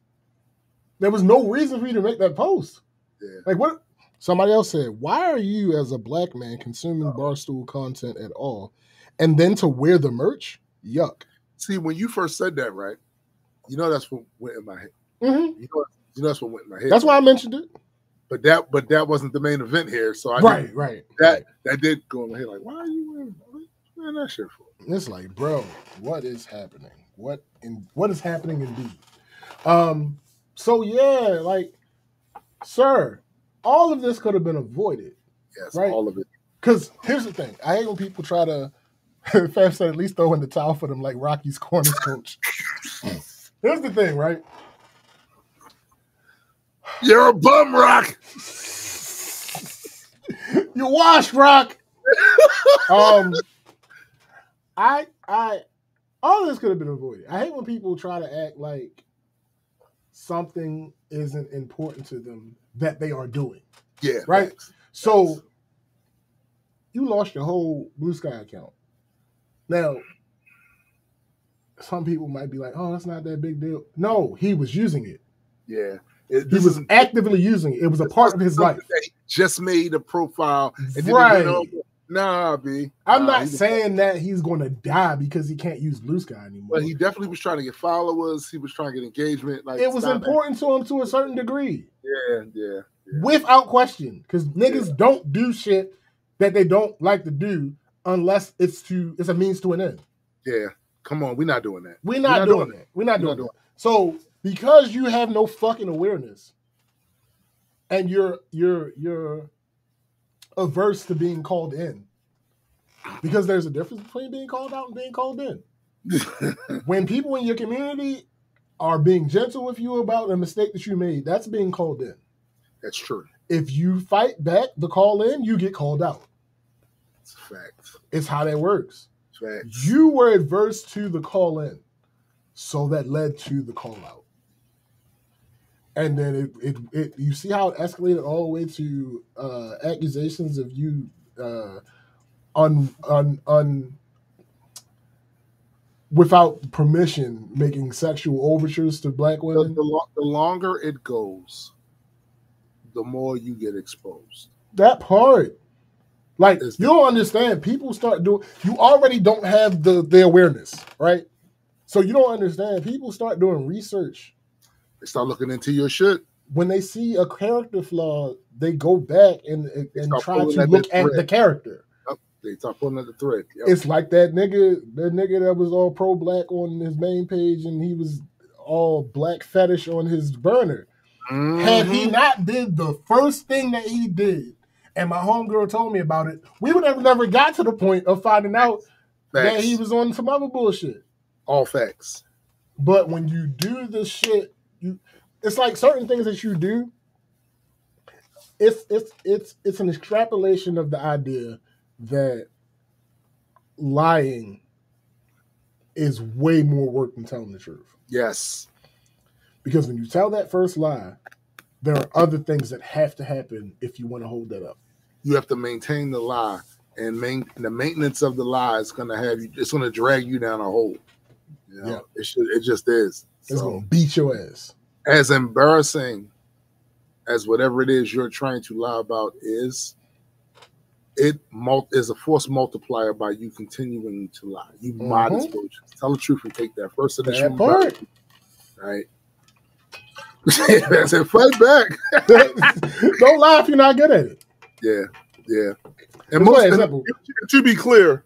There was no reason for you to make that post. Yeah. Like what? Somebody else said, why are you as a black man consuming Barstool content at all? And then to wear the merch? Yuck. See, when you first said that, right? You know that's what went in my head. Mm-hmm. You know that's what went in my head. That's why I mentioned it. But that wasn't the main event here. So right. That did go in my head. Like, why are you wearing that shit for? It's like, bro, what is happening? What is happening indeed? So yeah, like, sir, all of this could have been avoided. Yes, right? All of it. Because here's the thing. I hate when people try to, Fab said, at least throw in the towel for them like Rocky's corners coach. Here's the thing, right? You're a bum, Rock. You wash, Rock. I all this could have been avoided. I hate when people try to act like something isn't important to them that they are doing. Yeah. Right? Thanks. So you lost your whole Blue Sky account. Now, some people might be like, oh, that's not that big deal. No, he was using it. Yeah. He was actively using it. It was a part of his life. He just made a profile. And right. Nah, B. I'm not saying that he's going to die because he can't use Blue Sky anymore. But he definitely was trying to get followers. He was trying to get engagement. Like it was important to him to a certain degree. Yeah. Without question. Because niggas don't do shit that they don't like to do unless it's a means to an end. Yeah. Come on. We're not doing that. We're not doing that. So because you have no fucking awareness and you're averse to being called in, because there's a difference between being called out and being called in. When people in your community are being gentle with you about a mistake that you made, that's being called in. That's true. If you fight back the call in, you get called out. It's a fact. It's how that works. Facts. You were adverse to the call in, so that led to the call out. And then it you see how it escalated all the way to accusations of you without permission making sexual overtures to black women. The longer it goes, the more you get exposed. That part. Like, you don't understand. People start doing, you already don't have the awareness, right? So you don't understand. People start doing research. They start looking into your shit. When they see a character flaw, they go back and try to look at the character. Yep. They start pulling at the thread. Yep. It's like that nigga that was all pro-black on his main page and he was all black fetish on his burner. Mm-hmm. Had he not did the first thing that he did, and my homegirl told me about it, we would have never got to the point of finding out that he was on some other bullshit. All facts. But when you do the shit, it's like certain things that you do. It's an extrapolation of the idea that lying is way more work than telling the truth. Yes. Because when you tell that first lie, there are other things that have to happen if you want to hold that up. You have to maintain the lie, and the maintenance of the lie is going to have you. It's going to drag you down a hole. You know? Yeah. It just is. It's going to beat your ass. As embarrassing as whatever it is you're trying to lie about is, it is a force multiplier by you continuing to lie. You might as well just tell the truth and take that first initial part. Right? I said, fight back. Don't lie if you're not good at it. Yeah. And to be clear,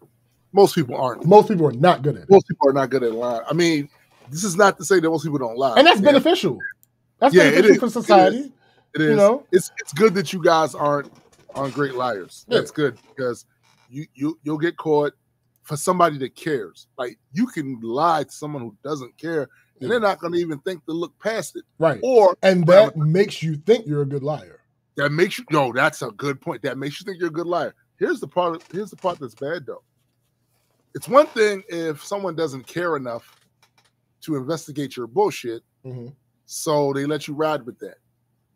most people aren't. Most people are not good at it. Most people are not good at lying. I mean, this is not to say that most people don't lie. And that's beneficial. That's beneficial for society. It is. You know? It's good that you guys aren't great liars. Yeah. That's good because you'll get caught for somebody that cares. Like, you can lie to someone who doesn't care, and they're not going to even think to look past it. Right. And that makes you think you're a good liar. That makes you that's a good point. That makes you think you're a good liar. Here's the part that's bad though. It's one thing if someone doesn't care enough to investigate your bullshit, so they let you ride with that.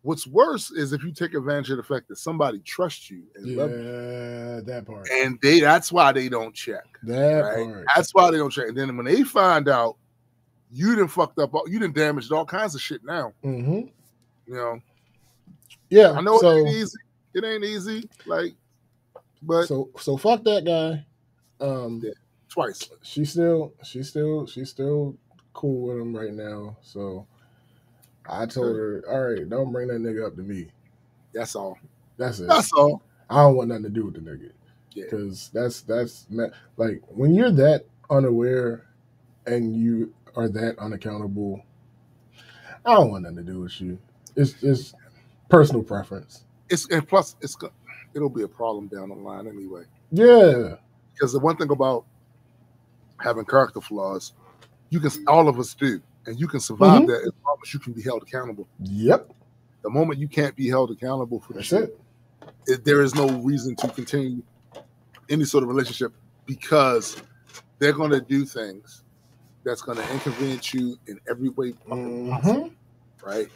What's worse is if you take advantage of the fact that somebody trusts you and love you. Yeah, that part. And that's why they don't check. Part. That's why they don't check. And then when they find out you done fucked up, you done damaged all kinds of shit now. Mm-hmm. You know? Yeah. I know it ain't easy. It ain't easy. Like, but so fuck that guy. Twice. She's still cool with him right now. So I told her, all right, don't bring that nigga up to me. That's all. That's it. That's all. I don't want nothing to do with the nigga. Yeah. Because that's like when you're that unaware and you are that unaccountable, I don't want nothing to do with you. It's personal preference. And plus it'll be a problem down the line anyway. Yeah. Because the one thing about having character flaws, all of us do. and you can survive Mhm. that as long as you can be held accountable. Yep. The moment you can't be held accountable for the That's shit, it. there is no reason to continue any sort of relationship, because they're going to do things that's going to inconvenience you in every way fucking possible, right?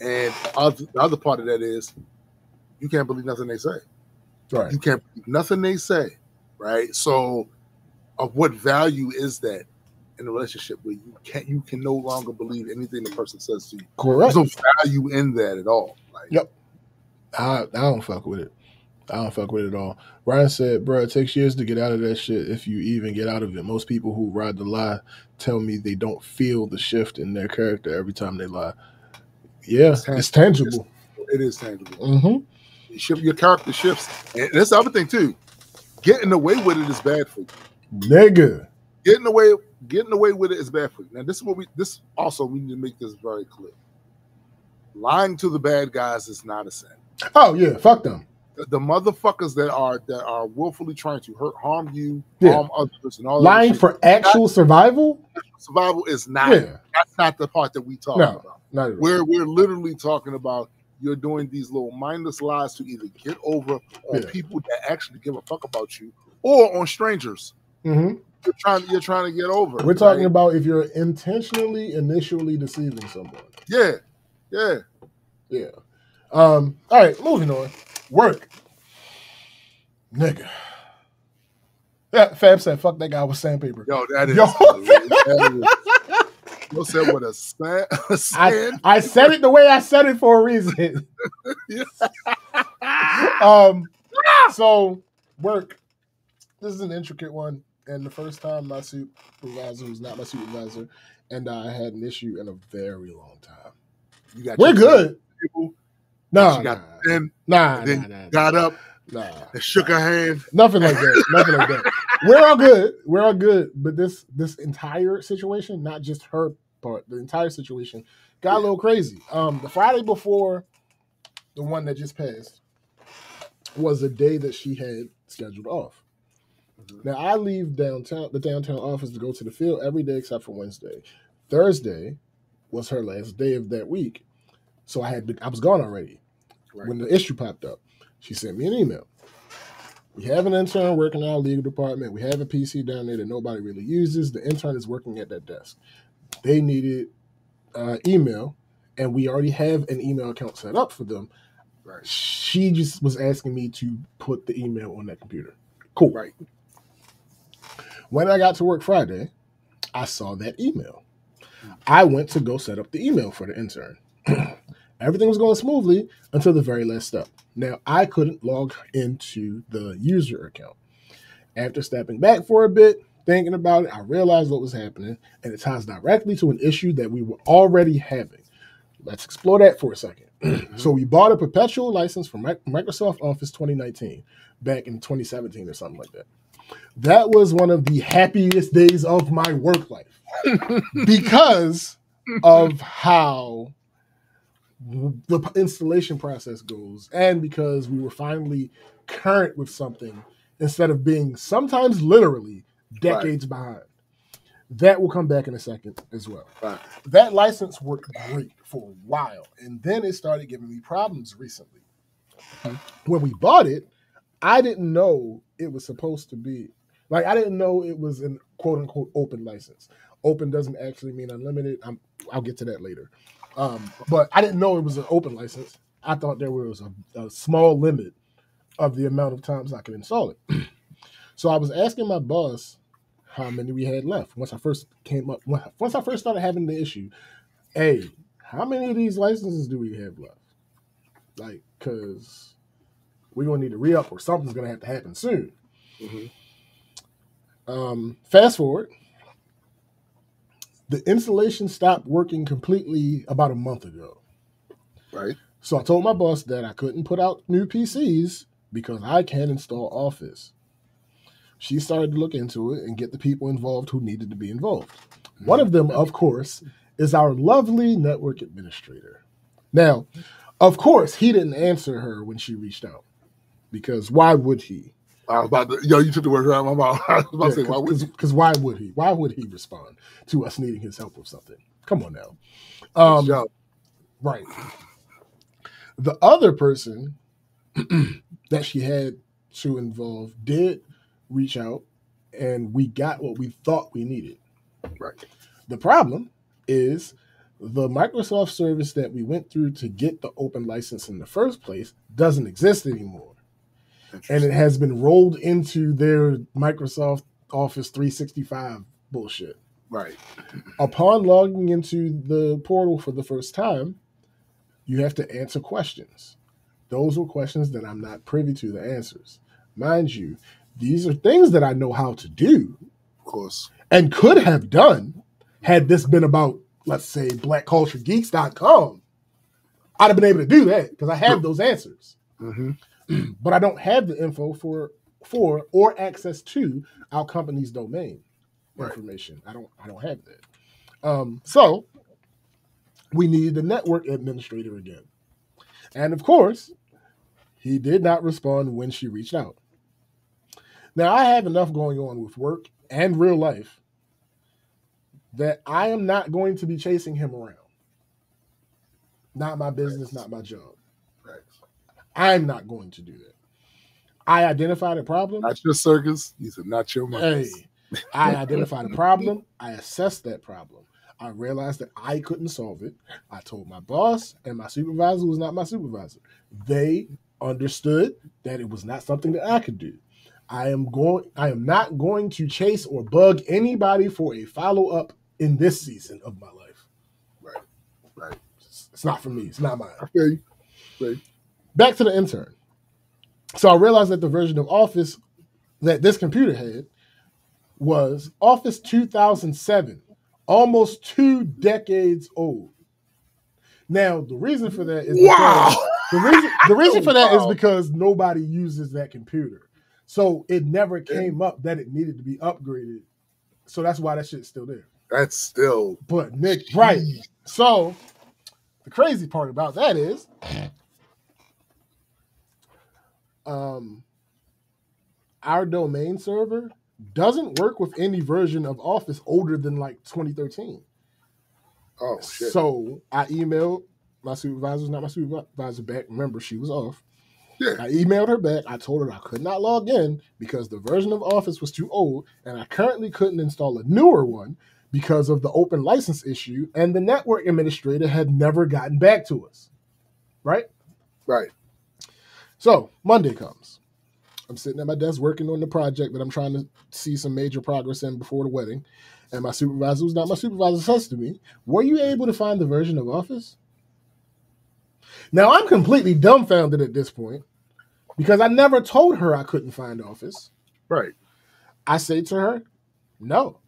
And the other part of that is you can't believe nothing they say. Right. You can't believe nothing they say, right? So, of what value is that in a relationship where you can no longer believe anything the person says to you? Correct. There's no value in that at all. Like, Yep. I don't fuck with it. I don't fuck with it at all. Ryan said, bro, it takes years to get out of that shit if you even get out of it. Most people who ride the lie tell me they don't feel the shift in their character every time they lie. Yeah, it's tangible. It is tangible. Mm-hmm. Your character shifts. And that's the other thing, too. Getting away with it is bad for you. Nigga. Getting away with it is bad for you. Now, we need to make this very clear. Lying to the bad guys is not a sin. Oh, yeah, fuck them. The motherfuckers that are willfully trying to harm you, Yeah. harm others, and all lying for actual survival. Survival is not. Yeah. That's not the part that we talking about. Not at all. We're literally talking about you're doing these little mindless lies to either get over on people that actually give a fuck about you, or on strangers. Mm-hmm. You're trying to get over. We're talking about if you're initially deceiving someone. Yeah. All right, moving on. Work. Nigga. Yeah, Fab said, fuck that guy with sandpaper. Yo, that is. You said with a sand. I said it the way I said it for a reason. So, work. This is an intricate one. And the first time my supervisor was not my supervisor, and I had an issue in a very long time. We're good. Nah. Got up. Nah. And shook her hand. Nothing like that. We're all good. But this entire situation, not just her part, the entire situation got a little crazy. The Friday before the one that just passed was a day that she had scheduled off. Mm-hmm. Now I leave the downtown office to go to the field every day except for Wednesday. Thursday was her last day of that week. So I was gone already. Right. When the issue popped up, she sent me an email. We have an intern working in our legal department. We have a PC down there that nobody really uses. The intern is working at that desk. They needed email, and we already have an email account set up for them. Right. She just was asking me to put the email on that computer. Cool. Right. When I got to work Friday, I saw that email. I went to go set up the email for the intern. Everything was going smoothly until the very last step. Now, I couldn't log into the user account. After stepping back for a bit, thinking about it, I realized what was happening, and it ties directly to an issue that we were already having. Let's explore that for a second. So we bought a perpetual license from Microsoft Office 2019 back in 2017 or something like that. That was one of the happiest days of my work life because of how the installation process goes, and because we were finally current with something instead of being sometimes literally decades behind. That will come back in a second as well. Right. That license worked great for a while, and then it started giving me problems recently. When we bought it, I didn't know it was supposed to be I didn't know it was an quote unquote open license. Open doesn't actually mean unlimited. I'll get to that later. But I didn't know it was an open license. I thought there was a small limit of the amount of times I could install it. So I was asking my boss how many we had left. Once I first started having the issue, hey, how many of these licenses do we have left? Because we're going to need to re-up or something's going to have to happen soon. Fast forward. The installation stopped working completely about a month ago. Right. So I told my boss that I couldn't put out new PCs because I can't install Office. She started to look into it and get the people involved who needed to be involved. One of them, of course, is our lovely network administrator. Now, of course, he didn't answer her when she reached out because why would he? I was about to, you took the word right out of my mouth. I was about to say, why would he? Because why would he? Why would he respond to us needing his help with something? Come on now. Joe. Right. The other person that she had to involve did reach out, and we got what we thought we needed. Right. The problem is the Microsoft service that we went through to get the open license in the first place doesn't exist anymore. And it has been rolled into their Microsoft Office 365 bullshit. Right. Upon logging into the portal for the first time, you have to answer questions. Those were questions that I'm not privy to the answers. Mind you, these are things that I know how to do. Of course. And could have done had this been about, let's say, blackculturegeeks.com. I'd have been able to do that because I have those answers. Mm-hmm. But I don't have the info for or access to our company's domain information. I don't have that. So we needed the network administrator again. And of course, he did not respond when she reached out. Now, I have enough going on with work and real life that I am not going to be chasing him around. Not my business, not my job. Right. I'm not going to do that. I identified a problem. Not your circus. These are not your money. Hey, I identified a problem. I assessed that problem. I realized that I couldn't solve it. I told my boss and my supervisor, who was not my supervisor. They understood that it was not something that I could do. I am not going to chase or bug anybody for a follow-up in this season of my life. Right. Right. It's not for me. It's not mine. I feel you. Right. Back to the intern. So I realized that the version of Office that this computer had was Office 2007, almost 2 decades old. Now, the reason for that is the reason for that is because nobody uses that computer. So it never came up that it needed to be upgraded. So that's why that shit's still there. That's still. But Nick, right. So the crazy part about that is our domain server doesn't work with any version of Office older than like 2013. Oh, shit. So I emailed my supervisor, not my supervisor back. Remember, she was off. Yeah. I emailed her back. I told her I could not log in because the version of Office was too old, and I currently couldn't install a newer one because of the open license issue, and the network administrator had never gotten back to us. Right? Right. So Monday comes. I'm sitting at my desk working on the project that I'm trying to see some major progress in before the wedding. And my supervisor, who's not my supervisor, says to me, "Were you able to find the version of Office?" Now, I'm completely dumbfounded at this point because I never told her I couldn't find Office. Right. I say to her, no.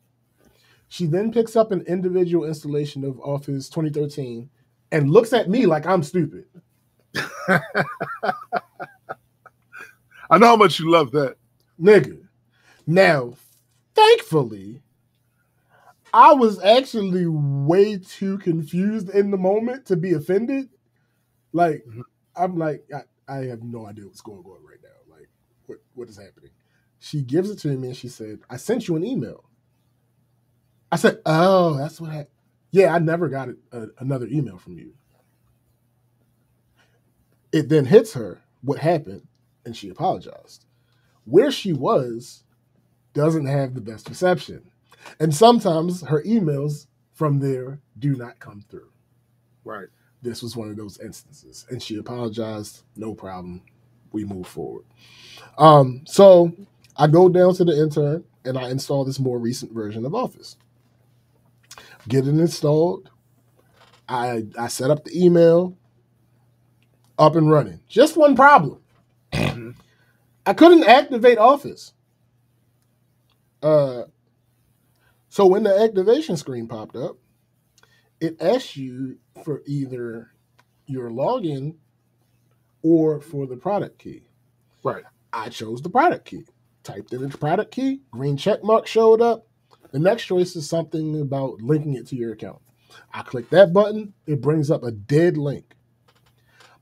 She then picks up an individual installation of Office 2013 and looks at me like I'm stupid. I know how much you love that. Nigga. Now, thankfully, I was actually way too confused in the moment to be offended. Like, I'm like, I have no idea what's going on right now. Like, what is happening? She gives it to me and she said, "I sent you an email." I said, "Oh, that's what happened." Yeah, I never got another email from you. It then hits her what happened, and she apologized. Where she was doesn't have the best reception. And sometimes her emails from there do not come through. Right. This was one of those instances. And she apologized. No problem. We move forward. So I go down to the intern and I install this more recent version of Office. Get it installed. I set up the email. Up and running. Just one problem. I couldn't activate Office. So when the activation screen popped up, it asked you for either your login or for the product key. Right. I chose the product key. Typed in the product key. Green check mark showed up. The next choice is something about linking it to your account. I click that button. It brings up a dead link.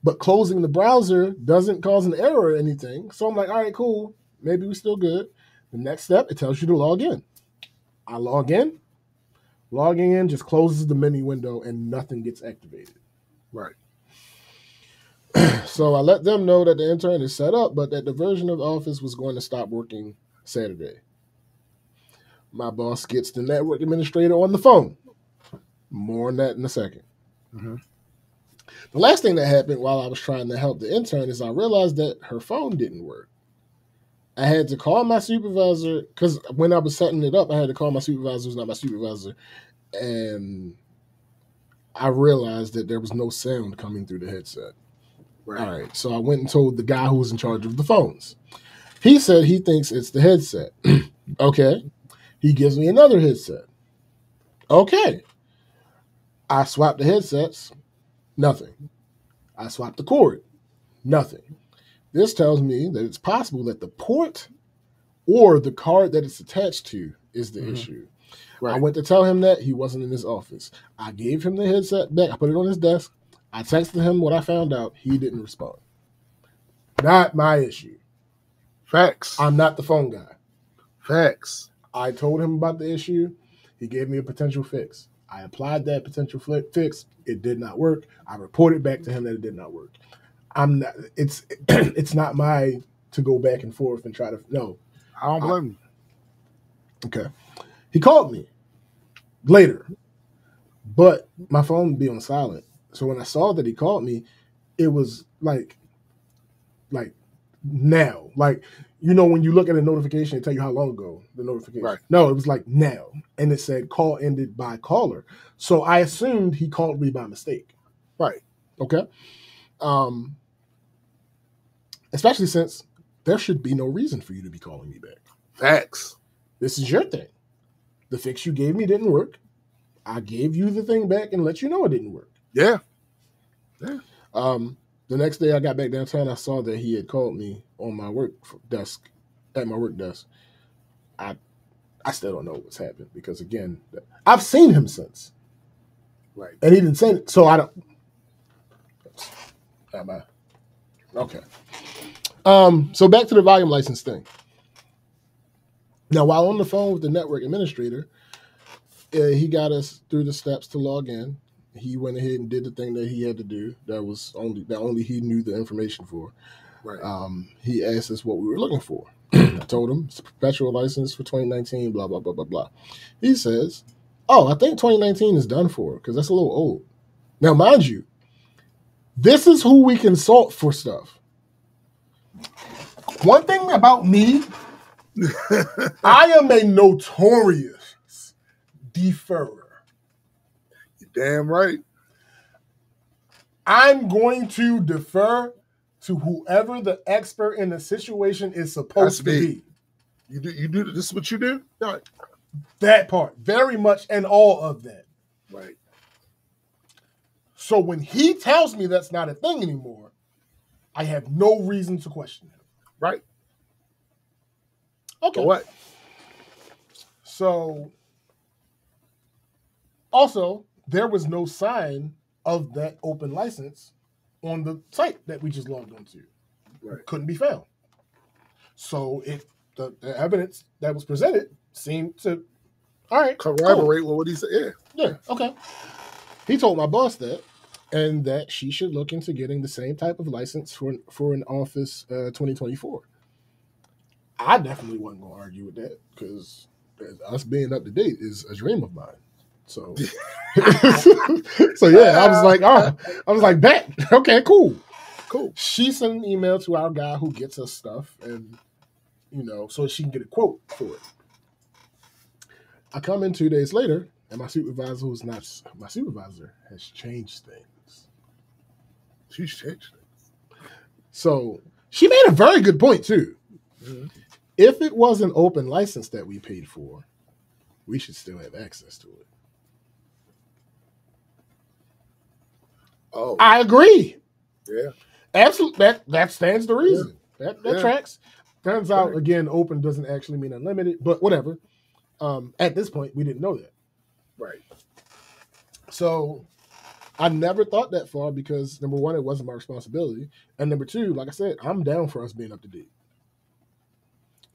But closing the browser doesn't cause an error or anything. So I'm like, all right, cool. Maybe we're still good. The next step, it tells you to log in. I log in. Logging in just closes the menu window and nothing gets activated. Right. So I let them know that the intern is set up, but that the version of Office was going to stop working Saturday. My boss gets the network administrator on the phone. More on that in a second. Mm-hmm. The last thing that happened while I was trying to help the intern is I realized that her phone didn't work. I had to call my supervisor, because when I was setting it up, I had to call my supervisor who's not my supervisor, and I realized that there was no sound coming through the headset. Right. All right, so I went and told the guy who was in charge of the phones. He said he thinks it's the headset. Okay. He gives me another headset. Okay. I swapped the headsets. Nothing. I swapped the cord. Nothing. This tells me that it's possible that the port or the card that it's attached to is the issue. Right. I went to tell him that. He wasn't in his office. I gave him the headset back. I put it on his desk. I texted him what I found out. He didn't respond. Not my issue. Facts. I'm not the phone guy. Facts. I told him about the issue. He gave me a potential fix. I applied that potential fix. It did not work. I reported back to him that it did not work. I'm not. It's not my to go back and forth and try to. No. I don't blame you. Okay. He called me later, but my phone would be on silent. So when I saw that he called me, it was like now. Like, you know, when you look at a notification, it tell you how long ago the notification. Right. No, it was like now. And it said call ended by caller. So I assumed he called me by mistake. Right. Okay. Especially since there should be no reason for you to be calling me back. Facts. This is your thing. The fix you gave me didn't work. I gave you the thing back and let you know it didn't work. Yeah. The next day I got back downtown, I saw that he had called me on my work desk, at my work desk. I still don't know what's happened because, again, I've seen him since. Right. And he didn't say it, so I don't. Okay. So back to the volume license thing. Now, while on the phone with the network administrator, he got us through the steps to log in. He went ahead and did the thing that he had to do. That only he knew the information for. Right. He asked us what we were looking for. I told him it's a perpetual license for 2019. Blah blah blah blah blah. He says, "Oh, I think 2019 is done for because that's a little old." Now, mind you, this is who we consult for stuff. One thing about me, I am a notorious deferrer. You're damn right. I'm going to defer to whoever the expert in the situation is supposed to be. You do. This is what you do. Right. That part, very much, and all of that. Right. So when he tells me that's not a thing anymore, I have no reason to question him. Right. Okay. For what? So, also, there was no sign of that open license on the site that we just logged onto. Right. Couldn't be found. So the evidence that was presented seemed to, all right, corroborate what he said. Yeah. Yeah, okay. He told my boss that, and that she should look into getting the same type of license for an Office 2024. I definitely wasn't going to argue with that because us being up to date is a dream of mine. So, so yeah, I was like, bet. Okay, cool. She sent an email to our guy who gets us stuff, and so she can get a quote for it. I come in 2 days later, and my supervisor, who's not my supervisor, has changed things. She's changed things. So she made a very good point too. Mm-hmm. If it was an open license that we paid for, we should still have access to it. Oh, I agree. Yeah, absolutely. That stands to reason. Yeah. That tracks. Turns out again, open doesn't actually mean unlimited, but whatever. At this point, we didn't know that. Right. So I never thought that far because number one, it wasn't my responsibility, and number two, like I said, I'm down for us being up to date.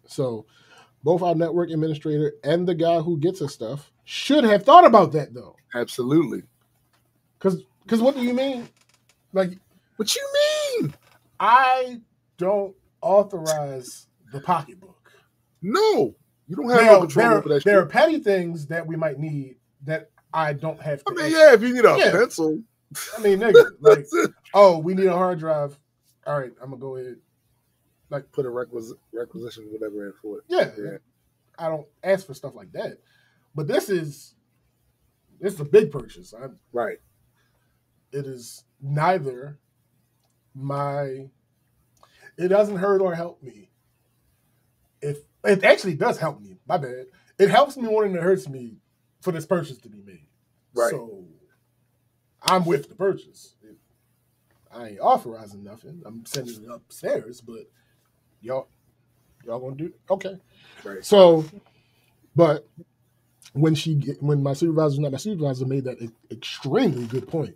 So Both our network administrator and the guy who gets us stuff should have thought about that, though. Absolutely. Because what do you mean? Like, What you mean? I don't authorize the pocketbook. No, you don't have no control over that shit. There are petty things that we might need that I don't have to. I mean, yeah, if you need a pencil. I mean, nigga, like, oh, we need a hard drive. All right, I'm gonna go ahead. Like, put a requisition, whatever, in for it. Yeah, I don't ask for stuff like that. But this is a big purchase. Right. It is neither it doesn't hurt or help me. If it actually does help me, my bad. It helps me more than it hurts me for this purchase to be made. Right. So I'm with the purchase. I ain't authorizing nothing. I'm sending it upstairs, but y'all gonna do it? Okay. Right. So, but when my supervisor made that extremely good point.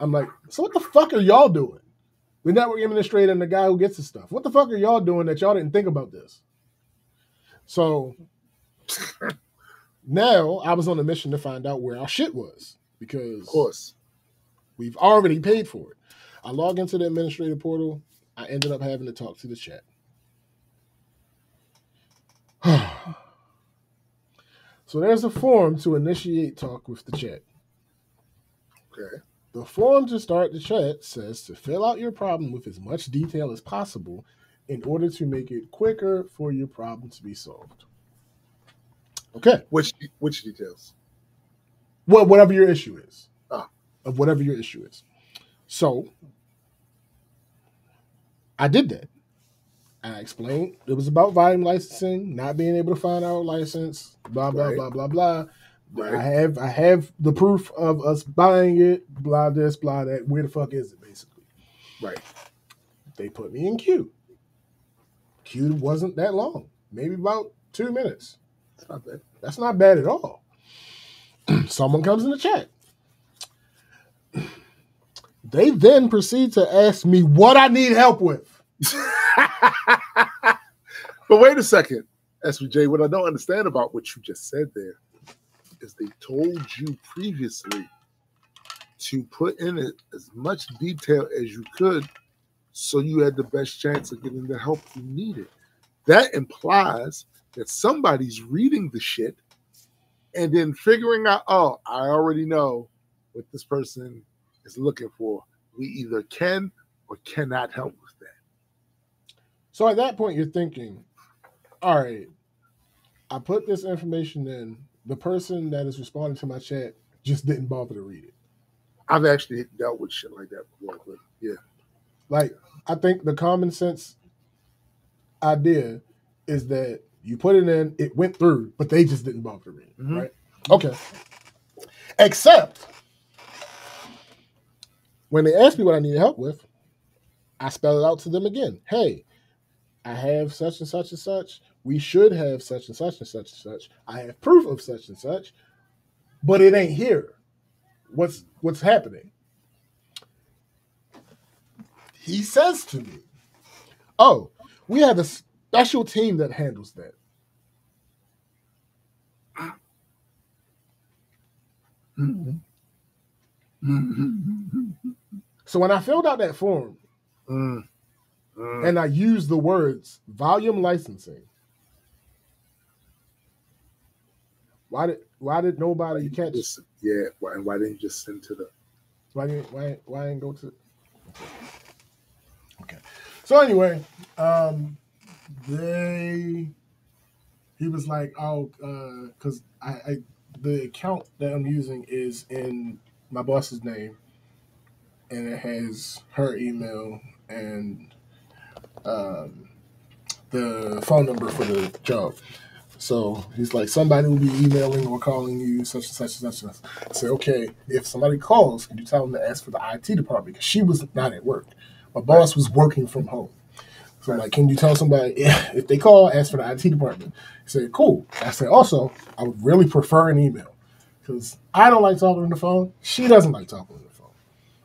I'm like, so what the fuck are y'all doing? The network administrator and the guy who gets the stuff. What the fuck are y'all doing that y'all didn't think about this? So now I was on a mission to find out where our shit was because, of course, we've already paid for it. I log into the administrative portal. I ended up having to talk to the chat. So there's a form to initiate talk with the chat. Okay. The form to start the chat says to fill out your problem with as much detail as possible in order to make it quicker for your problem to be solved. Okay. Which details? Well, whatever your issue is. Of whatever your issue is. So I did that. I explained it was about volume licensing, not being able to find our license, blah, blah, blah, blah, blah. Right. I have the proof of us buying it, blah this, blah that. Where the fuck is it, basically? Right. They put me in queue. Queue wasn't that long. Maybe about 2 minutes. That's not bad. That's not bad at all. Someone comes in the chat. They then proceed to ask me what I need help with. But wait a second, SVJ, what I don't understand about what you just said there is they told you previously to put in as much detail as you could so you had the best chance of getting the help you needed. That implies that somebody's reading the shit and then figuring out, oh, I already know what this person is looking for. We either can or cannot help with that. So at that point, you're thinking, all right, I put this information in. The person that is responding to my chat just didn't bother to read it. I've actually dealt with shit like that before, but yeah. Like, I think the common sense idea is that you put it in, it went through, but they just didn't bother to read it, right? Okay. Except when they ask me what I need help with, I spell it out to them again. Hey, I have such and such and such. We should have such and such and such and such. I have proof of such and such, but it ain't here. What's happening? He says to me, oh, we have a special team that handles that. So when I filled out that form and I used the words volume licensing, why did nobody catch? Why didn't you just send to the? Why didn't go to? Okay. So anyway, he was like, oh, because the account that I'm using is in my boss's name, and it has her email and the phone number for the job. So he's like, somebody will be emailing or calling you, such and such and such and such. I said, okay, if somebody calls, can you tell them to ask for the IT department? Because she was not at work. My boss was working from home. So I'm like, can you tell somebody, if they call, ask for the IT department? He said, cool. I said, also, I would really prefer an email. Because I don't like talking on the phone. She doesn't like talking on the phone.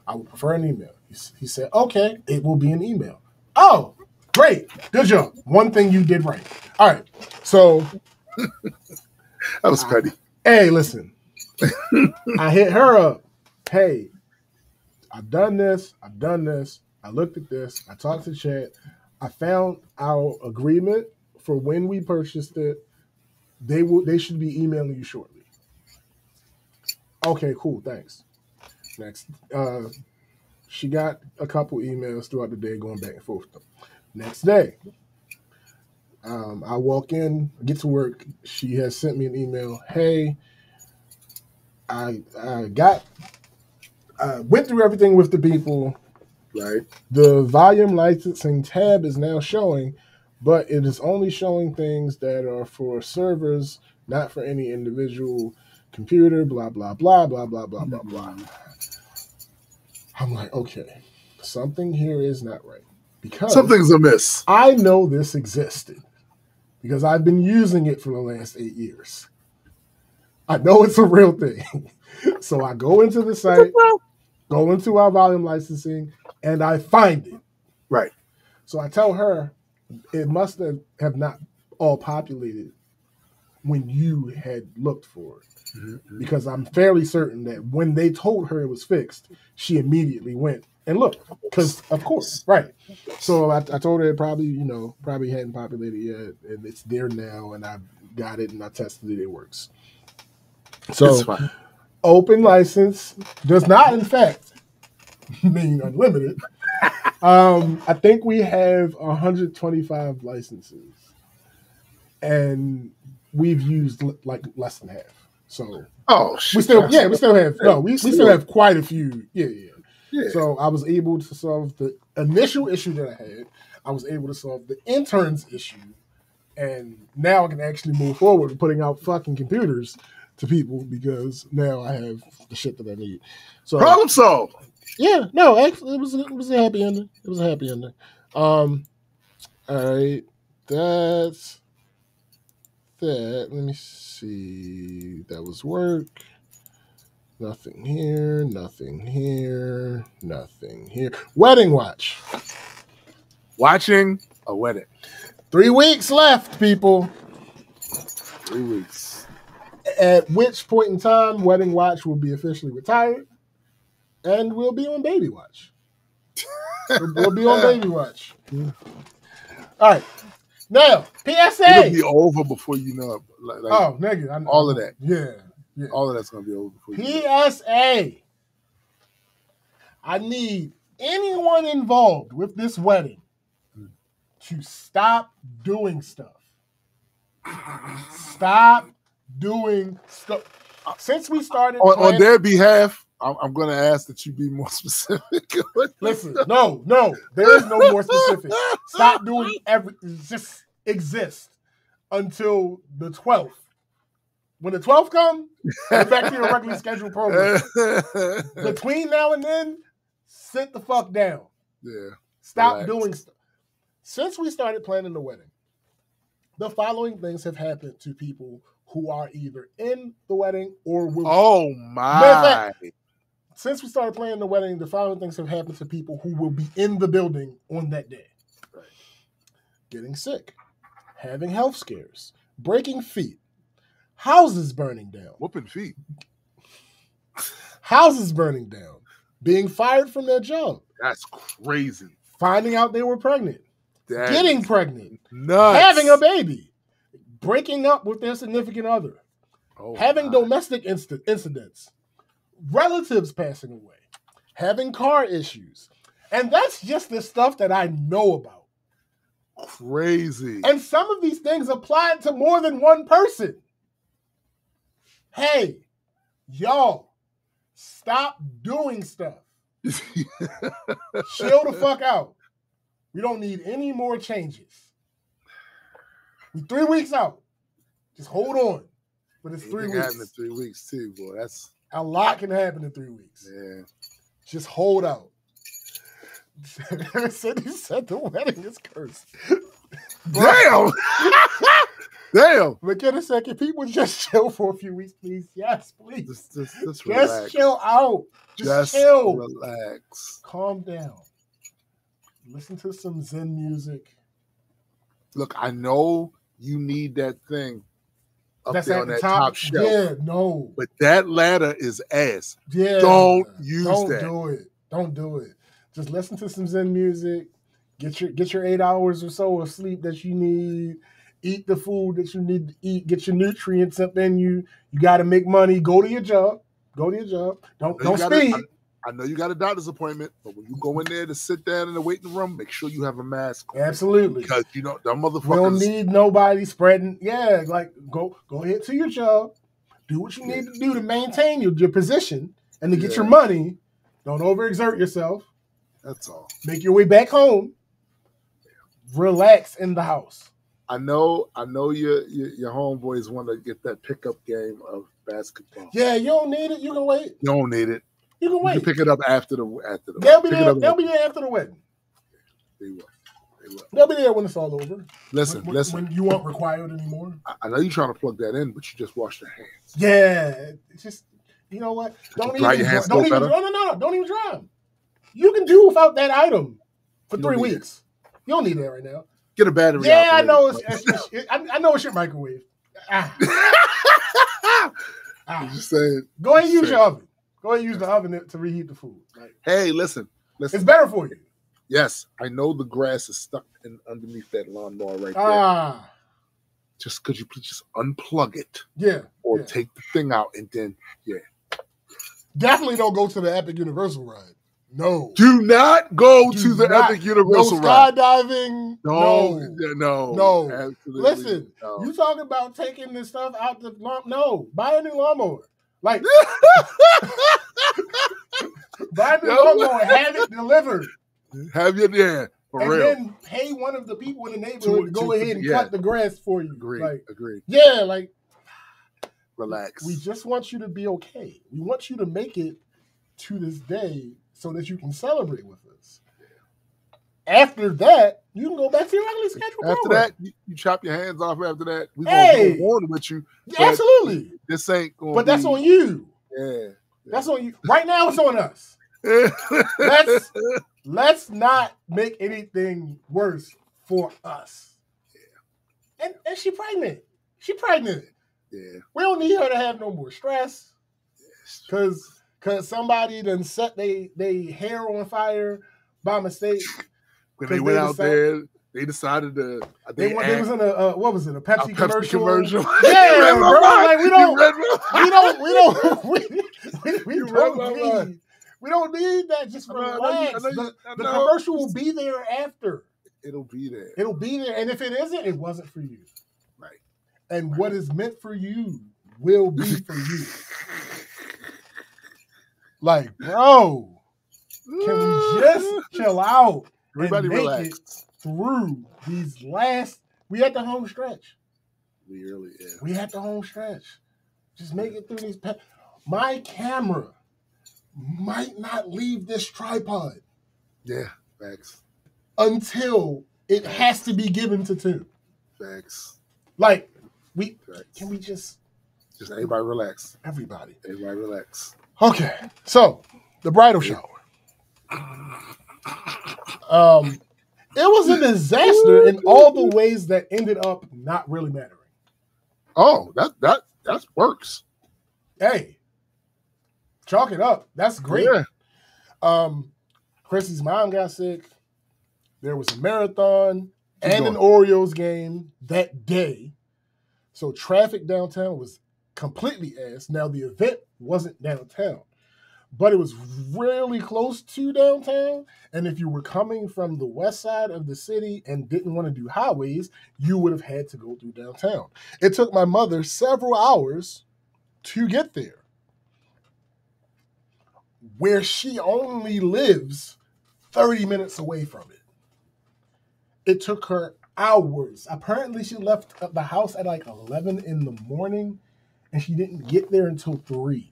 I would prefer an email. He said, okay, it will be an email. Oh, Great. Good job. One thing you did right. All right. So That was petty. Hey, listen. I hit her up. Hey, I've done this. I looked at this. I talked to Chad. I found our agreement for when we purchased it. They should be emailing you shortly. Okay, cool. Thanks. Next. She got a couple emails throughout the day going back and forth with them. Next day, I walk in, get to work. She has sent me an email. Hey, I went through everything with the people. Right. The volume licensing tab is now showing, but it is only showing things that are for servers, not for any individual computer, blah, blah, blah, blah, blah, blah, blah, blah. I'm like, okay, something here is not right. Because something's amiss. I know this existed because I've been using it for the last 8 years. I know it's a real thing. So I go into the site, go into our volume licensing, and I find it. Right. So I tell her it must have not all populated when you had looked for it. Mm-hmm. Because I'm fairly certain that when they told her it was fixed, she immediately went and looked. Because, of course, right. So I told her it probably hadn't populated yet, and it's there now, and I got it, and I tested it. It works. So open license does not, in fact, mean unlimited. I think we have 125 licenses, and we've used like less than half. So we still have quite a few. Yeah. So I was able to solve the initial issue that I had. I was able to solve the interns issue, and now I can actually move forward with putting out fucking computers to people because now I have the shit that I need. So problem solved. Yeah, no, actually, it was a happy ending. It was a happy ending. All right, that's that. Let me see. That was work. Nothing here. Nothing here. Nothing here. Wedding watch. Watching a wedding. 3 weeks left, people. 3 weeks. At which point in time, Wedding Watch will be officially retired. And we'll be on Baby Watch. We'll be on Baby Watch. All right. Now, PSA. It'll be over before you know it. Oh, nigga. All of that. Yeah. All of that's going to be over before you PSA. I need anyone involved with this wedding to stop doing stuff. Stop doing stuff. Since we started on their behalf, I'm going to ask that you be more specific. Listen, no, there is no more specific. Stop doing just exist until the 12th. When the 12th comes, get back to your regularly scheduled program. Between now and then, sit the fuck down. Yeah. Stop doing stuff. Since we started planning the wedding, the following things have happened to people who are either in the wedding or will. Oh my! Since we started planning the wedding, the following things have happened to people who will be in the building on that day: getting sick, having health scares, breaking feet, houses burning down, whooping feet, houses burning down, being fired from their job. That's crazy. Finding out they were pregnant, getting pregnant, nuts. Having a baby, breaking up with their significant other, having domestic incidents, relatives passing away, having car issues. And that's just the stuff that I know about. Crazy. And some of these things apply to more than one person. Hey, y'all, stop doing stuff. Chill the fuck out. We don't need any more changes. We're 3 weeks out. Just hold on. But it's 3 weeks. Happen in 3 weeks too, boy. That's a lot can happen in 3 weeks. Yeah. Just hold out. Cindy said the wedding is cursed. Damn. Damn. McKenna said, can people just chill for a few weeks, please? Yes, please. Just relax. Just chill out. Just chill. Relax. Calm down. Listen to some Zen music. Look, I know you need that thing up That's there at on the that top. top shelf. Yeah, no. But that ladder is ass. Yeah. Don't use that. Don't do it. Don't do it. Just listen to some Zen music. Get your 8 hours or so of sleep that you need. Eat the food that you need to eat. Get your nutrients up in you. You got to make money. Go to your job. Go to your job. Don't speed. I know you got a doctor's appointment, but when you go in there to sit down in the waiting room, make sure you have a mask on. Absolutely. Because you know them motherfuckers. We don't need nobody spreading. Yeah, like go ahead to your job. Do what you need to do to maintain your position and to get your money. Don't overexert yourself. That's all. Make your way back home. Relax in the house. I know your homeboys want to get that pickup game of basketball. Yeah, you don't need it. You can wait. You don't need it. You can wait. You can pick it up after the They'll be there. They'll be there after the wedding. They will. They'll be there when it's all over. Listen. When you aren't required anymore. I know you're trying to plug that in, but you just wash your hands. Yeah, it's just you know what? Don't even dry them. You can do without that item for 3 weeks. You don't need that right now. Get a battery. Yeah, I know. I know it's your microwave. I'm just saying. Go ahead and use your oven. Go ahead and use the oven to reheat the food. Hey, listen. It's better for you. Yes, I know the grass is stuck underneath that lawnmower right there. Just could you please just unplug it? Yeah. Or take the thing out and then Definitely don't go to the Epic Universal ride. No. Do not go to the Epic Universal ride. No skydiving. No. Absolutely. Listen, you talking about taking this stuff out the lawn? No. Buy a new lawnmower. Like, buy a new lawnmower and have it delivered. Have you there for and real? Then pay one of the people in the neighborhood to go ahead and cut the grass for you. Agreed. Yeah, like relax. We just want you to be okay. We want you to make it to this day so that you can celebrate with us. After that, you can go back to your regularly scheduled After program. that, you chop your hands off. After that, we're going to go on with you. Absolutely. This ain't going. But that's on you. Yeah. That's on you. Right now, it's on us. Let's not make anything worse for us. Yeah. And she pregnant. Yeah. We don't need her to have no more stress. Cause somebody done set they hair on fire by mistake. When they went out there, they decided to. They was in a what was it? A Pepsi commercial. Yeah, bro. Like we don't need that. Just relax. The commercial will be there after. It'll be there. And if it isn't, it wasn't for you. Right. And what is meant for you will be for you. Like, bro, can we just chill out? Everybody relax. It through these last. We at the home stretch. We really is. We at the home stretch. Just make it through these. My camera might not leave this tripod. Yeah, facts. Until it has to be given to Tim. Facts. Like can we just everybody relax. Everybody relax. Okay, so the bridal shower. It was a disaster in all the ways that ended up not really mattering. Oh, that works. Hey, chalk it up. That's great. Yeah. Chrissy's mom got sick. There was a marathon and an Orioles game that day. So traffic downtown was completely ass. Now, the event wasn't downtown, but it was really close to downtown. And if you were coming from the west side of the city and didn't want to do highways, you would have had to go through downtown. It took my mother several hours to get there, where she only lives 30 minutes away from it. It took her hours. Apparently, she left the house at like 11 in the morning, and she didn't get there until 3.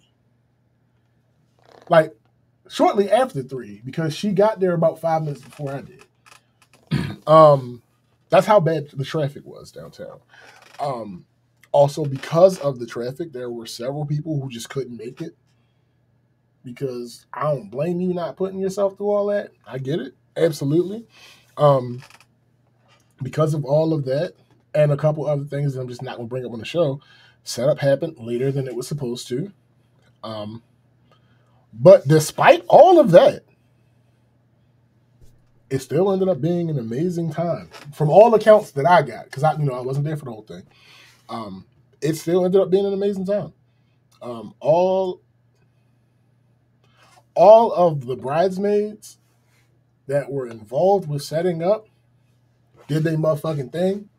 Like, shortly after 3, because she got there about 5 minutes before I did. That's how bad the traffic was downtown. Also, because of the traffic, there were several people who just couldn't make it. Because I don't blame you not putting yourself through all that. I get it. Absolutely. because of all of that and a couple other things that I'm just not going to bring up on the show, setup happened later than it was supposed to. But despite all of that, it still ended up being an amazing time from all accounts that I got, because I wasn't there for the whole thing. It still ended up being an amazing time. All of the bridesmaids that were involved with setting up did their motherfucking thing,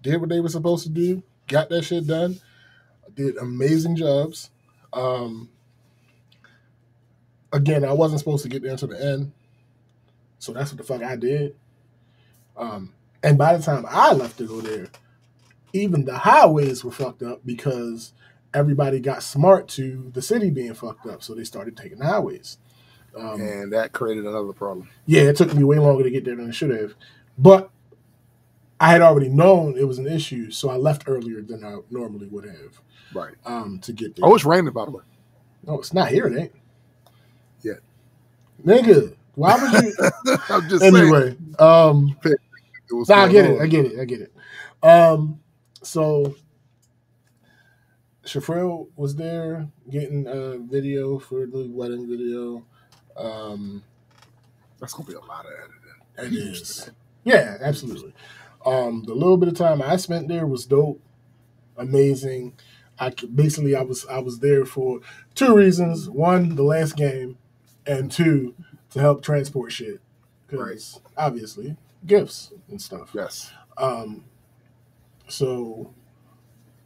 did what they were supposed to do, got that shit done, did amazing jobs. Again, I wasn't supposed to get there until the end, so that's what the fuck I did. And by the time I left to go there, even the highways were fucked up because everybody got smart to the city being fucked up, so they started taking the highways. And that created another problem. Yeah, it took me way longer to get there than it should have. But I had already known it was an issue, so I left earlier than I normally would have. Right. To get there. Oh, it's raining, by the way. No, it's not here, it ain't. Yeah. Nigga, why would you? I'm just anyway, I get it. So Shafril was there getting a video for the wedding video. That's gonna be a lot of editing. It is. Yeah, absolutely. The little bit of time I spent there was dope, amazing. I was there for two reasons: one, the last game, and two, to help transport shit, because obviously gifts and stuff. Yes. So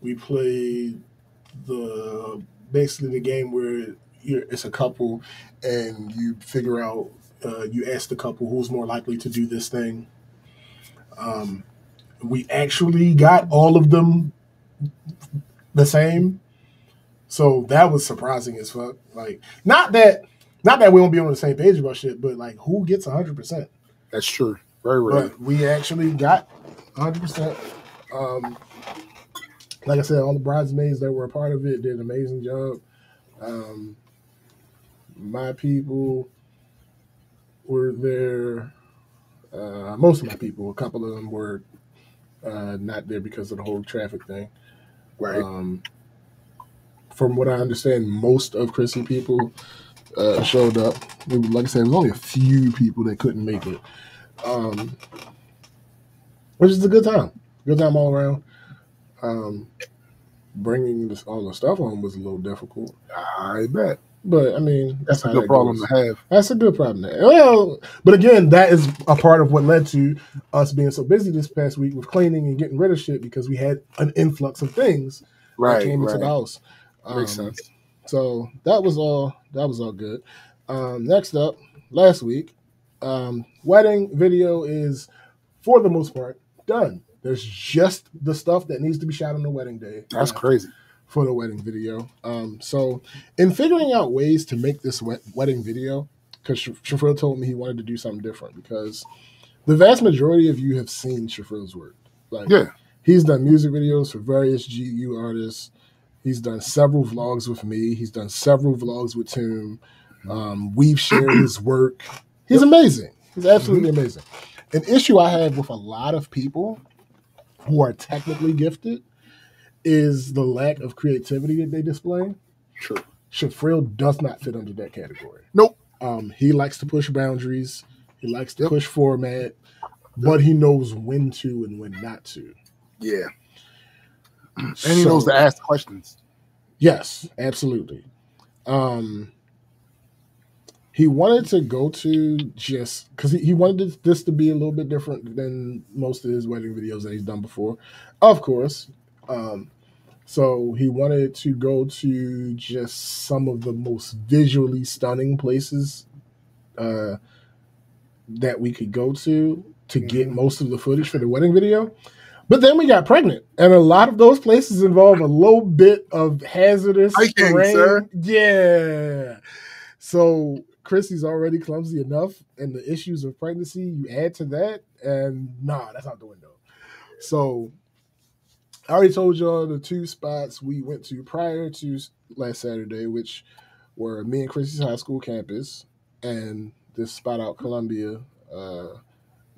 we played basically the game where it's a couple, and you figure out. You ask the couple who's more likely to do this thing. We actually got all of them the same, so that was surprising as fuck. Like, not that we won't be on the same page about shit, but like, who gets 100%? That's true. Very rare. But we actually got 100%. Like I said, all the bridesmaids that were a part of it did an amazing job. My people were there. Most of my people, a couple of them were not there because of the whole traffic thing. Right. From what I understand, most of Chrissy people showed up. Like I said, there was only a few people that couldn't make it, which is a good time. Good time all around. Bringing all the stuff home was a little difficult. I bet. But I mean, that's a good problem to have. That's a good problem to have. Well, but again, that is a part of what led to us being so busy this past week with cleaning and getting rid of shit, because we had an influx of things that came into the house. Makes sense. So that was all good. Next up, last week, wedding video is, for the most part, done. There's just the stuff that needs to be shot on the wedding day. That's crazy. For the wedding video. So in figuring out ways to make this wedding video, because Shafril told me he wanted to do something different, because the vast majority of you have seen Shafril's work. Like, he's done music videos for various GU artists. He's done several vlogs with me. He's done several vlogs with Toom. We've shared his work. He's amazing. He's absolutely amazing. An issue I have with a lot of people who are technically gifted is the lack of creativity that they display. True. Shafril does not fit under that category. Nope. He likes to push boundaries. He likes to push format, but he knows when to and when not to. Yeah. And he knows to ask questions. Yes, absolutely. He wanted to go to just because he wanted this to be a little bit different than most of his wedding videos that he's done before, of course. So he wanted to go to just some of the most visually stunning places that we could go to get most of the footage for the wedding video. But then we got pregnant, and a lot of those places involve a little bit of hazardous terrain. Sir. Yeah. So Chrissy's already clumsy enough, and the issues of pregnancy, you add to that, and that's out the window. So I already told y'all the two spots we went to prior to last Saturday, which were me and Chrissy's high school campus and this spot out Columbia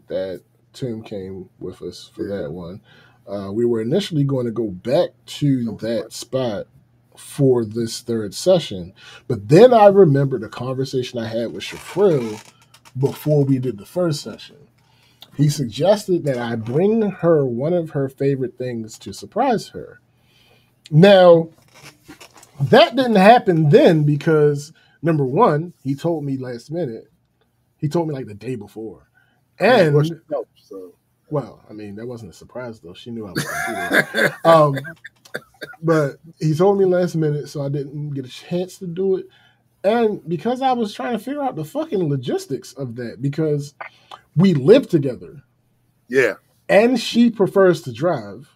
that Tim came with us for that one. We were initially going to go back to that spot for this third session, but then I remembered a conversation I had with Shafril before we did the first session. He suggested that I bring her one of her favorite things to surprise her. Now, that didn't happen then because, number one, he told me last minute. He told me like the day before. And, well, I mean, that wasn't a surprise, though. She knew I was going to do that. But he told me last minute, so I didn't get a chance to do it. And because I was trying to figure out the fucking logistics of that, because we live together. Yeah. And she prefers to drive.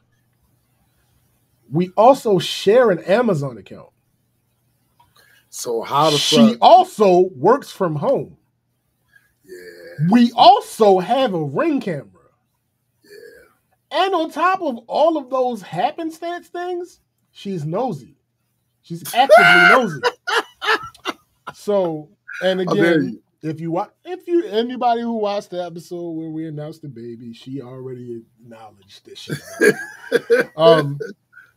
We also share an Amazon account. So how the She fuck? also works from home. Yeah. We also have a Ring camera. Yeah. And on top of all of those happenstance things, she's nosy. She's actively nosy. So, and again, anybody who watched the episode where we announced the baby, she already acknowledged that she.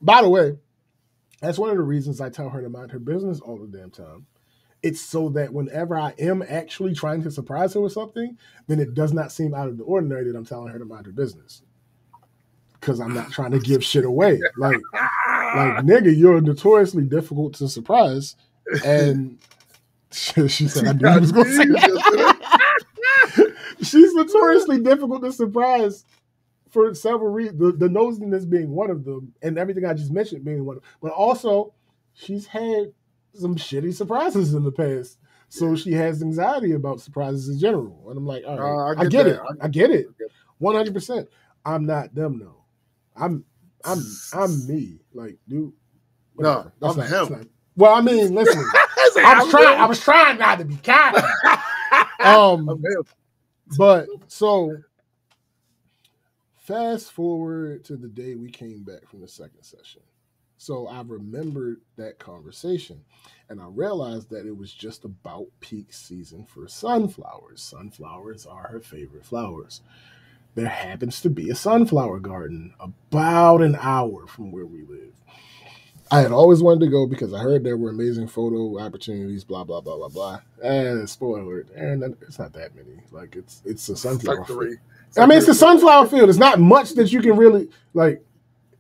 By the way, that's one of the reasons I tell her to mind her business all the damn time. It's so that whenever I am actually trying to surprise her with something, then it does not seem out of the ordinary that I'm telling her to mind her business. Because I'm not trying to give shit away. Like, nigga, you're notoriously difficult to surprise. And she said, I knew he was going to say that. She's notoriously difficult to surprise for several reasons. The nosiness being one of them, and everything I just mentioned being one of them. But also, she's had some shitty surprises in the past. So she has anxiety about surprises in general. And I'm like, all right, I get it. I get it. 100%. I'm not them, though. I'm me. Like, dude. No, I'm him. Well, I mean, listen. I was trying not to be cocky. But so fast forward to the day we came back from the second session. So I remembered that conversation, and I realized that it was just about peak season for sunflowers. Sunflowers are her favorite flowers. There happens to be a sunflower garden about an hour from where we live. I had always wanted to go because I heard there were amazing photo opportunities, blah, blah, blah, blah, blah. And spoiler, and it's not that many. Like, it's a sunflower field. I mean, it's a sunflower field. It's not much that you can really, like,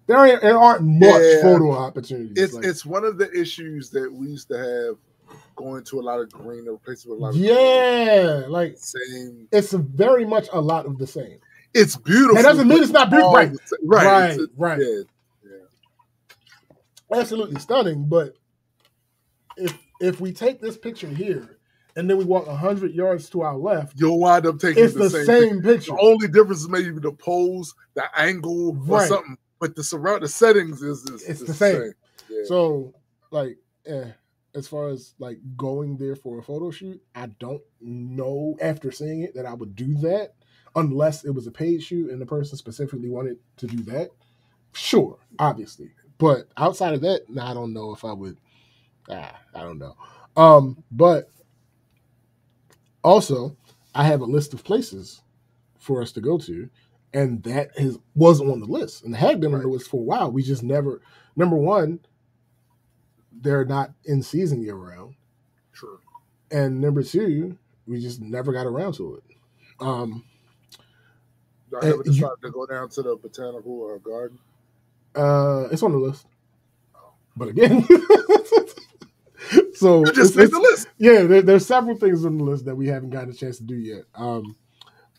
there aren't much photo opportunities. It's one of the issues that we used to have going to a lot of greener places with a lot of like same. It's very much a lot of the same. It's beautiful. That doesn't mean it's not beautiful. Right. Yeah. Absolutely stunning. But if we take this picture here and then we walk 100 yards to our left, you'll wind up taking the same picture. The only difference is maybe the pose, the angle, or something. But the settings is the same. Yeah. So, like, as far as like going there for a photo shoot, I don't know after seeing it that I would do that unless it was a paid shoot and the person specifically wanted to do that. Sure, obviously. But outside of that, I don't know if I would. I don't know. But also, I have a list of places for us to go to, and that wasn't on the list, and had been on the list for a while. We just never. Number one, they're not in season year round. Sure. And number two, we just never got around to it. I ever decided to go down to the botanical garden? It's on the list, but again, so you just made the list. Yeah, there's several things on the list that we haven't gotten a chance to do yet.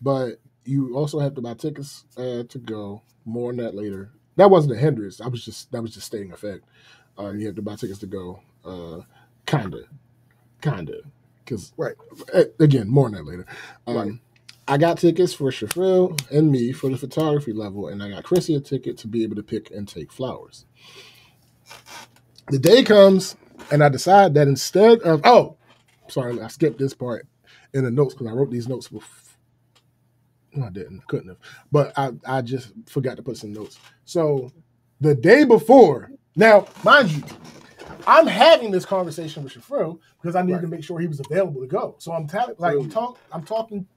But you also have to buy tickets to go. More on that later. That wasn't a hindrance. That was just staying effect. You have to buy tickets to go. Kinda, because again, more on that later. I got tickets for Shafril and me for the photography level, and I got Chrissy a ticket to be able to pick and take flowers. The day comes, and I decide that instead of I skipped this part in the notes because I wrote these notes before. No, I didn't. Couldn't have. But I just forgot to put some notes. So the day before, now, mind you, I'm having this conversation with Shafril because I needed to make sure he was available to go. So I'm talking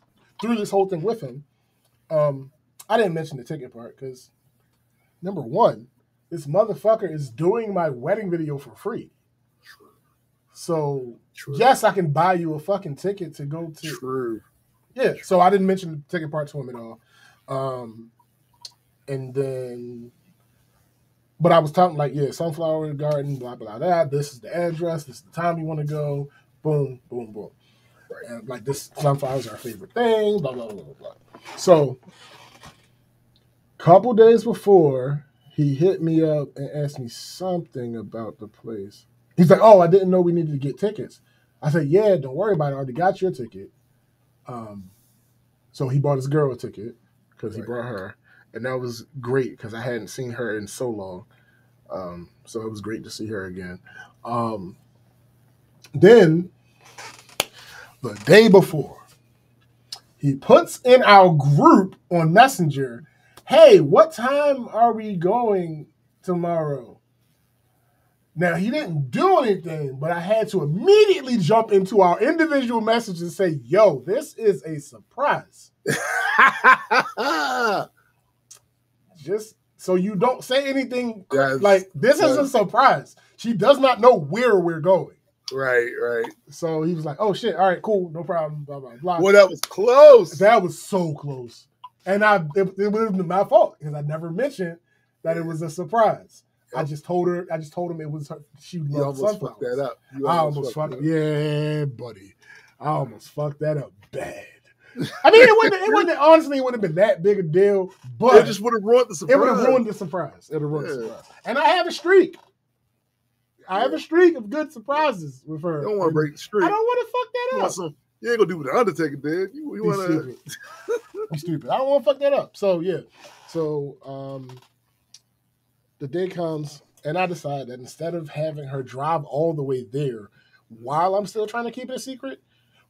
through this whole thing with him. I didn't mention the ticket part because number one, this motherfucker is doing my wedding video for free. So yes, I can buy you a fucking ticket to go to. True. Yeah. So I didn't mention the ticket part to him at all. And then, but I was talking like, yeah, Sunflower Garden, blah blah blah. This is the address. This is the time you want to go. Boom, boom, boom. Right. And like this, sunflowers are our favorite thing. Blah blah blah blah blah. So, couple days before, he hit me up and asked me something about the place. He's like, "Oh, I didn't know we needed to get tickets." I said, "Yeah, don't worry about it. I already got your ticket." So he bought his girl a ticket because he brought her, and that was great because I hadn't seen her in so long. So it was great to see her again. Then the day before, he puts in our group on Messenger, "Hey, what time are we going tomorrow?" Now, he didn't do anything, but I had to immediately jump into our individual messages and say, "Yo, this is a surprise." Just so you don't say anything, like, this is a surprise. She does not know where we're going. Right. So he was like, "Oh, shit, all right, cool, no problem, blah, blah, blah." Well, that was close. That was so close. And it would have been my fault because I never mentioned that it was a surprise. I just told him it was her. She loved sunflowers. Fucked that up. I almost fucked it. Yeah, buddy. I almost fucked that up bad. I mean, it wouldn't honestly, it wouldn't have been that big a deal, but it just would have ruined the surprise. It would have ruined the surprise. It would have ruined the surprise. And I have a streak. I have a streak of good surprises with her. You don't want to break the streak. I don't want to fuck that up. You ain't gonna do what the Undertaker did. You want to? I'm stupid. I don't want to fuck that up. So yeah. So the day comes, and I decide that instead of having her drive all the way there while I'm still trying to keep it a secret,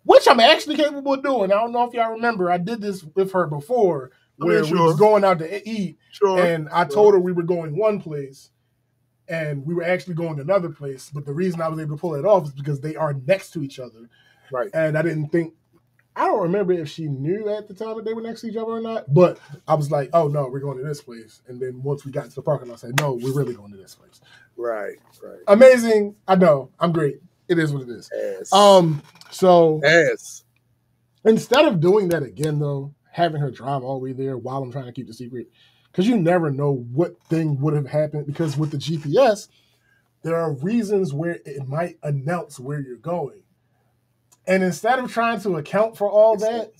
which I'm actually capable of doing. I don't know if y'all remember, I did this with her before where we was going out to eat, and I told her we were going one place, and we were actually going another place. But the reason I was able to pull it off is because they are next to each other. Right. And I don't remember if she knew at the time that they were next to each other or not, but I was like, "Oh no, we're going to this place." And then once we got to the parking lot, I said, "No, we're really going to this place." Right. Amazing. I know. I'm great. It is what it is. Yes. So yes. Instead of doing that again, though, having her drive all the way there while I'm trying to keep the secret, because you never know what thing would have happened, because with the GPS, there are reasons where it might announce where you're going. And instead of trying to account for all that,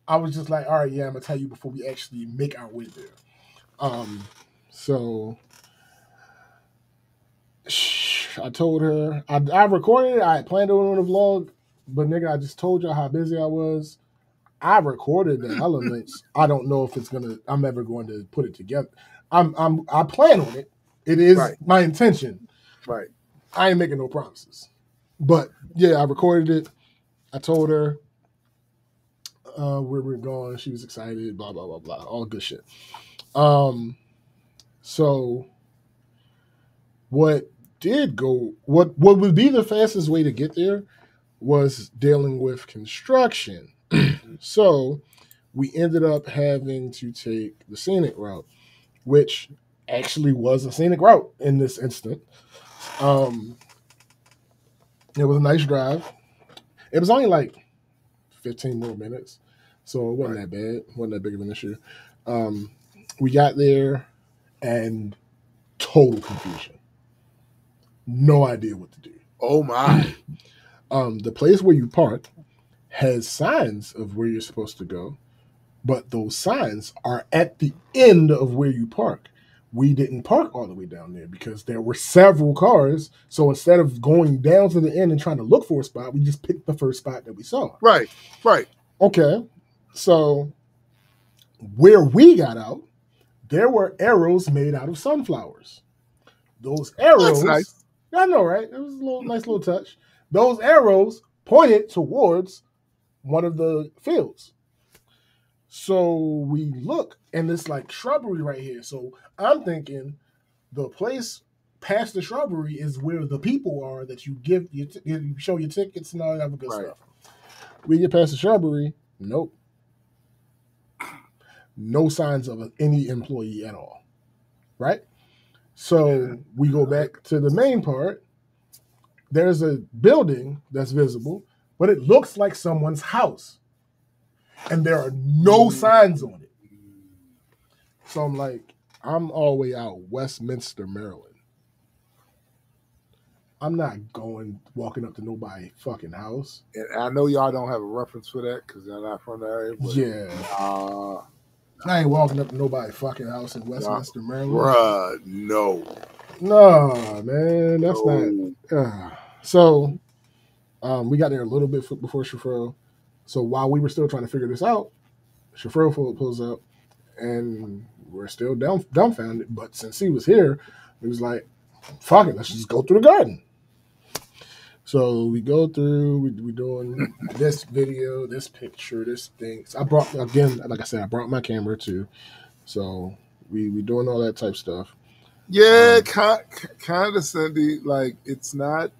I was just like, all right, yeah, I'm going to tell you before we actually make our way there. So I told her, I recorded it. I had planned on a vlog, but nigga, I just told y'all how busy I was. I recorded the elements. I don't know if I'm ever going to put it together. I plan on it. It is my intention. Right. I ain't making no promises. But yeah, I recorded it. I told her where we're going. She was excited, blah, blah, blah, blah. All good shit. So what would be the fastest way to get there was dealing with construction. So we ended up having to take the scenic route, which actually was a scenic route in this instant. It was a nice drive. It was only like 15 more minutes, so it wasn't that bad. It wasn't that big of an issue. We got there and total confusion. No idea what to do. Oh my. The place where you park has signs of where you're supposed to go, but those signs are at the end of where you park. We didn't park all the way down there because there were several cars. So instead of going down to the end and trying to look for a spot, we just picked the first spot that we saw. Right. Okay. So where we got out, there were arrows made out of sunflowers. Those arrows. That's nice. I know, right? It was a nice little touch. Those arrows pointed towards one of the fields. So we look, and it's like shrubbery right here. So I'm thinking the place past the shrubbery is where the people are that you you show your tickets and all that other good stuff. We get past the shrubbery. Nope. no signs of any employee at all, right? So we go back to the main part. There's a building that's visible, but it looks like someone's house. And there are no signs on it. So I'm like, I'm all the way out Westminster, Maryland. I'm not walking up to nobody's fucking house. And I know y'all don't have a reference for that because y'all not from the area. But yeah. I ain't walking up to nobody's fucking house in Westminster, Maryland. Bruh, no. No, man. That's not. So we got there a little bit before Shafro. So while we were still trying to figure this out, Shafro pulls up and we're still dumbfounded. But since he was here, he was like, fuck it, let's just go through the garden. So we go through, we doing this video, this picture, this thing. So I brought, again, like I said, I brought my camera too. So we doing all that type stuff. Yeah, kind of, Cindy. Like, it's not.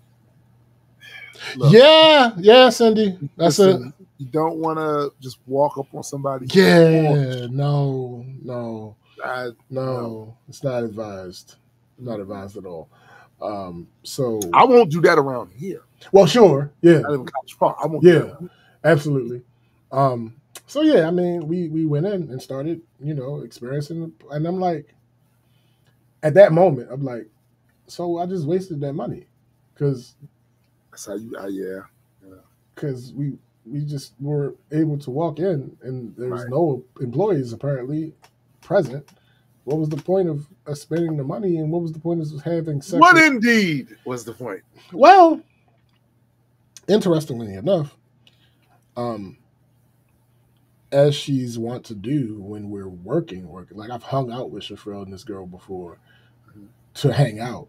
Look, yeah, Cindy. That's it. You don't want to just walk up on somebody. Yeah, no. It's not advised. Not advised at all. So I won't do that around here. Well, sure, yeah. I live in College Park. I won't. Yeah, absolutely. So yeah, I mean, we went in and started, experiencing, and I'm like, at that moment, I'm like, so I just wasted that money, because that's how you, yeah. Because we just were able to walk in, and there was no employees apparently present. What was the point of us spending the money, and what was the point of having sex? What indeed was the point? Well, interestingly enough, as she's wont to do when we're working, like I've hung out with Shafrel and this girl before to hang out,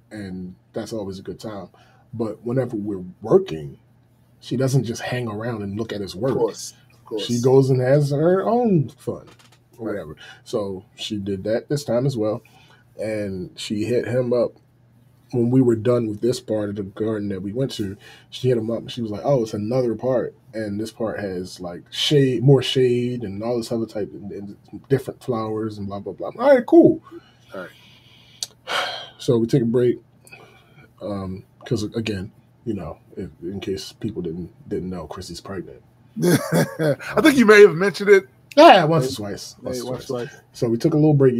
and that's always a good time. But whenever we're working, she doesn't just hang around and look at his work. Of course. She goes and has her own fun. Or whatever. So she did that this time as well. And she hit him up when we were done with this part of the garden that we went to. She hit him up and she was like, oh, it's another part. And this part has like more shade and all this other type and different flowers and blah, blah, blah. All right, cool. All right. So we take a break. Because again, in case people didn't know, Chrissy's pregnant. I think you may have mentioned it. Yeah, once or twice. So we took a little break.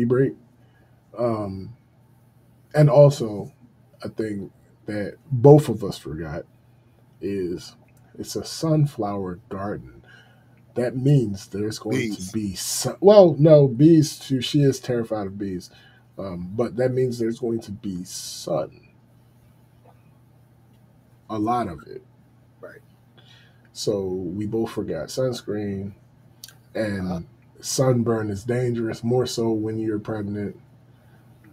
And also, a thing that both of us forgot is it's a sunflower garden. That means there's going to be bees too. She is terrified of bees. But that means there's going to be sun. A lot of it. Right. So we both forgot sunscreen. And sunburn is dangerous, more so when you're pregnant.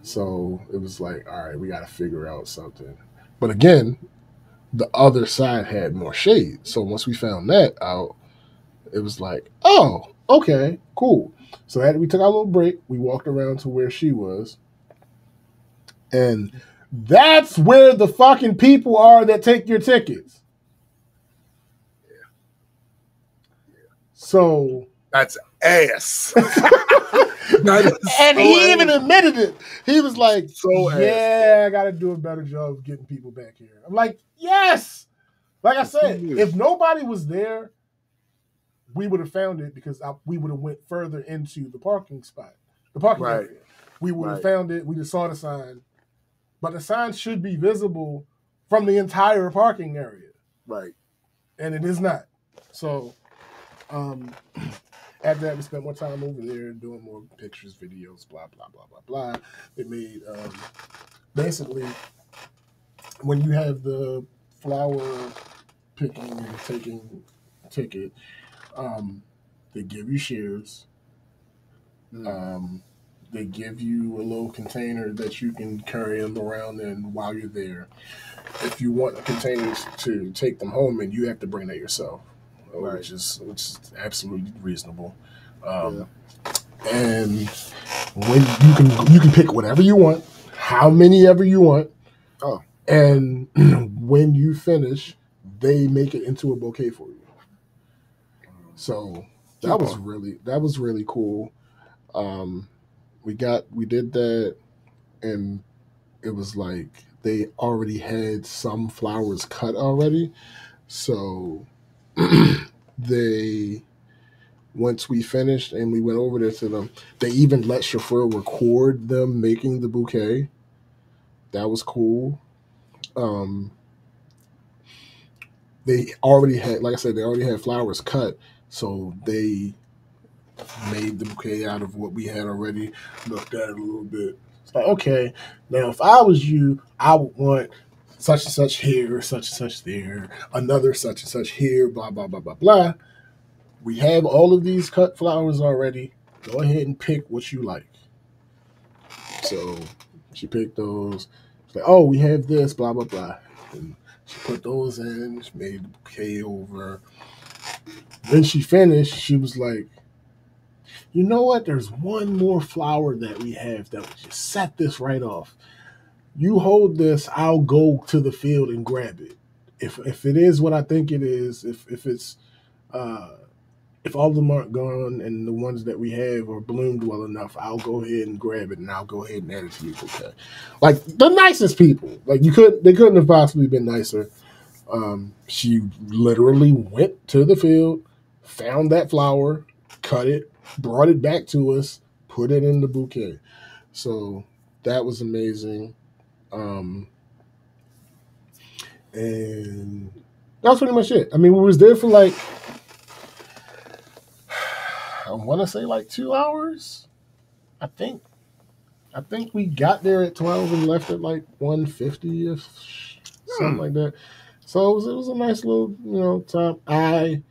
So it was like, all right, we got to figure out something. But again, the other side had more shade. So once we found that out, it was like, oh, okay, cool. So we took our little break. We walked around to where she was. And that's where the fucking people are that take your tickets. Yeah. So... That's ass. And he even admitted it. He was like, I got to do a better job of getting people back here. I'm like, yes. Like I said, if nobody was there, we would have found it because we would have went further into the parking spot, the parking area. We would have found it. We just saw the sign. But the sign should be visible from the entire parking area. Right. And it is not. So, after that, we spent more time over there doing more pictures, videos, blah, blah, blah, blah, blah. It made, basically, when you have the flower picking and taking ticket, they give you shares. They give you a little container that you can carry them around in while you're there. If you want the containers to take them home, and you have to bring that yourself. Which is absolutely reasonable, and when you can pick whatever you want, how many ever you want, and when you finish, they make it into a bouquet for you. So that was really cool. We did that, and it was like they already had some flowers cut already, so they once we finished and we went over there to them, they even let chauffeur record them making the bouquet. That was cool. Um, they already had, like I said, they already had flowers cut, so they made the bouquet out of what we had already. Looked at it a little bit. It's like, okay, now if I was you, I would want such and such here, such and such there, another such and such here, blah blah blah blah blah. We have all of these cut flowers already. Go ahead and pick what you like. So she picked those. She's like, oh, we have this, blah blah blah. And she put those in. She made the bouquet over. Then she finished. She was like, you know what? There's one more flower that we have that would just set this right off. You hold this, I'll go to the field and grab it. If it is what I think it is, if it's if all of them aren't gone and the ones that we have are bloomed well enough, I'll go ahead and grab it and I'll go ahead and add it to your bouquet. Like the nicest people. Like they couldn't have possibly been nicer. She literally went to the field, found that flower, cut it, brought it back to us, put it in the bouquet. So that was amazing. And that was pretty much it. I mean, we was there for like, I want to say like 2 hours. I think we got there at 12 and left at like 1:50 if something like that. So it was a nice little time.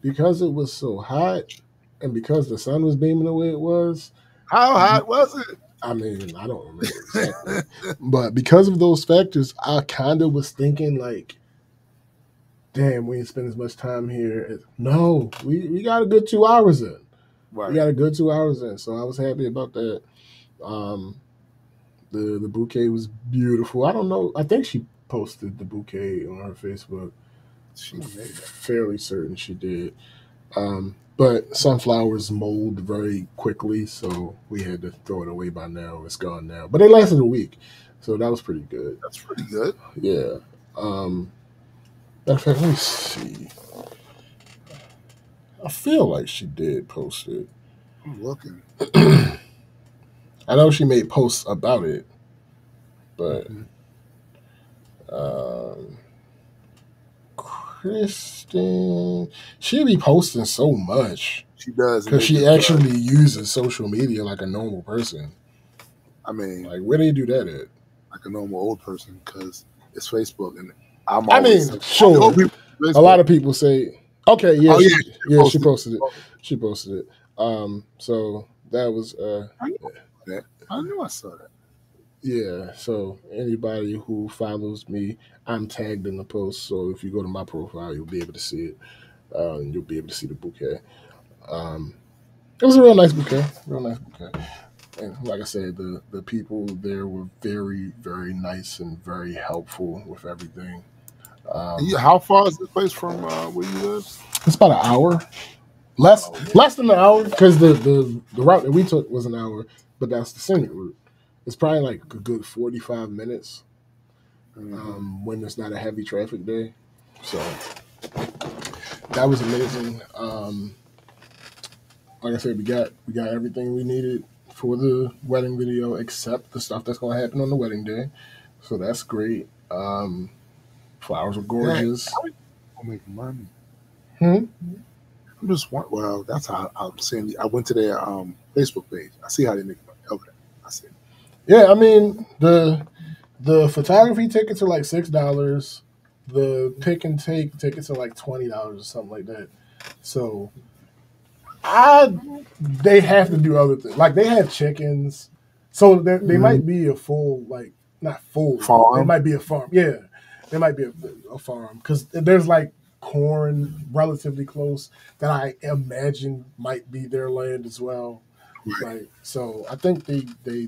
Because it was so hot and because the sun was beaming the way it was. How hot was it? I mean, I don't remember exactly. But because of those factors, I kind of was thinking like, damn, we didn't spend as much time here. No, we got a good 2 hours in. Right. We got a good 2 hours in, so I was happy about that. The bouquet was beautiful. I don't know. I think she posted the bouquet on her Facebook. I'm fairly certain she did. But sunflowers mold very quickly, so we had to throw it away by now. It's gone now. But it lasted a week, so that was pretty good. That's pretty good. Yeah. Matter of fact, let me see. I feel like she did post it. I'm looking. I know she made posts about it, but Kristen, she be posting so much. She does because she actually uses social media like a normal person. I mean, like where do you do that at? Like a normal old person, because it's Facebook, and sure. A lot of people say, okay, yeah, she posted it. She posted it. So that was. I knew I saw that. Yeah, so anybody who follows me, I'm tagged in the post. So if you go to my profile, you'll be able to see it. You'll be able to see the bouquet. It was a real nice bouquet. And like I said, the people there were very, very nice and very helpful with everything. How far is this place from where you live? It's about an hour. Less than an hour, because the route that we took was an hour, but that's the scenic route. It's probably like a good 45 minutes when there's not a heavy traffic day. So that was amazing. Like I said, we got everything we needed for the wedding video, except the stuff that's going to happen on the wedding day. So that's great. Flowers were gorgeous. I'll make money. I'm just well, that's how I'm saying. I went to their Facebook page. I see how they make money. Okay, I see. Yeah, I mean the photography tickets are like $6. The pick and take tickets are like $20 or something like that. So they have to do other things. Like they have chickens, so they might be a full, like not full farm. They might be a farm. Yeah, they might be a farm because there's like corn relatively close that I imagine might be their land as well. Right. So I think they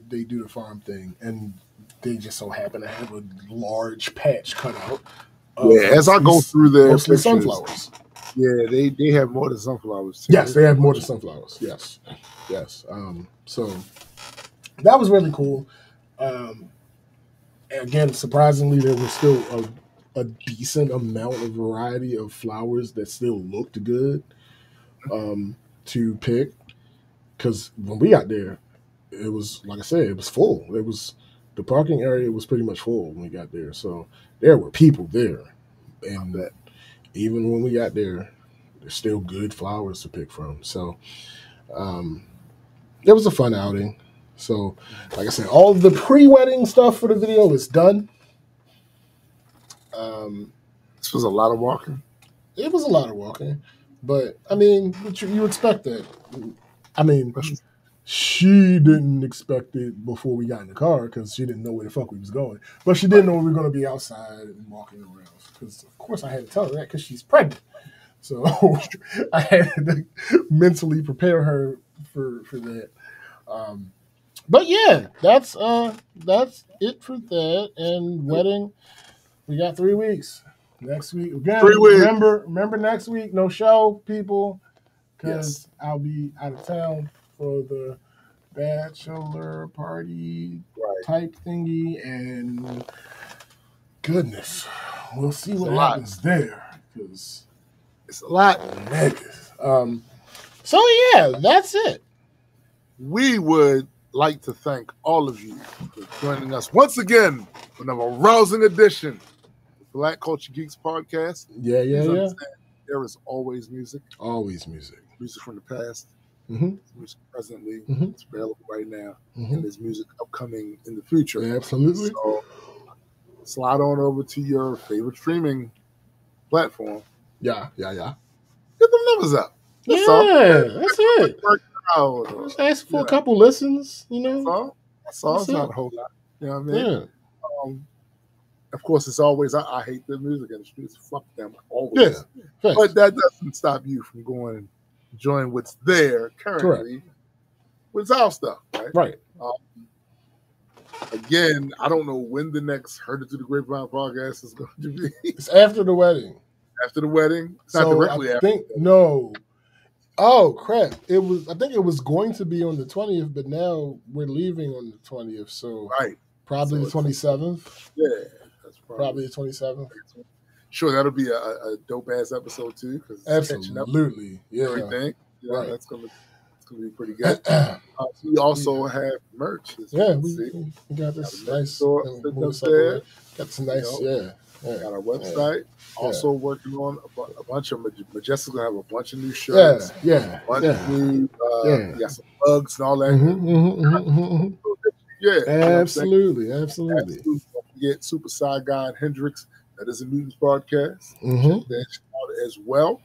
do the farm thing, and they just so happen to have a large patch cut out. As I go through their mostly sunflowers. Yeah, they have more than sunflowers. Too. Yes, they have more than sunflowers. Yes. So that was really cool. Again, surprisingly, there was still a decent amount of variety of flowers that still looked good to pick. Because when we got there, it was, like I said, it was full. The parking area was pretty much full when we got there. So there were people there. And that even when we got there, there's still good flowers to pick from. So it was a fun outing. So, like I said, all of the pre-wedding stuff for the video is done. This was a lot of walking. It was a lot of walking, but I mean, you expect that. I mean, she didn't expect it before we got in the car because she didn't know where the fuck we was going. But she did know we were going to be outside and walking around. Because of course I had to tell her that because she's pregnant. So I had to mentally prepare her for that. But yeah, that's it for that. And wedding, we got 3 weeks. Next week again. 3 weeks. Remember next week, no show, people, because I'll be out of town for the bachelor party type thingy, and goodness, we'll see what happens there. Because it's a lot. Niggas. So yeah, that's it. We would like to thank all of you for joining us once again for another rousing edition of the Black Culture Geeks podcast. Yeah. There is always music. Always music. Music from the past. Mm-hmm. Music presently. Mm-hmm. It's available right now. Mm-hmm. And there's music upcoming in the future. Yeah, absolutely. So slide on over to your favorite streaming platform. Yeah. Get the numbers up. That's it. Just ask for a couple listens, you know. That's all. It's not a whole lot. You know what I mean? Yeah. Of course, it's always, I hate the music industry. It's fuck them. Always. Yeah. But that doesn't stop you from going and enjoying what's there currently with our stuff, right? Right. Again, I don't know when the next Heard It Through the Grapevine podcast is going to be. It's after the wedding. After the wedding? So not directly after. No. Oh crap! I think it was going to be on the 20th, but now we're leaving on the 20th. So probably the 27th. Yeah, that's probably the 27th. Sure, that'll be a dope ass episode too. Absolutely, everything. Yeah, that's gonna be pretty good. We also have merch. We got this nice store up there. Got some nice, Got our website. Also working on a bunch of Majestic's gonna have a bunch of new shirts. A bunch of new. We got some bugs and all that. Absolutely. Don't forget Super Saigon Hendrix. That is a Mutants podcast. Mm-hmm. Check that out as well,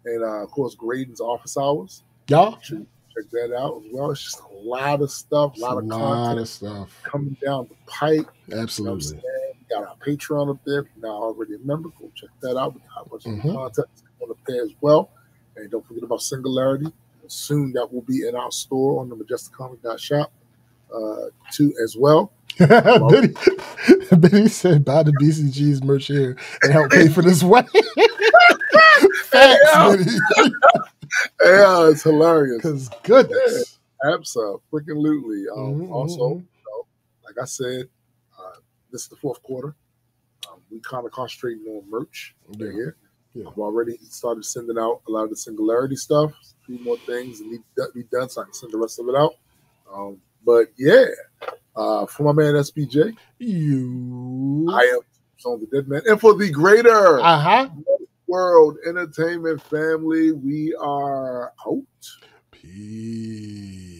and of course Graydon's Office Hours. Check that out as well. It's just a lot of stuff, a lot of content coming down the pipe. Absolutely. You know we got our Patreon up there. If you're not already a member, go check that out. We got a bunch of content on up there as well. And don't forget about Singularity. Soon that will be in our store on the MajesticComic.shop too as well. Benny said buy the BCG's merch here and help pay for this wedding. Facts, Benny. Yeah, it's hilarious. Because goodness. Absolutely. Also, like I said, this is the fourth quarter. We kind of concentrating on merch here. Yeah. I've already started sending out a lot of the Singularity stuff. A few more things that need to be done so I can send the rest of it out. But for my man SBJ, I am on the Dead Man. And for the greater World Entertainment family, we are out. Peace.